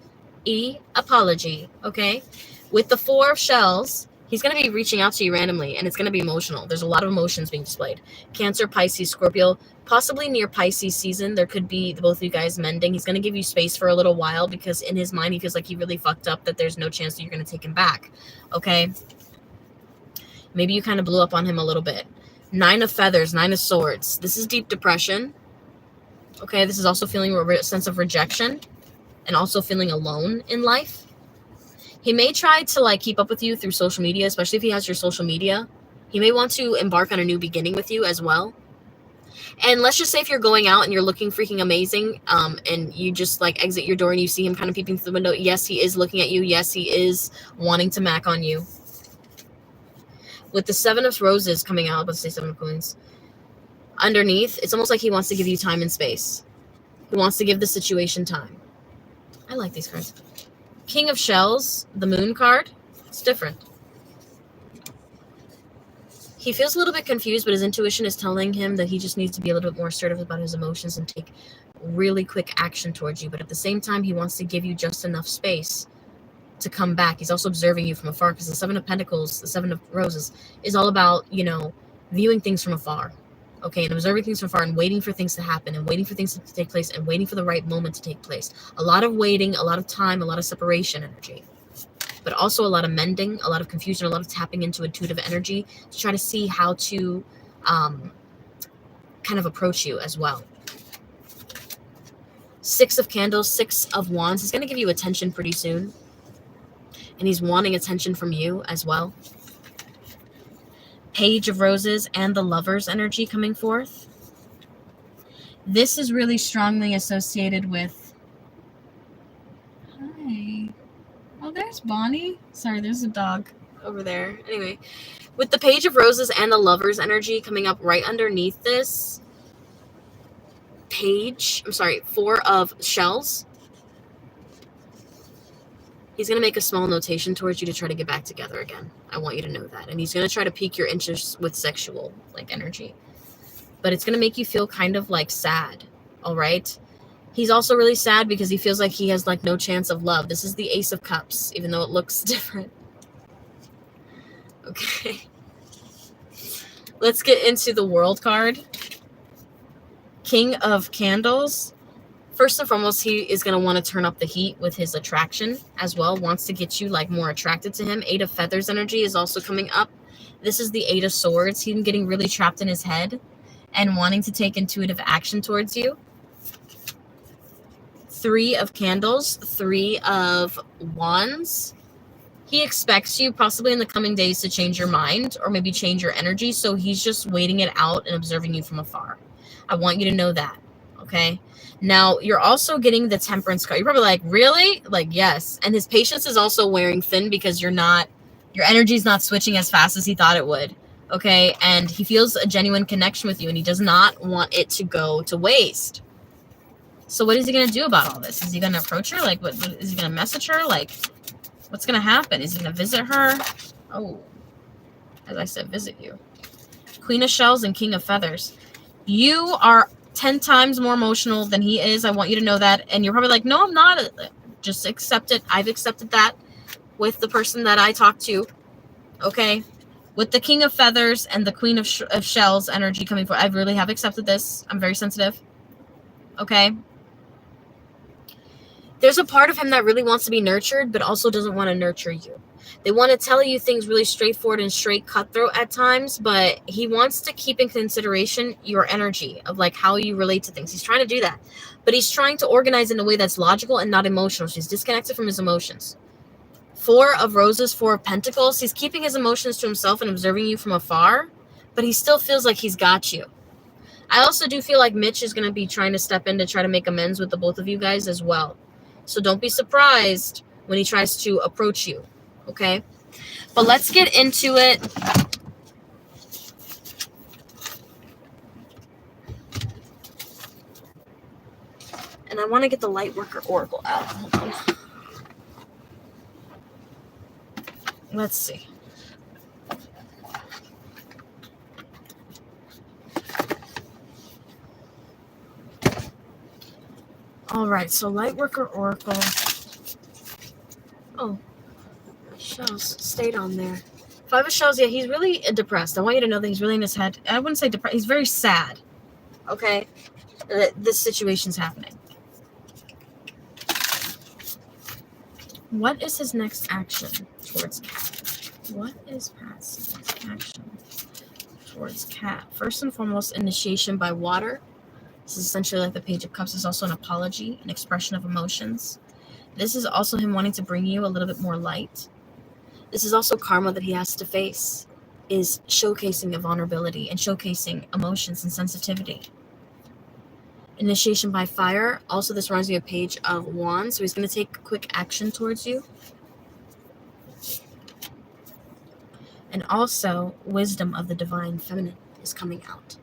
Apology, okay? With the Four of Shells, he's going to be reaching out to you randomly, and it's going to be emotional. There's a lot of emotions being displayed. Cancer, Pisces, Scorpio, possibly near Pisces season. There could be both of you guys mending. He's going to give you space for a little while because in his mind, he feels like he really fucked up, that there's no chance that you're going to take him back, okay? Maybe you kind of blew up on him a little bit. Nine of Feathers, Nine of Swords. This is deep depression. Okay, this is also feeling a sense of rejection and also feeling alone in life. He may try to like keep up with you through social media, especially if he has your social media. He may want to embark on a new beginning with you as well. And let's just say if you're going out and you're looking freaking amazing, and you just like exit your door and you see him kind of peeping through the window. Yes, he is looking at you. Yes, he is wanting to mac on you. With the Seven of Roses coming out, let's say Seven of Coins. Underneath, it's almost like he wants to give you time and space. He wants to give the situation time. I like these cards. King of Shells, the Moon card. It's different. He feels a little bit confused, but his intuition is telling him that he just needs to be a little bit more assertive about his emotions and take really quick action towards you. But at the same time, he wants to give you just enough space to come back. He's also observing you from afar, because the Seven of Pentacles, the Seven of Roses, is all about, viewing things from afar. Okay, and observing things from afar and waiting for things to happen and waiting for things to take place and waiting for the right moment to take place. A lot of waiting, a lot of time, a lot of separation energy. But also a lot of mending, a lot of confusion, a lot of tapping into intuitive energy to try to see how to kind of approach you as well. Six of Candles, Six of Wands. He's going to give you attention pretty soon. And he's wanting attention from you as well. Page of Roses and the Lover's energy coming forth. This is really strongly associated with... Hi. Oh, there's Bonnie. Sorry, there's a dog over there. Anyway, with the Page of Roses and the Lover's energy coming up right underneath this Four of Shells. He's going to make a small notation towards you to try to get back together again. I want you to know that. And he's going to try to pique your interest with sexual energy. But it's going to make you feel kind of sad. All right? He's also really sad because he feels like he has no chance of love. This is the Ace of Cups, even though it looks different. Okay. Let's get into the World card. King of Candles. First and foremost, he is going to want to turn up the heat with his attraction as well. Wants to get you like more attracted to him. Eight of Feathers energy is also coming up. This is the Eight of Swords. Him getting really trapped in his head and wanting to take intuitive action towards you. Three of Candles. Three of Wands. He expects you possibly in the coming days to change your mind or maybe change your energy. So he's just waiting it out and observing you from afar. I want you to know that. Okay. Now, you're also getting the Temperance card. You're probably like, really? Like, yes. And his patience is also wearing thin because your energy's not switching as fast as he thought it would. Okay. And he feels a genuine connection with you and he does not want it to go to waste. So what is he going to do about all this? Is he going to approach her? Like, what is he going to message her? Like, what's going to happen? Is he going to visit her? Oh, as I said, visit you. Queen of Shells and King of Feathers. You are 10 times more emotional than he is. I want you to know that. And you're probably like, no, I'm not. Just accept it. I've accepted that with the person that I talked to. Okay. With the King of Feathers and the Queen of Shells energy coming forward. I really have accepted this. I'm very sensitive. Okay. There's a part of him that really wants to be nurtured, but also doesn't want to nurture you. They want to tell you things really straightforward and straight cutthroat at times, but he wants to keep in consideration your energy of like how you relate to things. He's trying to do that, but he's trying to organize in a way that's logical and not emotional. He's disconnected from his emotions. Four of Roses, Four of Pentacles. He's keeping his emotions to himself and observing you from afar, but he still feels like he's got you. I also do feel like Mitch is going to be trying to step in to try to make amends with the both of you guys as well. So don't be surprised when he tries to approach you. Okay, but let's get into it. And I want to get the Lightworker Oracle out. Hold on. Let's see. All right, so Lightworker Oracle. Oh. Shells stayed on there. Five of Shells, yeah, he's really depressed. I want you to know that he's really in his head. I wouldn't say depressed. He's very sad. Okay? This situation's happening. What is his next action towards Cat? What is Pat's next action towards Cat? First and foremost, initiation by water. This is essentially like the Page of Cups. It's also an apology, an expression of emotions. This is also him wanting to bring you a little bit more light. This is also karma that he has to face, is showcasing of vulnerability and showcasing emotions and sensitivity. Initiation by fire. Also, this reminds me of Page of Wands. So he's going to take quick action towards you. And also, wisdom of the divine feminine is coming out.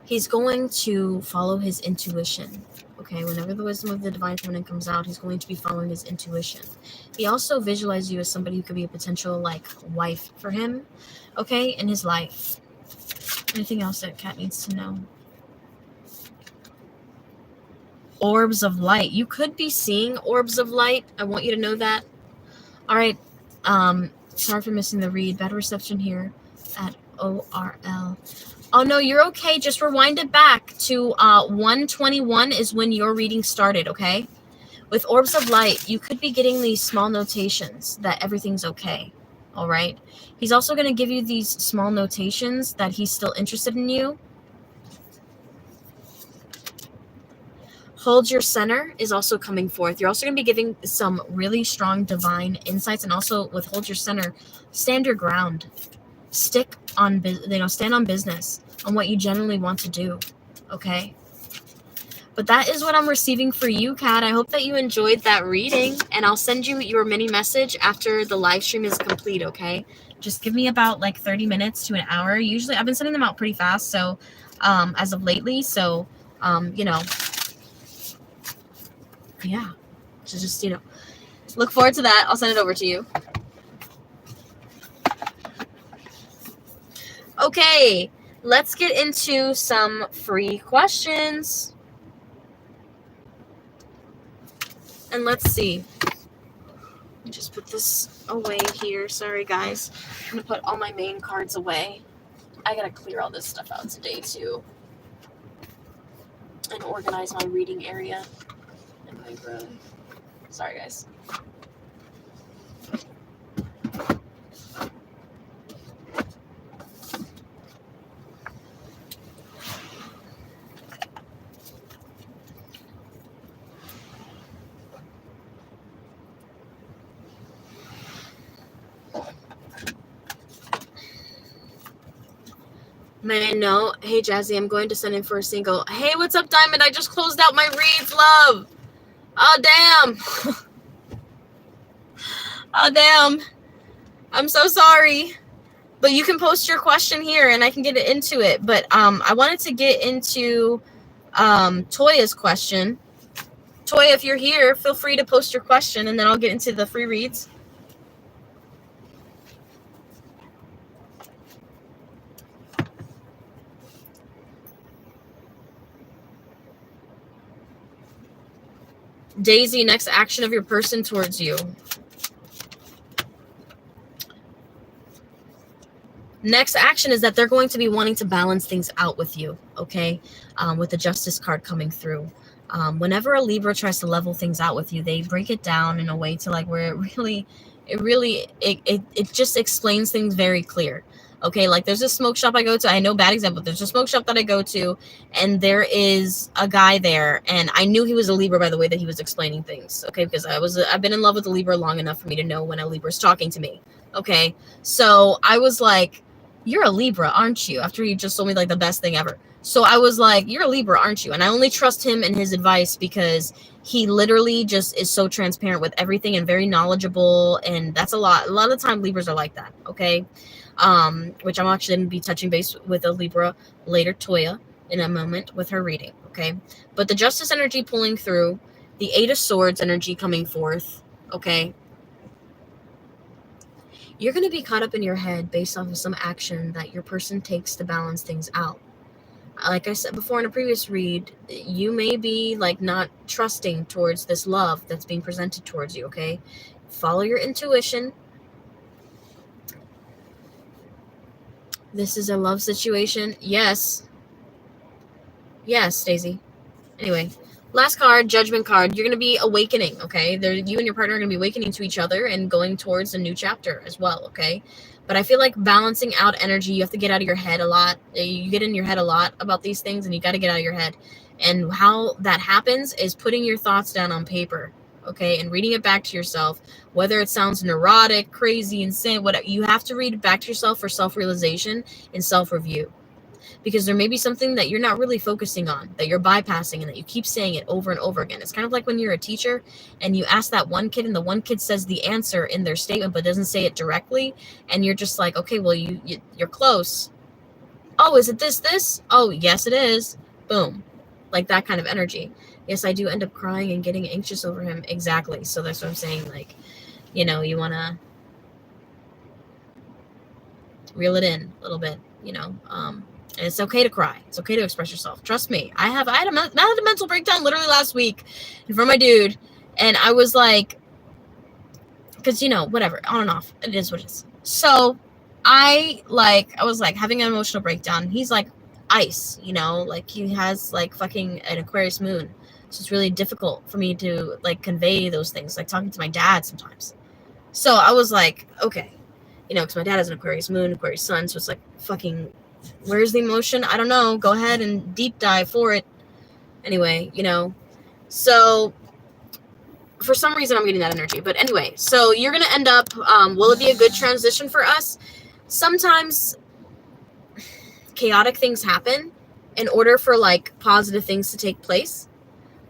He's going to follow his intuition. Okay, whenever the wisdom of the divine feminine comes out, he's going to be following his intuition. He also visualizes you as somebody who could be a potential, like, wife for him, okay, in his life. Anything else that Kat needs to know? Orbs of light. You could be seeing orbs of light. I want you to know that. All right. Sorry for missing the read. Bad reception here at ORL. Oh, no, you're okay. Just rewind it back to 121 is when your reading started, okay? With Orbs of Light, you could be getting these small notations that everything's okay, all right? He's also going to give you these small notations that he's still interested in you. Hold Your Center is also coming forth. You're also going to be giving some really strong divine insights, and also with Hold Your Center, stand your ground. Stand on business on what you genuinely want to do, okay? But that is what I'm receiving for you, Kat. I hope that you enjoyed that reading, and I'll send you your mini message after the live stream is complete, okay? Just give me about like 30 minutes to an hour. Usually, I've been sending them out pretty fast, so as of lately, so you know, yeah. So just, you know, look forward to that. I'll send it over to you. Okay, let's get into some free questions. And let's see. Let me just put this away here. Sorry, guys. I'm going to put all my main cards away. I got to clear all this stuff out today, too. and organize my reading area in my room. Sorry, guys. May I know? Hey, Jazzy, I'm going to send in for a single. Hey, what's up, Diamond? I just closed out my reads, love. Oh, damn. Oh, damn. I'm so sorry. But you can post your question here, and I can get into it. But I wanted to get into Toya's question. Toya, if you're here, feel free to post your question, and then I'll get into the free reads. Daisy, next action of your person towards you. Next action is that they're going to be wanting to balance things out with you, okay? With the Justice card coming through. Whenever a Libra tries to level things out with you, they break it down in a way to like where it just explains things very clear. Okay, like there's a smoke shop I go to. I know, bad example. There's a smoke shop that I go to, and there is a guy there, and I knew he was a Libra by the way that he was explaining things. Okay, because I've been in love with a Libra long enough for me to know when a Libra is talking to me. Okay, so I was like, "You're a Libra, aren't you?" After he just told me like the best thing ever. So I was like, "You're a Libra, aren't you?" And I only trust him and his advice because he literally just is so transparent with everything and very knowledgeable. And that's a lot. A lot of the time Libras are like that. Okay. Which I'm actually going to be touching base with a Libra later, Toya, in a moment with her reading. Okay. But the Justice energy pulling through, the 8 of Swords energy coming forth. Okay. You're going to be caught up in your head based off of some action that your person takes to balance things out. Like I said before in a previous read, you may be like not trusting towards this love that's being presented towards you, okay? Follow your intuition. This is a love situation. Yes. Yes, Daisy. Anyway, last card, Judgment card. You're going to be awakening, okay? You and your partner are going to be awakening to each other and going towards a new chapter as well, okay? But I feel like balancing out energy, you have to get out of your head a lot. You get in your head a lot about these things, and you got to get out of your head. And how that happens is putting your thoughts down on paper, okay, and reading it back to yourself. Whether it sounds neurotic, crazy, insane, whatever, you have to read it back to yourself for self-realization and self-review. Because there may be something that you're not really focusing on, that you're bypassing, and that you keep saying it over and over again. It's kind of like when you're a teacher and you ask that one kid, and the one kid says the answer in their statement but doesn't say it directly, and you're just like, okay, well, you're close. Oh, is it this? Oh, yes, it is. Boom. Like that kind of energy. Yes, I do end up crying and getting anxious over him. Exactly. So that's what I'm saying. Like, you know, you want to reel it in a little bit, you know. And it's okay to cry. It's okay to express yourself. Trust me. I had a mental breakdown literally last week in front of my dude. And I was like, because, you know, whatever, on and off. It is what it is. So I was like having an emotional breakdown. He's like ice, you know, like he has like fucking an Aquarius moon. So it's really difficult for me to like convey those things, like talking to my dad sometimes. So I was like, okay, you know, because my dad has an Aquarius moon, Aquarius sun. So it's like fucking, where's the emotion? I don't know. Go ahead and deep dive for it. Anyway, you know, so for some reason I'm getting that energy. But anyway, so you're going to end up, will it be a good transition for us? Sometimes chaotic things happen in order for like positive things to take place.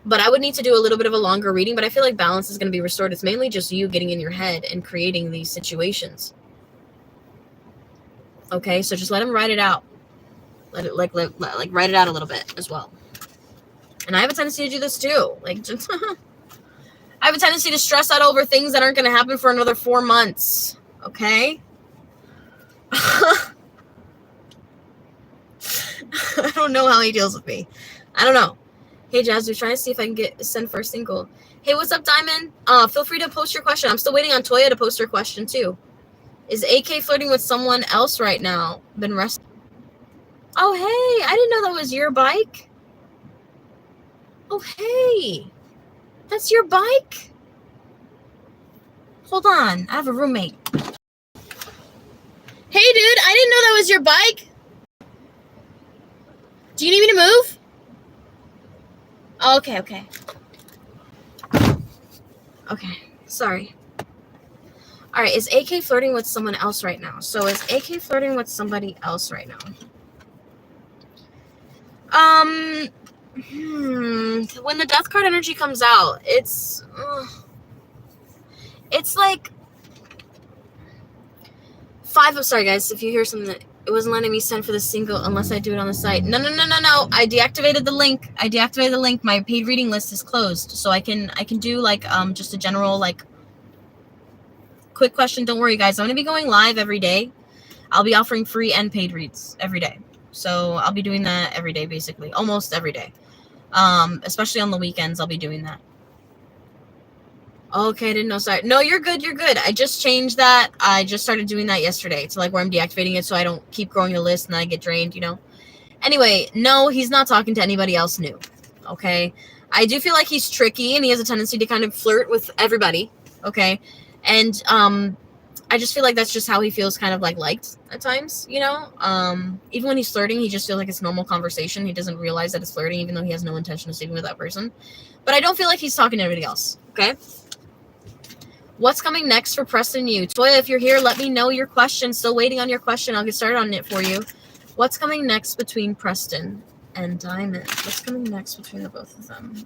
But I would need to do a little bit of a longer reading, but I feel like balance is going to be restored. It's mainly just you getting in your head and creating these situations. Okay, so just let him write it out. Let it like write it out a little bit as well. And I have a tendency to do this too. Like, just I have a tendency to stress out over things that aren't going to happen for another 4 months. Okay. I don't know how he deals with me. I don't know. Hey, Jazz, we're trying to see if I can send for a single. Hey, what's up, Diamond? Feel free to post your question. I'm still waiting on Toya to post her question too. Is AK flirting with someone else right now? Been resting. Oh, hey, I didn't know that was your bike. Oh, hey. That's your bike? Hold on. I have a roommate. Hey, dude. I didn't know that was your bike. Do you need me to move? Oh, okay. Okay. Sorry. All right. Is AK flirting with someone else right now? So is AK flirting with somebody else right now? When the death card energy comes out, it's like sorry guys, if you hear something that it wasn't letting me send for the single unless I do it on the site. No. I deactivated the link. My paid reading list is closed. So I can do like just a general like quick question. Don't worry guys, I'm gonna be going live every day. I'll be offering free and paid reads every day. So I'll be doing that every day, basically. Almost every day. Especially on the weekends, I'll be doing that. Okay, I didn't know. Sorry. No, you're good. I just changed that. I just started doing that yesterday to like where I'm deactivating it so I don't keep growing the list and I get drained, you know? Anyway, no, he's not talking to anybody else new. Okay? I do feel like he's tricky and he has a tendency to kind of flirt with everybody. Okay? And, I just feel like that's just how he feels kind of like liked at times, you know? Even when he's flirting, he just feels like it's normal conversation. He doesn't realize that it's flirting, even though he has no intention of sleeping with that person. But I don't feel like he's talking to anybody else, okay? What's coming next for Preston Yu? Toya, if you're here, let me know your question. Still waiting on your question. I'll get started on it for you. What's coming next between Preston and Diamond? What's coming next between the both of them?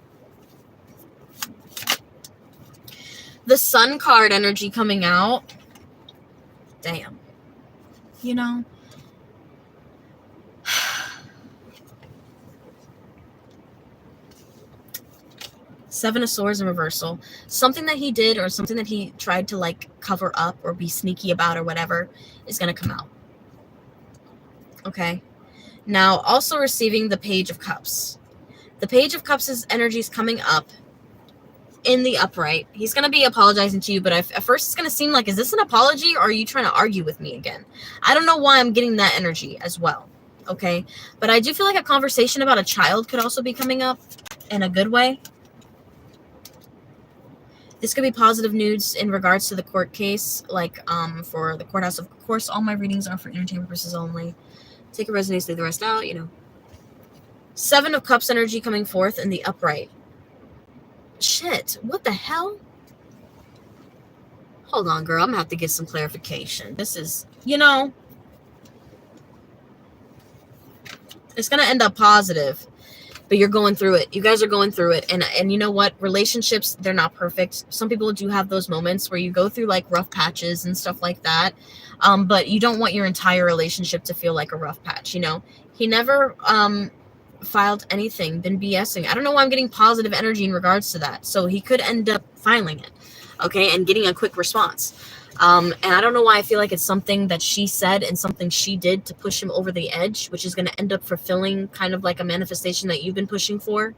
The Sun card energy coming out. Damn. You know? Seven of Swords in reversal. Something that he did or something that he tried to like cover up or be sneaky about or whatever is going to come out. Okay. Now, also receiving the Page of Cups. The Page of Cups' energy is coming up in the upright. He's going to be apologizing to you, but at first it's going to seem like, is this an apology or are you trying to argue with me again? I don't know why I'm getting that energy as well. Okay. But I do feel like a conversation about a child could also be coming up in a good way. This could be positive news in regards to the court case, like for the courthouse. Of course, all my readings are for entertainment purposes only. Take a resonates, leave the rest out, you know. Seven of Cups energy coming forth in the upright. Shit, what the hell? Hold on, girl. I'm going to have to get some clarification. This is, you know, it's going to end up positive. But you're going through it. You guys are going through it. And you know what? Relationships, they're not perfect. Some people do have those moments where you go through like rough patches and stuff like that. But you don't want your entire relationship to feel like a rough patch, you know? He never filed anything, been BSing. I don't know why I'm getting positive energy in regards to that. So he could end up filing it, okay, and getting a quick response. And I don't know why I feel like it's something that she said and something she did to push him over the edge, which is going to end up fulfilling kind of like a manifestation that you've been pushing for.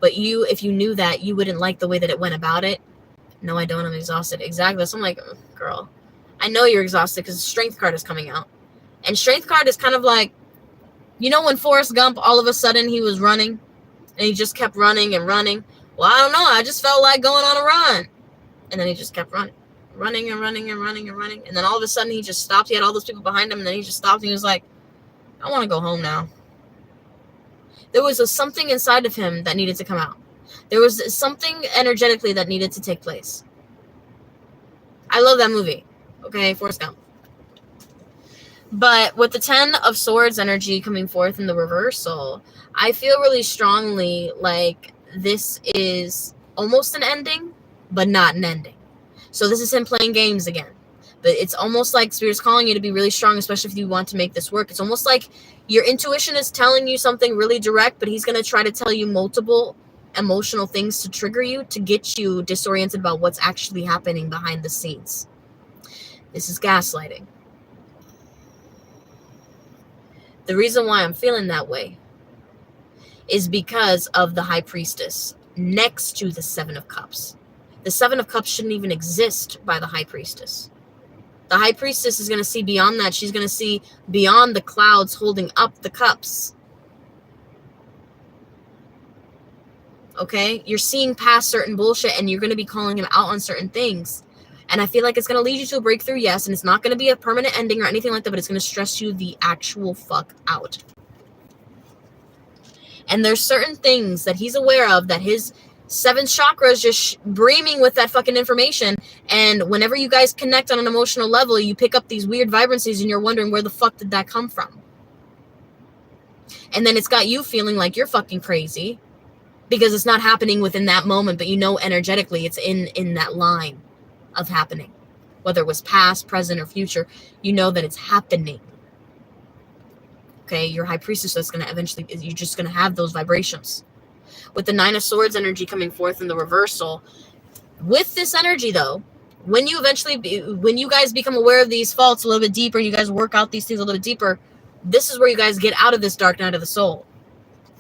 But you, if you knew that, you wouldn't like the way that it went about it. No, I don't. I'm exhausted. Exactly. So I'm like, girl, I know you're exhausted because the Strength card is coming out. And Strength card is kind of like, you know, when Forrest Gump, all of a sudden he was running and he just kept running and running. Well, I don't know. I just felt like going on a run. And then he just kept running. Running. And then all of a sudden he just stopped. He had all those people behind him, and then he just stopped and he was like, I want to go home now. There was something inside of him that needed to come out. There was something energetically that needed to take place. I love that movie. Okay, Forrest Gump. But with the 10 of Swords energy coming forth in the reversal, I feel really strongly like this is almost an ending, but not an ending. So this is him playing games again. But it's almost like Spirit's calling you to be really strong, especially if you want to make this work. It's almost like your intuition is telling you something really direct, but he's going to try to tell you multiple emotional things to trigger you, to get you disoriented about what's actually happening behind the scenes. This is gaslighting. The reason why I'm feeling that way is because of the High Priestess next to the Seven of Cups. The Seven of Cups shouldn't even exist by the High Priestess. The High Priestess is going to see beyond that. She's going to see beyond the clouds holding up the cups. Okay? You're seeing past certain bullshit and you're going to be calling him out on certain things. And I feel like it's going to lead you to a breakthrough, yes, and it's not going to be a permanent ending or anything like that, but it's going to stress you the actual fuck out. And there's certain things that he's aware of that his 7th chakra is just brimming with that fucking information. And whenever you guys connect on an emotional level, you pick up these weird vibrancies and you're wondering where the fuck did that come from? And then it's got you feeling like you're fucking crazy because it's not happening within that moment, but you know energetically it's in that line of happening. Whether it was past, present, or future, you know that it's happening. Okay, your high priestess is going to eventually, you're just going to have those vibrations. With the 9 of Swords energy coming forth in the reversal, with this energy though, when you guys become aware of these faults a little bit deeper, you guys work out these things a little bit deeper, this is where you guys get out of this dark night of the soul.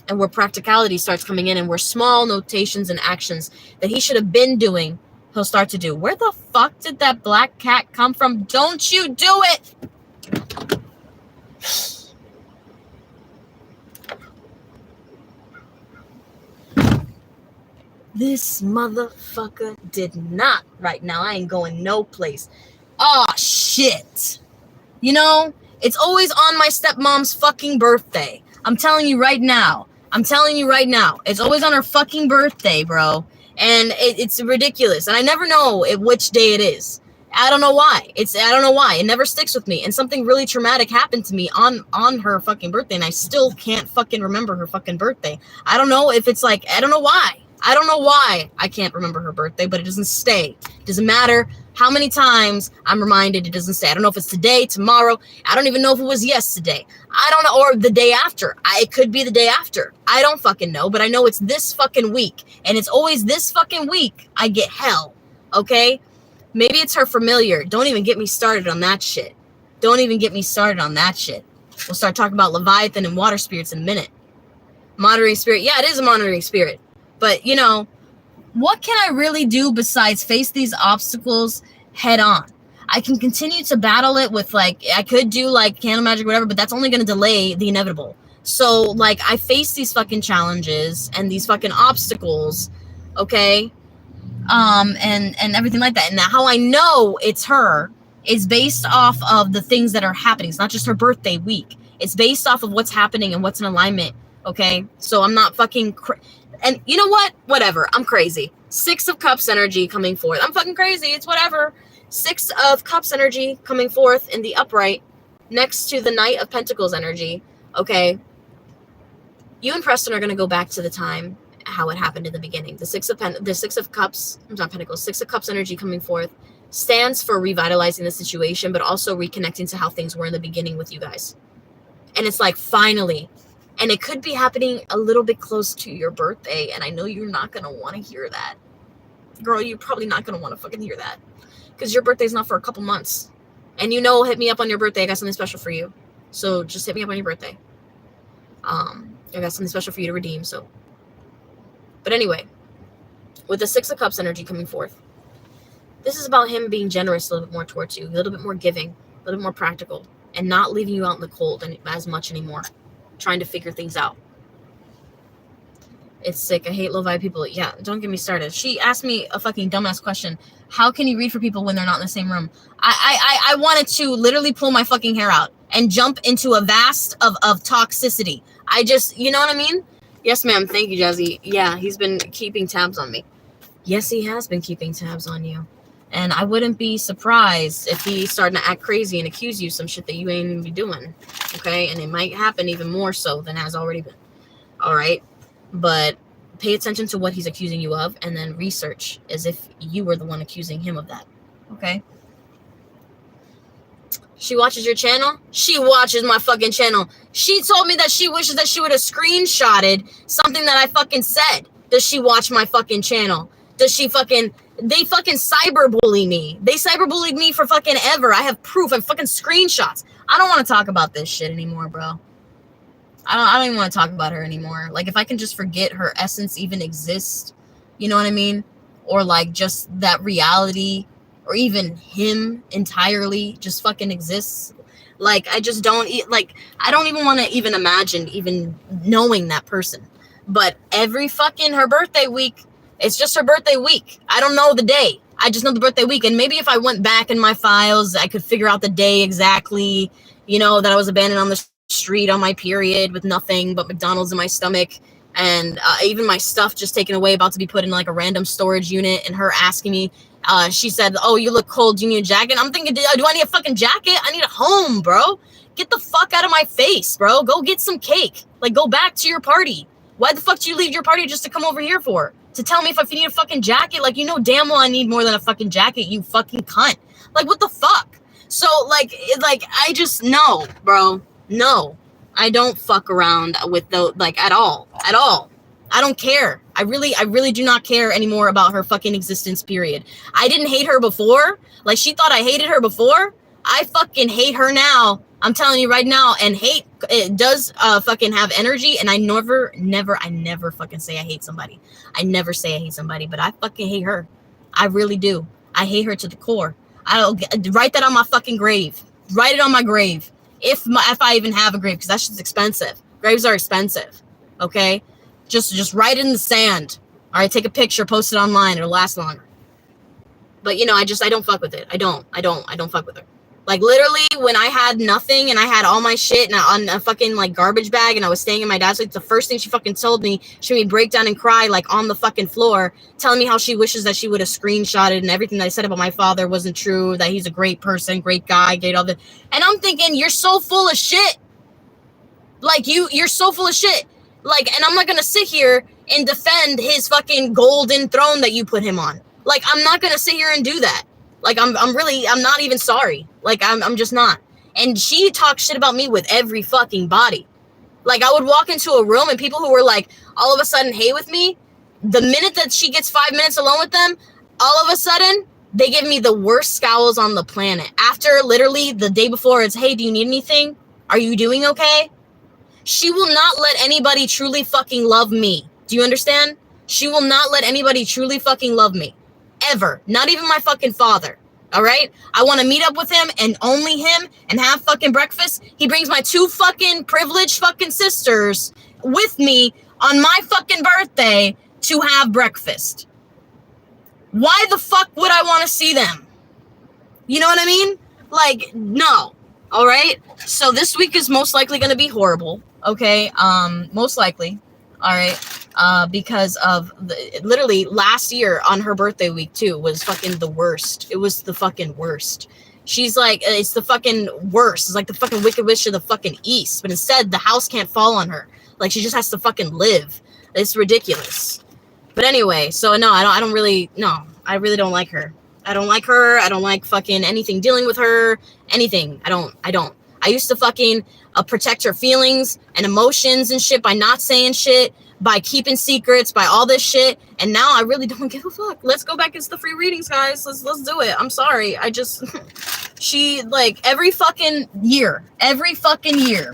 And where practicality starts coming in and where small notations and actions that he should have been doing, he'll start to do. Where the fuck did that black cat come from? Don't you do it! This motherfucker did not right now. I ain't going no place. Oh, shit. You know, it's always on my stepmom's fucking birthday. I'm telling you right now. It's always on her fucking birthday, bro. And it's ridiculous. And I never know which day it is. I don't know why. It never sticks with me. And something really traumatic happened to me on her fucking birthday. And I still can't fucking remember her fucking birthday. I don't know if it's like, I don't know why I can't remember her birthday, but it doesn't stay. It doesn't matter how many times I'm reminded, it doesn't stay. I don't know if it's today, tomorrow. I don't even know if it was yesterday. I don't know, or the day after. It could be the day after. I don't fucking know, but I know it's this fucking week. And it's always this fucking week I get hell, okay? Maybe it's her familiar. Don't even get me started on that shit. We'll start talking about Leviathan and water spirits in a minute. Monitoring spirit. Yeah, it is a monitoring spirit. But, you know, what can I really do besides face these obstacles head on? I can continue to battle it with, like, I could do, like, candle magic or whatever, but that's only going to delay the inevitable. So, like, I face these fucking challenges and these fucking obstacles, okay? And everything like that. And how I know it's her is based off of the things that are happening. It's not just her birthday week. It's based off of what's happening and what's in alignment, okay? So I'm not fucking... And you know what? Whatever. I'm crazy. 6 of Cups energy coming forth. I'm fucking crazy. It's whatever. 6 of Cups energy coming forth in the upright next to the Knight of Pentacles energy. Okay. You and Preston are going to go back to the time how it happened in the beginning. The 6 of Cups, I'm not Pentacles, 6 of Cups energy coming forth stands for revitalizing the situation, but also reconnecting to how things were in the beginning with you guys. And it's like, finally. And it could be happening a little bit close to your birthday. And I know you're not going to want to hear that. Girl, you're probably not going to want to fucking hear that. Because your birthday's not for a couple months. And you know, hit me up on your birthday. I got something special for you. So just hit me up on your birthday. I got something special for you to redeem. So, but anyway, with the 6 of Cups energy coming forth, this is about him being generous a little bit more towards you. A little bit more giving. A little bit more practical. And not leaving you out in the cold as much anymore. Trying to figure things out. It's sick. I hate low vibe people. Yeah, don't get me started. She asked me a fucking dumbass question. How can you read for people when they're not in the same room? I wanted to literally pull my fucking hair out and jump into a vast of toxicity. I just, you know what I mean? Yes, ma'am. Thank you, Jazzy. Yeah, he's been keeping tabs on me. Yes, he has been keeping tabs on you. And I wouldn't be surprised if he's starting to act crazy and accuse you of some shit that you ain't even be doing. Okay? And it might happen even more so than has already been. All right? But pay attention to what he's accusing you of and then research as if you were the one accusing him of that. Okay? She watches your channel? She watches my fucking channel. She told me that she wishes that she would have screenshotted something that I fucking said. Does she watch my fucking channel? Does she fucking... They fucking cyberbully me. They cyberbullied me for fucking ever. I have proof and fucking screenshots. I don't want to talk about this shit anymore, bro. I don't even want to talk about her anymore. Like, if I can just forget her essence even exists, you know what I mean? Or, like, just that reality, or even him entirely just fucking exists. Like, I just don't, like, I don't even want to even imagine even knowing that person. But every fucking her birthday week, it's just her birthday week. I don't know the day. I just know the birthday week. And maybe if I went back in my files, I could figure out the day exactly, you know, that I was abandoned on the street on my period with nothing but McDonald's in my stomach. And even my stuff just taken away, about to be put in like a random storage unit. And her asking me, she said, oh, you look cold. Do you need a jacket? I'm thinking, do I need a fucking jacket? I need a home, bro. Get the fuck out of my face, bro. Go get some cake. Like, go back to your party. Why the fuck do you leave your party just to come over here for? To tell me if you need a fucking jacket? Like, you know damn well I need more than a fucking jacket, you fucking cunt. Like, what the fuck? So, like, I just, no, bro. No. I don't fuck around with the, like, at all. At all. I don't care. I really do not care anymore about her fucking existence, period. I didn't hate her before. Like, she thought I hated her before. I fucking hate her now. I'm telling you right now. And hate, it does fucking have energy. And I never fucking say I hate somebody. I never say I hate somebody, but I fucking hate her. I really do. I hate her to the core. I'll write that on my fucking grave. Write it on my grave. If I even have a grave, because that shit's expensive. Graves are expensive. Okay? Just write it in the sand. All right, take a picture, post it online. It'll last longer. But, you know, I don't fuck with it. I don't fuck with her. Like, literally, when I had nothing and I had all my shit on a fucking, like, garbage bag and I was staying in my dad's place, the first thing she fucking told me, she made me break down and cry, like, on the fucking floor, telling me how she wishes that she would have screenshotted and everything that I said about my father wasn't true, that he's a great person, great guy, great all that. And I'm thinking, you're so full of shit. Like, you're so full of shit. Like, and I'm not gonna sit here and defend his fucking golden throne that you put him on. Like, I'm not gonna sit here and do that. Like, I'm not even sorry. Like, I'm just not. And she talks shit about me with every fucking body. Like, I would walk into a room and people who were like, all of a sudden, hey with me, the minute that she gets 5 minutes alone with them, all of a sudden, they give me the worst scowls on the planet. After literally the day before, it's, hey, do you need anything? Are you doing okay? She will not let anybody truly fucking love me. Do you understand? She will not let anybody truly fucking love me. Ever. Not even my fucking father. All right? I want to meet up with him and only him and have fucking breakfast. He brings my 2 fucking privileged fucking sisters with me on my fucking birthday to have breakfast. Why the fuck would I want to see them? You know what I mean? Like, no. All right? So this week is most likely going to be horrible. Okay? Most likely. All right? Because of literally last year on her birthday week too was fucking the worst. It was the fucking worst. She's like, it's the fucking worst. It's like the fucking Wicked Witch of the fucking East. But instead, the house can't fall on her. Like, she just has to fucking live. It's ridiculous. But anyway, so no, I really don't like her. I don't like her. I don't like fucking anything dealing with her. Anything. I don't. I used to fucking protect her feelings and emotions and shit by not saying shit, by keeping secrets, by all this shit. And now I really don't give a fuck. Let's go back into the free readings, guys. Let's do it. I'm sorry. I just, she, like, every fucking year,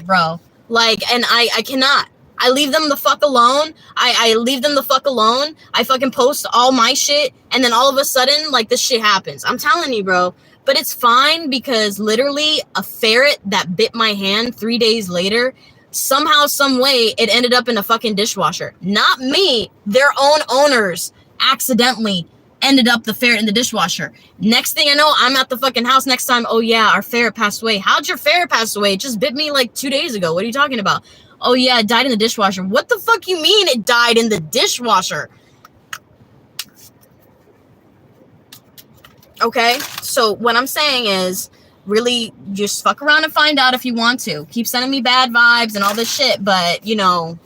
bro. Like, and I cannot. I leave them the fuck alone. I leave them the fuck alone. I fucking post all my shit. And then all of a sudden, like, this shit happens. I'm telling you, bro. But it's fine because literally a ferret that bit my hand 3 days later, somehow, some way, it ended up in a fucking dishwasher. Not me. Their own owners accidentally ended up the ferret in the dishwasher. Next thing I know, I'm at the fucking house next time. Oh, yeah, our ferret passed away. How'd your ferret pass away? It just bit me like 2 days ago. What are you talking about? Oh, yeah, it died in the dishwasher. What the fuck you mean it died in the dishwasher? Okay, so what I'm saying is, really, just fuck around and find out if you want to. Keep sending me bad vibes and all this shit, but, you know,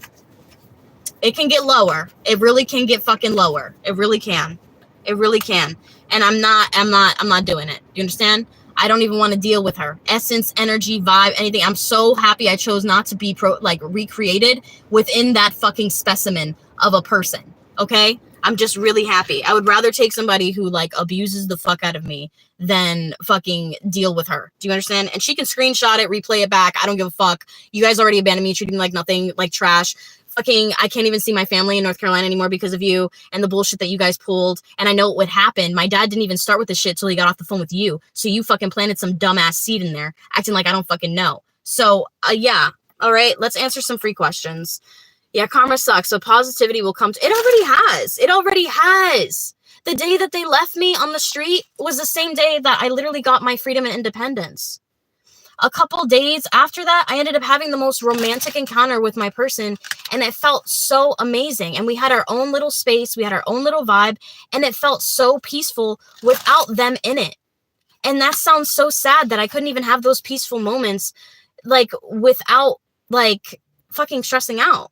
it can get lower. It really can get fucking lower. It really can. It really can. And I'm not doing it. Do you understand? I don't even want to deal with her. Essence, energy, vibe, anything. I'm so happy I chose not to be recreated within that fucking specimen of a person. Okay? I'm just really happy. I would rather take somebody who, like, abuses the fuck out of me than fucking deal with her. Do you understand? And she can screenshot it, replay it back. I don't give a fuck. You guys already abandoned me, treating me like nothing, like trash. Fucking, I can't even see my family in North Carolina anymore because of you and the bullshit that you guys pulled. And I know what would happen. My dad didn't even start with this shit till he got off the phone with you. So you fucking planted some dumbass seed in there, acting like I don't fucking know. So, yeah. All right, let's answer some free questions. Yeah, karma sucks. So positivity will come to it. Already has. It already has. The day that they left me on the street was the same day that I literally got my freedom and independence. A couple days after that, I ended up having the most romantic encounter with my person, and it felt so amazing. And we had our own little space, we had our own little vibe, and it felt so peaceful without them in it. And that sounds so sad that I couldn't even have those peaceful moments, like, without, like, fucking stressing out.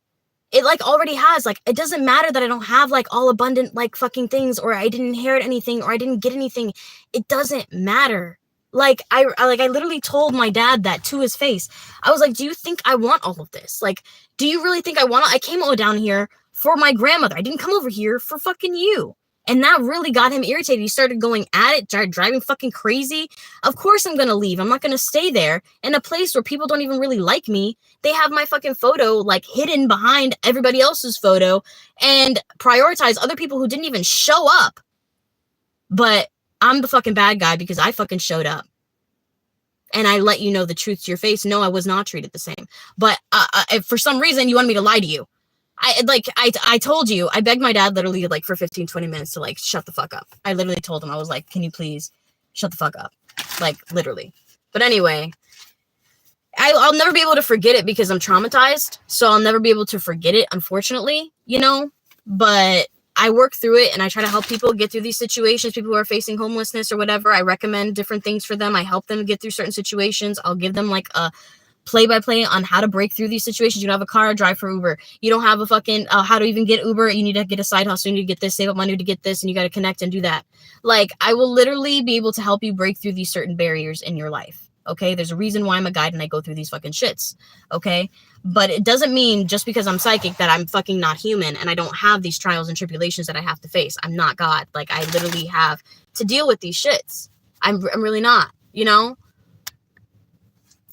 It, like, already has. Like, it doesn't matter that I don't have, like, all abundant, like, fucking things, or I didn't inherit anything, or I didn't get anything. It doesn't matter. Like, I literally told my dad that to his face. I was like, do you think I want all of this? Like, do you really think I want it? I came all down here for my grandmother. I didn't come over here for fucking you. And that really got him irritated. He started going at it, started driving fucking crazy. Of course I'm going to leave. I'm not going to stay there in a place where people don't even really like me. They have my fucking photo, like, hidden behind everybody else's photo, and prioritize other people who didn't even show up. But I'm the fucking bad guy because I fucking showed up. And I let you know the truth to your face. No, I was not treated the same. But if for some reason you wanted me to lie to you, I told you, I begged my dad literally, like, for 15, 20 minutes to, like, shut the fuck up. I literally told him, I was like, can you please shut the fuck up? Like, literally. But anyway, I'll never be able to forget it because I'm traumatized. So I'll never be able to forget it, unfortunately, you know? But I work through it, and I try to help people get through these situations, people who are facing homelessness or whatever. I recommend different things for them. I help them get through certain situations. I'll give them, like, a play-by-play on how to break through these situations. You don't have a car, drive for Uber. You don't have a fucking how to even get Uber. You need to get a side hustle. You need to get this, save up money to get this, and you got to connect and do that. Like, I will literally be able to help you break through these certain barriers in your life. Okay, there's a reason why I'm a guide and I go through these fucking shits. Okay, but it doesn't mean just because I'm psychic that I'm fucking not human and I don't have these trials and tribulations that I have to face. I'm not God. Like, I literally have to deal with these shits. I'm really not, you know?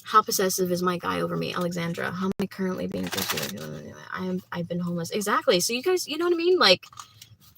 How possessive is my guy over me, Alexandra? How am I currently being possessive? I've been homeless. Exactly. So you guys, you know what I mean? Like,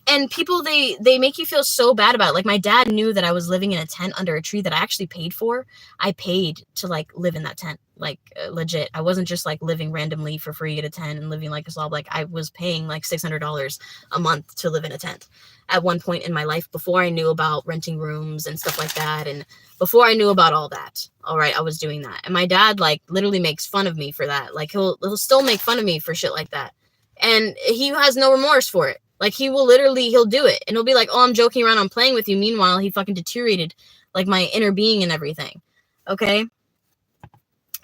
and people, they make you feel so bad about it. Like, my dad knew that I was living in a tent under a tree that I actually paid for. I paid to, like, live in that tent, like, legit. I wasn't just, like, living randomly for free at a tent and living like a slob. Like, I was paying like $600 a month to live in a tent at one point in my life before I knew about renting rooms and stuff like that. And before I knew about all that, all right, I was doing that. And my dad, like, literally makes fun of me for that. Like, he'll still make fun of me for shit like that. And he has no remorse for it. Like, he'll do it. And he'll be like, oh, I'm joking around, I'm playing with you. Meanwhile, he fucking deteriorated, like, my inner being and everything. Okay?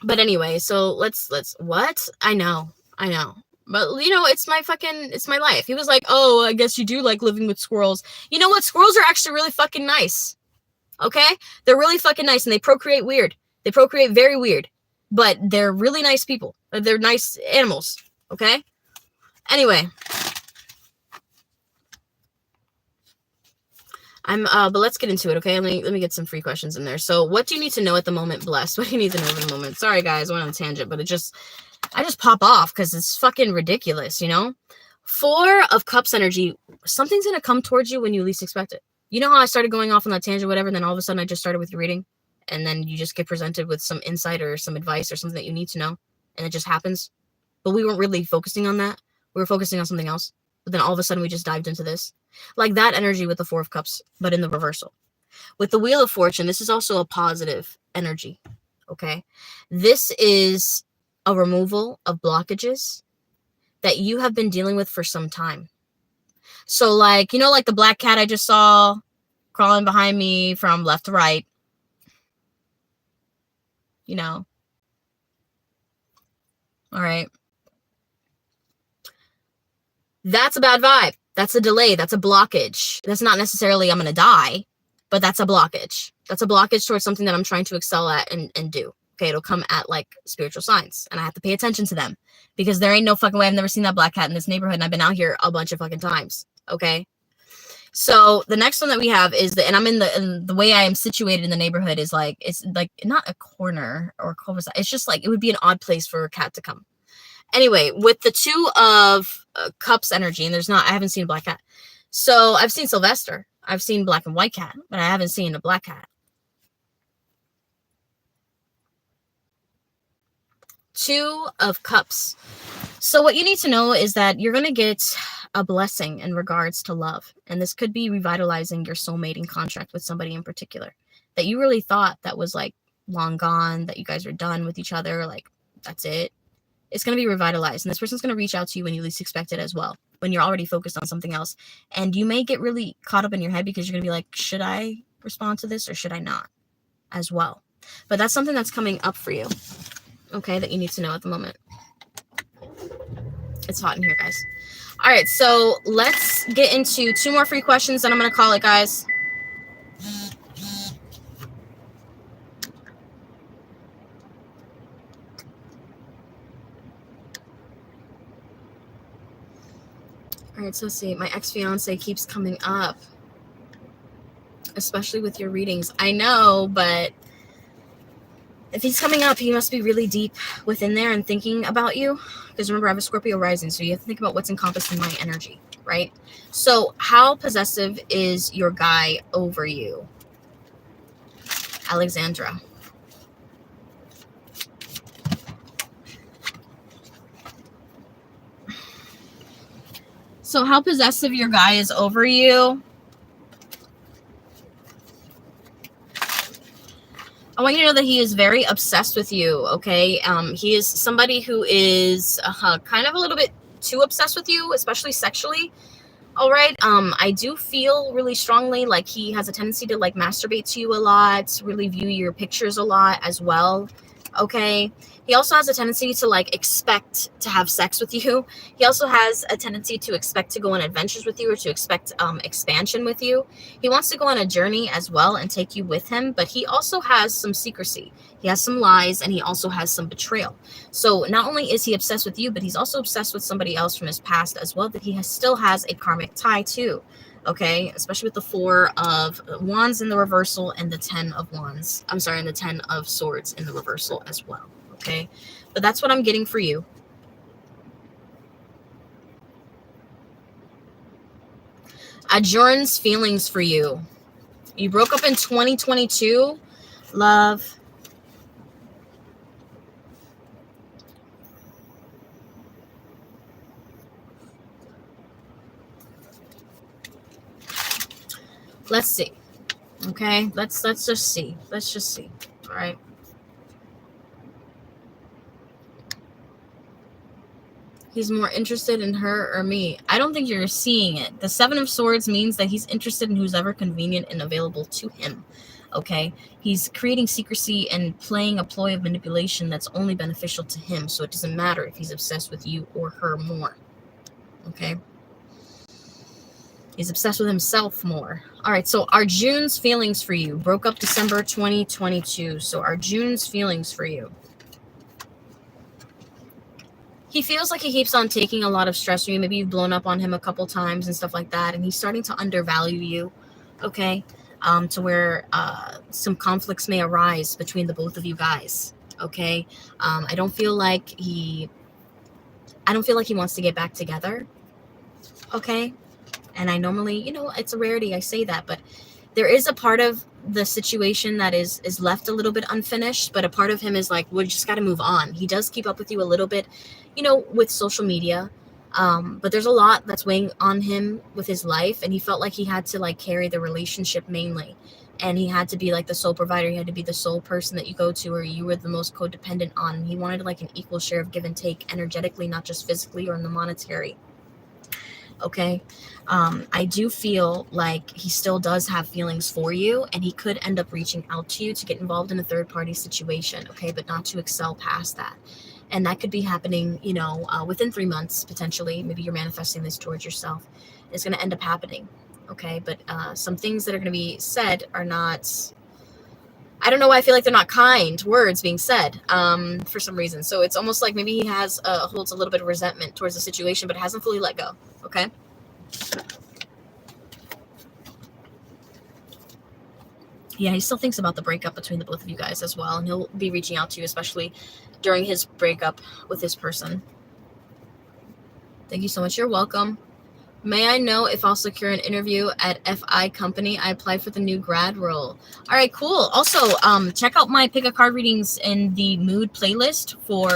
But anyway, so let's, what? I know. But, you know, it's my life. He was like, oh, I guess you do like living with squirrels. You know what? Squirrels are actually really fucking nice. Okay? They're really fucking nice, and they procreate weird. They procreate very weird. But they're really nice people. They're nice animals. Okay? Anyway. But let's get into it, okay? Let me get some free questions in there. So, what do you need to know at the moment, Blessed? What do you need to know at the moment? Sorry, guys, I went on a tangent, but I just pop off because it's fucking ridiculous, you know? 4 of Cups energy, something's going to come towards you when you least expect it. You know how I started going off on that tangent, whatever, and then all of a sudden I just started with your reading? And then you just get presented with some insight or some advice or something that you need to know, and it just happens. But we weren't really focusing on that. We were focusing on something else. But then all of a sudden we just dived into this. Like that energy with the 4 of Cups, but in the reversal. With the Wheel of Fortune, this is also a positive energy, okay? This is a removal of blockages that you have been dealing with for some time. So, like, you know, like the black cat I just saw crawling behind me from left to right, you know? All right. That's a bad vibe. That's a delay. That's a blockage. That's not necessarily I'm going to die, but that's a blockage. That's a blockage towards something that I'm trying to excel at and do. Okay, it'll come at, like, spiritual signs, and I have to pay attention to them because there ain't no fucking way I've never seen that black cat in this neighborhood, and I've been out here a bunch of fucking times, okay? So the next one that we have is and I'm in the way I am situated in the neighborhood is, like, it's, like, not a corner or cul-de-sac. It's just, like, it would be an odd place for a cat to come. Anyway, with the 2 of Cups energy, and I haven't seen a black cat. So I've seen Sylvester. I've seen black and white cat, but I haven't seen a black cat. 2 of Cups. So what you need to know is that you're going to get a blessing in regards to love. And this could be revitalizing your soulmating contract with somebody in particular that you really thought that was like long gone, that you guys were done with each other. Like, that's it. It's going to be revitalized. And this person's going to reach out to you when you least expect it as well, when you're already focused on something else. And you may get really caught up in your head because you're going to be like, should I respond to this or should I not as well? But that's something that's coming up for you, okay, that you need to know at the moment. It's hot in here, guys. All right, so let's get into 2 more free questions, and I'm going to call it, guys. All right, so let's see. My ex-fiance keeps coming up, especially with your readings. I know, but if he's coming up, he must be really deep within there and thinking about you. Because remember, I have a Scorpio rising, so you have to think about what's encompassed in my energy, right? So how possessive is your guy over you? Alexandra. So how possessive your guy is over you? I want you to know that he is very obsessed with you, okay? He is somebody who is kind of a little bit too obsessed with you, especially sexually. All right. I do feel really strongly like he has a tendency to like masturbate to you a lot, really view your pictures a lot as well. Okay. He also has a tendency to like expect to have sex with you. He also has a tendency to expect to go on adventures with you or to expect expansion with you. He wants to go on a journey as well and take you with him, but he also has some secrecy. He has some lies and he also has some betrayal. So not only is he obsessed with you, but he's also obsessed with somebody else from his past as well that he still has a karmic tie to. Okay, especially with the 4 of Wands in the reversal and the 10 of Wands. I'm sorry, and the 10 of Swords in the reversal as well. Okay, but that's what I'm getting for you. Adjourns feelings for you. You broke up in 2022, love. Let's see. Okay, let's just see. Let's just see. All right. He's more interested in her or me. I don't think you're seeing it. The 7 of Swords means that he's interested in who's ever convenient and available to him. Okay? He's creating secrecy and playing a ploy of manipulation that's only beneficial to him. So it doesn't matter if he's obsessed with you or her more. Okay? He's obsessed with himself more. All right, so Arjun's feelings for you. Broke up December 2022. So Arjun's feelings for you. He feels like he keeps on taking a lot of stress from you. Maybe you've blown up on him a couple times and stuff like that. And he's starting to undervalue you, okay? To where some conflicts may arise between the both of you guys, okay? I don't feel like he wants to get back together, okay? And I normally, you know, it's a rarity, I say that, but there is a part of the situation that is left a little bit unfinished, but a part of him is like, we just got to move on. He does keep up with you a little bit, you know, with social media. But there's a lot that's weighing on him with his life. And he felt like he had to like carry the relationship mainly. And he had to be like the sole provider. He had to be the sole person that you go to, or you were the most codependent on. He wanted like an equal share of give and take energetically, not just physically or in the monetary. Okay. I do feel like he still does have feelings for you, and he could end up reaching out to you to get involved in a third party situation. Okay. But not to excel past that. And that could be happening, you know, within 3 months, potentially. Maybe you're manifesting this towards yourself. It's going to end up happening. Okay. But some things that are going to be said are not, I don't know why I feel like they're not kind words being said for some reason. So it's almost like maybe he has holds a little bit of resentment towards the situation, but hasn't fully let go. Okay. Yeah, he still thinks about the breakup between the both of you guys as well. And he'll be reaching out to you, especially during his breakup with this person. Thank you so much. You're welcome. May I know if I'll secure an interview at FI Company? I applied for the new grad role. All right, cool. Also, check out my pick a card readings in the mood playlist for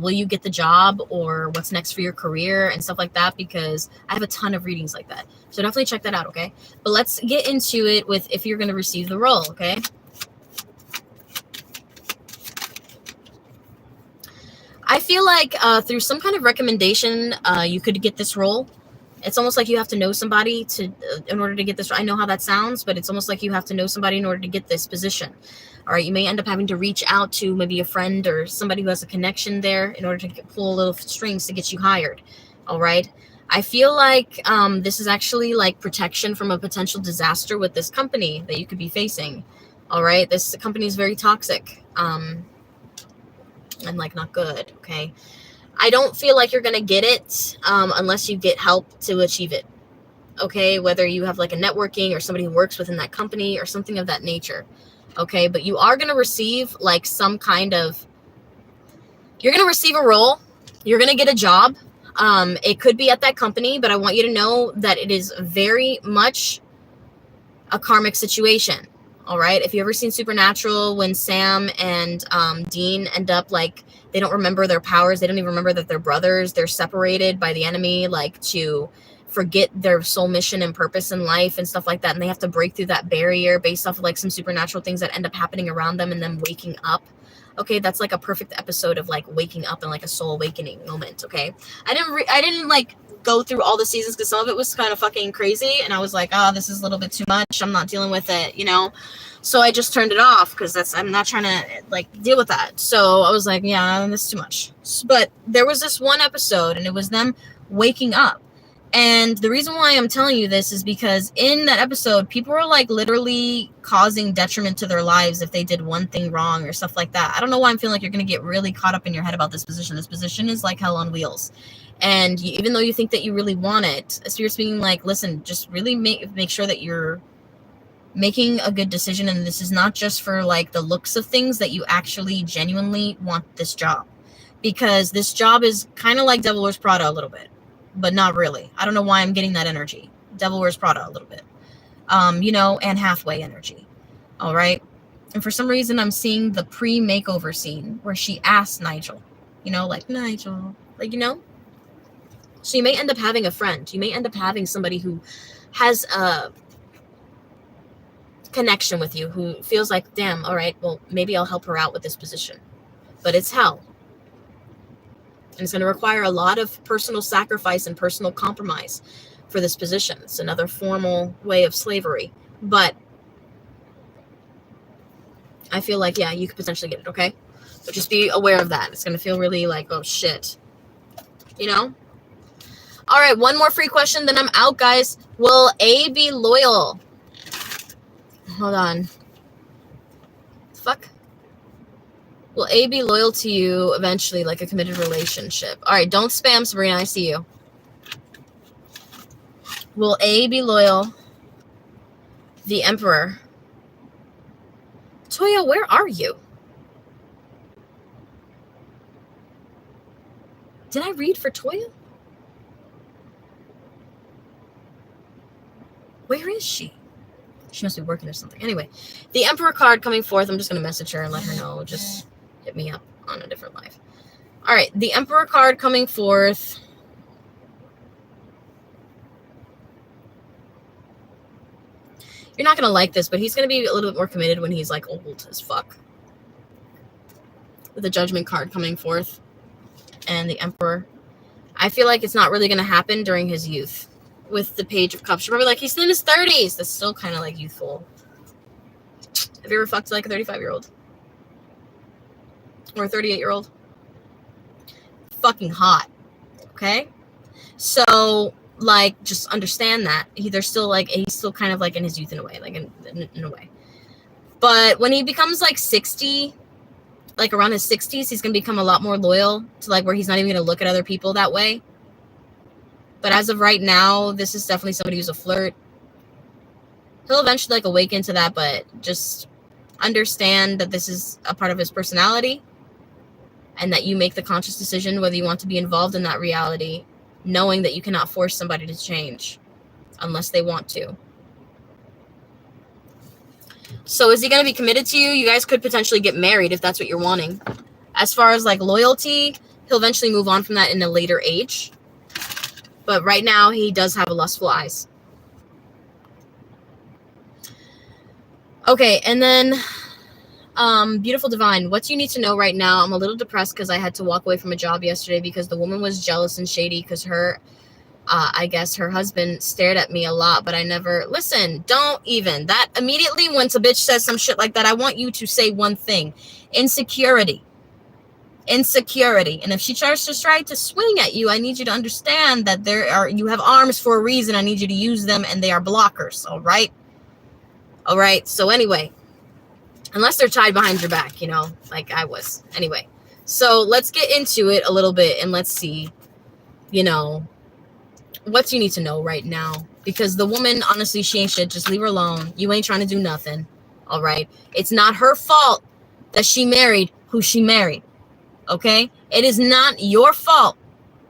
will you get the job or what's next for your career and stuff like that, because I have a ton of readings like that. So definitely check that out, okay? But let's get into it with if you're going to receive the role, okay? I feel like through some kind of recommendation, you could get this role. It's almost like you have to know somebody in order to get this. I know how that sounds, but it's almost like you have to know somebody in order to get this position. All right, you may end up having to reach out to maybe a friend or somebody who has a connection there in order to pull a little strings to get you hired. All right, I feel like this is actually like protection from a potential disaster with this company that you could be facing. All right, this company is very toxic and like not good. Okay. I don't feel like you're going to get it unless you get help to achieve it. Okay, whether you have like a networking or somebody who works within that company or something of that nature. Okay, but you are going to receive like some kind of, you're going to receive a role. You're going to get a job. It could be at that company, but I want you to know that it is very much a karmic situation. All right, if you ever seen Supernatural, when Sam and Dean end up like, they don't remember their powers. They don't even remember that they're brothers. They're separated by the enemy, like to forget their soul mission and purpose in life and stuff like that. And they have to break through that barrier based off of like some supernatural things that end up happening around them and then waking up. Okay, that's like a perfect episode of like waking up and like a soul awakening moment. Okay, I didn't like go through all the seasons because some of it was kind of fucking crazy, and I was like, oh, this is a little bit too much. I'm not dealing with it, you know. So I just turned it off because I'm not trying to like deal with that. So I was like, yeah, this is too much. But there was this one episode, and it was them waking up. And the reason why I'm telling you this is because in that episode, people were like literally causing detriment to their lives if they did one thing wrong or stuff like that. I don't know why I'm feeling like you're going to get really caught up in your head about this position. This position is like hell on wheels. And even though you think that you really want it, Spirit's being like, listen, just really make sure that you're making a good decision. And this is not just for like the looks of things, that you actually genuinely want this job. Because this job is kind of like Devil Wears Prada a little bit. But not really. I don't know why I'm getting that energy. Devil Wears Prada a little bit. You know, and halfway energy. All right. And for some reason, I'm seeing the pre-makeover scene where she asked Nigel, you know, like, Nigel, like, you know. So you may end up having a friend. You may end up having somebody who has a connection with you, who feels like, damn, all right, well, maybe I'll help her out with this position. But it's hell. And it's going to require a lot of personal sacrifice and personal compromise for this position. It's another formal way of slavery. But I feel like, yeah, you could potentially get it, okay? But just be aware of that. It's going to feel really like, oh, shit. You know? All right, one more free question, then I'm out, guys. Will A be loyal? Hold on. Fuck. Will A be loyal to you eventually, like a committed relationship? All right, don't spam, Sabrina. I see you. Will A be loyal? The Emperor. Toya, where are you? Did I read for Toya? Where is she? She must be working or something. Anyway, the Emperor card coming forth. I'm just going to message her and let her know. Just hit me up on a different live. All right, the Emperor card coming forth. You're not going to like this, but he's going to be a little bit more committed when he's like old as fuck. With the Judgment card coming forth and the Emperor. I feel like it's not really going to happen during his youth. With the Page of Cups, you're probably like, he's in his 30s. That's still kind of like youthful. Have you ever fucked like a 35-year-old? Or a 38-year-old? Fucking hot. Okay? So, like, just understand that. He's still kind of like in his youth in a way. Like, in a way. But when he becomes like 60, like around his 60s, he's going to become a lot more loyal to like where he's not even going to look at other people that way. But as of right now, this is definitely somebody who's a flirt. He'll eventually like awaken to that, but just understand that this is a part of his personality and that you make the conscious decision whether you want to be involved in that reality knowing that you cannot force somebody to change unless they want to. So is he going to be committed to you? You guys could potentially get married if that's what you're wanting. As far as like loyalty, he'll eventually move on from that in a later age. But right now, he does have lustful eyes. Okay, and then Beautiful Divine, what do you need to know right now? I'm a little depressed because I had to walk away from a job yesterday because the woman was jealous and shady because her, I guess her husband stared at me a lot, but I never, listen, don't even. That immediately when a bitch says some shit like that, I want you to say one thing. Insecurity. And if she tries to try to swing at you, I need you to understand that you have arms for a reason. I need you to use them, and they are blockers. All right. So anyway, unless they're tied behind your back, like I was. Anyway, so let's get into it a little bit and let's see, what you need to know right now. Because the woman, honestly, she ain't shit. Just leave her alone. You ain't trying to do nothing. All right. It's not her fault that she married who she married. Okay? It is not your fault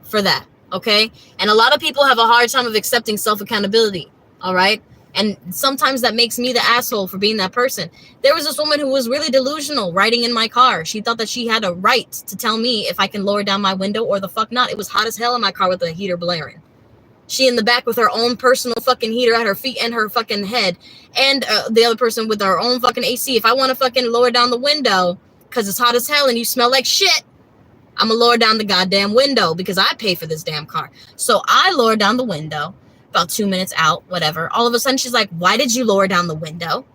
for that. Okay? And a lot of people have a hard time of accepting self-accountability. All right? And sometimes that makes me the asshole for being that person. There was this woman who was really delusional riding in my car. She thought that she had a right to tell me if I can lower down my window or the fuck not. It was hot as hell in my car with the heater blaring. She in the back with her own personal fucking heater at her feet and her fucking head. And the other person with her own fucking AC. If I want to fucking lower down the window because it's hot as hell and you smell like shit, I'm going to lower down the goddamn window because I pay for this damn car. So I lower down the window, about 2 minutes out, whatever. All of a sudden, she's like, why did you lower down the window?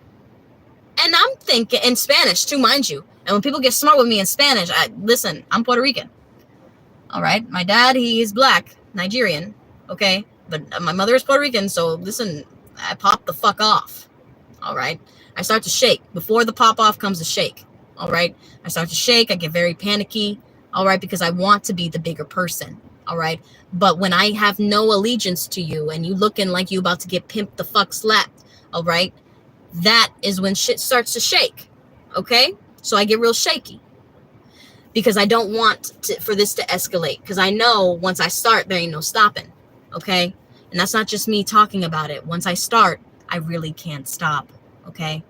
And I'm thinking, in Spanish, too, mind you. And when people get smart with me in Spanish, listen, I'm Puerto Rican. All right? My dad, he's black, Nigerian, okay? But my mother is Puerto Rican, so listen, I pop the fuck off. All right? I start to shake. Before the pop off comes the shake. All right? I start to shake. I get very panicky. All right, because I want to be the bigger person. All right. But when I have no allegiance to you and you looking like you about to get pimped the fuck slapped. All right. That is when shit starts to shake. Okay. So I get real shaky because I don't want for this to escalate, because I know once I start, there ain't no stopping. Okay. And that's not just me talking about it. Once I start, I really can't stop. Okay.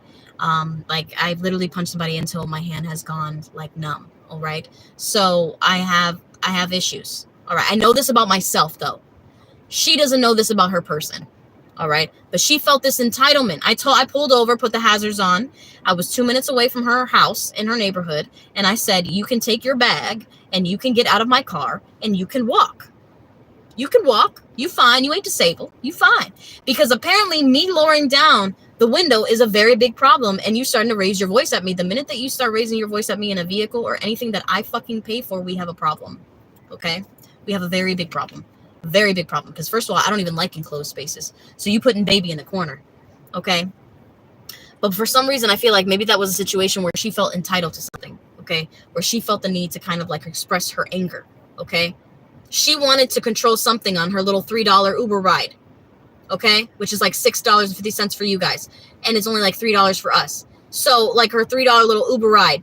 Like I've literally punched somebody until my hand has gone like numb. All right. So I have issues. All right. I know this about myself, though. She doesn't know this about her person. All right. But she felt this entitlement. I pulled over, put the hazards on. I was 2 minutes away from her house in her neighborhood. And I said, you can take your bag and you can get out of my car and you can walk. You can walk. You fine. You ain't disabled. You fine. Because apparently me lowering down the window is a very big problem, and you starting to raise your voice at me. The minute that you start raising your voice at me in a vehicle or anything that I fucking pay for, we have a problem. Okay? We have a very big problem. Very big problem. Because first of all, I don't even like enclosed spaces. So you putting baby in the corner. Okay? But for some reason, I feel like maybe that was a situation where she felt entitled to something. Okay? Where she felt the need to kind of like express her anger. Okay? She wanted to control something on her little $3 Uber ride. Okay, which is like $6.50 for you guys, and it's only like $3 for us. So like her $3 little Uber ride,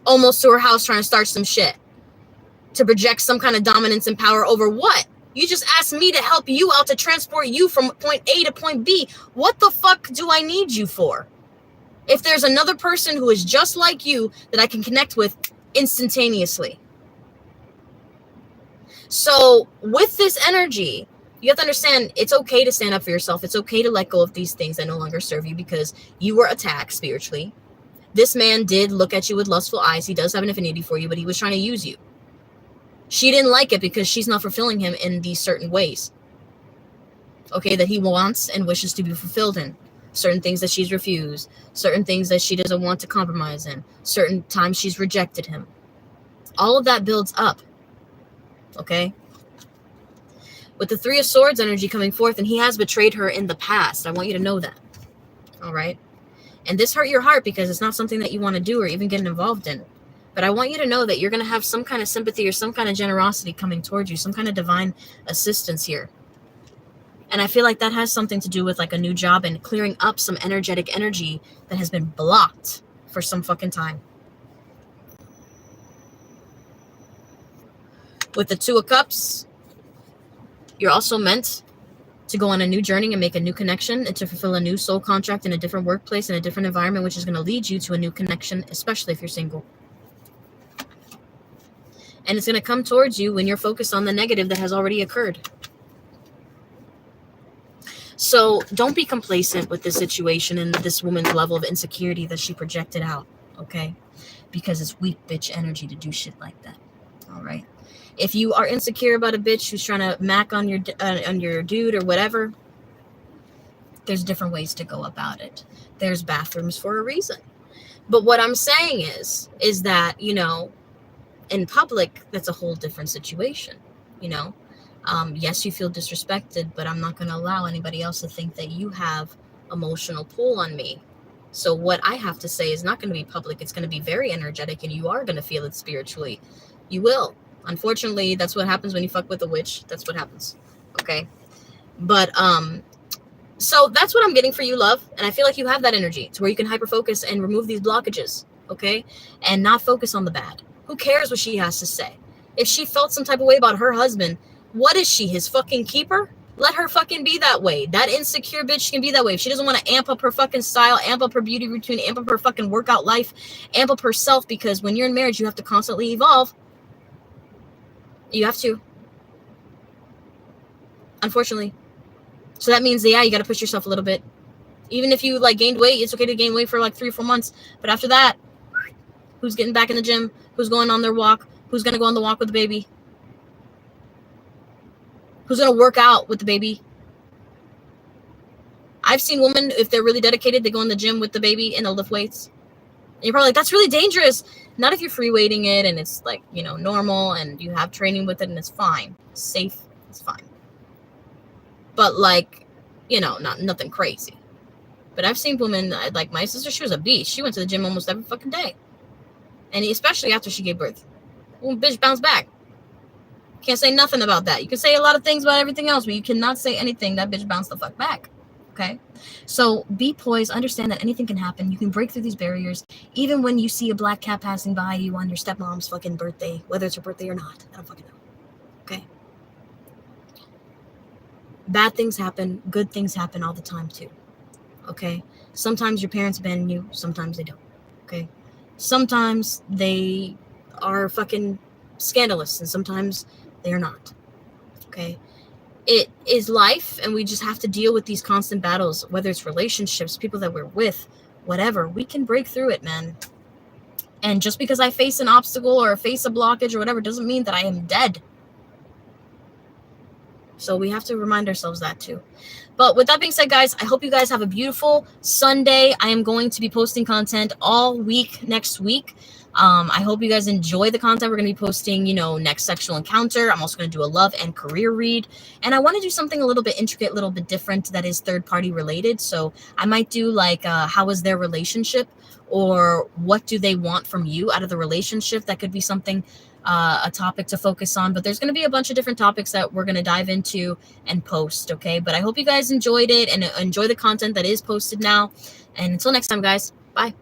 almost to her house, trying to start some shit to project some kind of dominance and power over what? You just asked me to help you out to transport you from point A to point B. What the fuck do I need you for? If there's another person who is just like you that I can connect with instantaneously. So with this energy, you have to understand it's okay to stand up for yourself. It's okay to let go of these things that no longer serve you because you were attacked spiritually. This man did look at you with lustful eyes. He does have an affinity for you, but he was trying to use you. She didn't like it because she's not fulfilling him in these certain ways. Okay, that he wants and wishes to be fulfilled in. Certain things that she's refused. Certain things that she doesn't want to compromise in. Certain times she's rejected him. All of that builds up. Okay? With the Three of Swords energy coming forth, and he has betrayed her in the past. I want you to know that. All right? And this hurt your heart because it's not something that you want to do or even get involved in. But I want you to know that you're going to have some kind of sympathy or some kind of generosity coming towards you, some kind of divine assistance here. And I feel like that has something to do with like a new job and clearing up some energetic energy that has been blocked for some fucking time. With the Two of Cups, You're also meant to go on a new journey and make a new connection and to fulfill a new soul contract in a different workplace, in a different environment, which is going to lead you to a new connection, especially if you're single. And it's going to come towards you when you're focused on the negative that has already occurred. So don't be complacent with this situation and this woman's level of insecurity that she projected out, okay? Because it's weak bitch energy to do shit like that, all right? If you are insecure about a bitch who's trying to mac on your dude or whatever, there's different ways to go about it. There's bathrooms for a reason. But what I'm saying is that, you know, in public, that's a whole different situation, you know? Yes, you feel disrespected, but I'm not going to allow anybody else to think that you have emotional pull on me. So what I have to say is not going to be public. It's going to be very energetic, and you are going to feel it spiritually. You will. Unfortunately, that's what happens when you fuck with a witch. That's what happens. Okay. But, so that's what I'm getting for you, love. And I feel like you have that energy to where you can hyper focus and remove these blockages. Okay. And not focus on the bad. Who cares what she has to say? If she felt some type of way about her husband, what is she, his fucking keeper? Let her fucking be that way. That insecure bitch can be that way. If she doesn't want to amp up her fucking style, amp up her beauty routine, amp up her fucking workout life, amp up herself, because when you're in marriage, you have to constantly evolve. You have to. Unfortunately. So that means, yeah, you got to push yourself a little bit. Even if you like gained weight, it's okay to gain weight for like 3 or 4 months. But after that, who's getting back in the gym? Who's going on their walk? Who's going to go on the walk with the baby? Who's going to work out with the baby? I've seen women, if they're really dedicated, they go in the gym with the baby and they'll lift weights. And you're probably like, that's really dangerous. Not if you're free weighting it and it's like, you know, normal and you have training with it and it's fine. It's safe. It's fine. But like, you know, nothing crazy. But I've seen women, like my sister, she was a beast. She went to the gym almost every fucking day. And especially after she gave birth. Well, bitch bounced back. Can't say nothing about that. You can say a lot of things about everything else, but you cannot say anything. That bitch bounced the fuck back. Okay? So be poised. Understand that anything can happen. You can break through these barriers. Even when you see a black cat passing by you on your stepmom's fucking birthday, whether it's her birthday or not. I don't fucking know. Okay? Bad things happen. Good things happen all the time too. Okay? Sometimes your parents abandon you. Sometimes they don't. Okay? Sometimes they are fucking scandalous and sometimes they are not. Okay? It is life, and we just have to deal with these constant battles, whether it's relationships, people that we're with, whatever. We can break through it, man. And just because I face an obstacle or face a blockage or whatever doesn't mean that I am dead. So we have to remind ourselves that too. But with that being said, guys, I hope you guys have a beautiful Sunday. I am going to be posting content all week next week. I hope you guys enjoy the content. We're going to be posting, you know, next sexual encounter. I'm also going to do a love and career read. And I want to do something a little bit intricate, a little bit different that is third party related. So I might do like, how is their relationship, or what do they want from you out of the relationship? That could be something, a topic to focus on. But there's going to be a bunch of different topics that we're going to dive into and post. Okay. But I hope you guys enjoyed it and enjoy the content that is posted now. And until next time, guys, bye.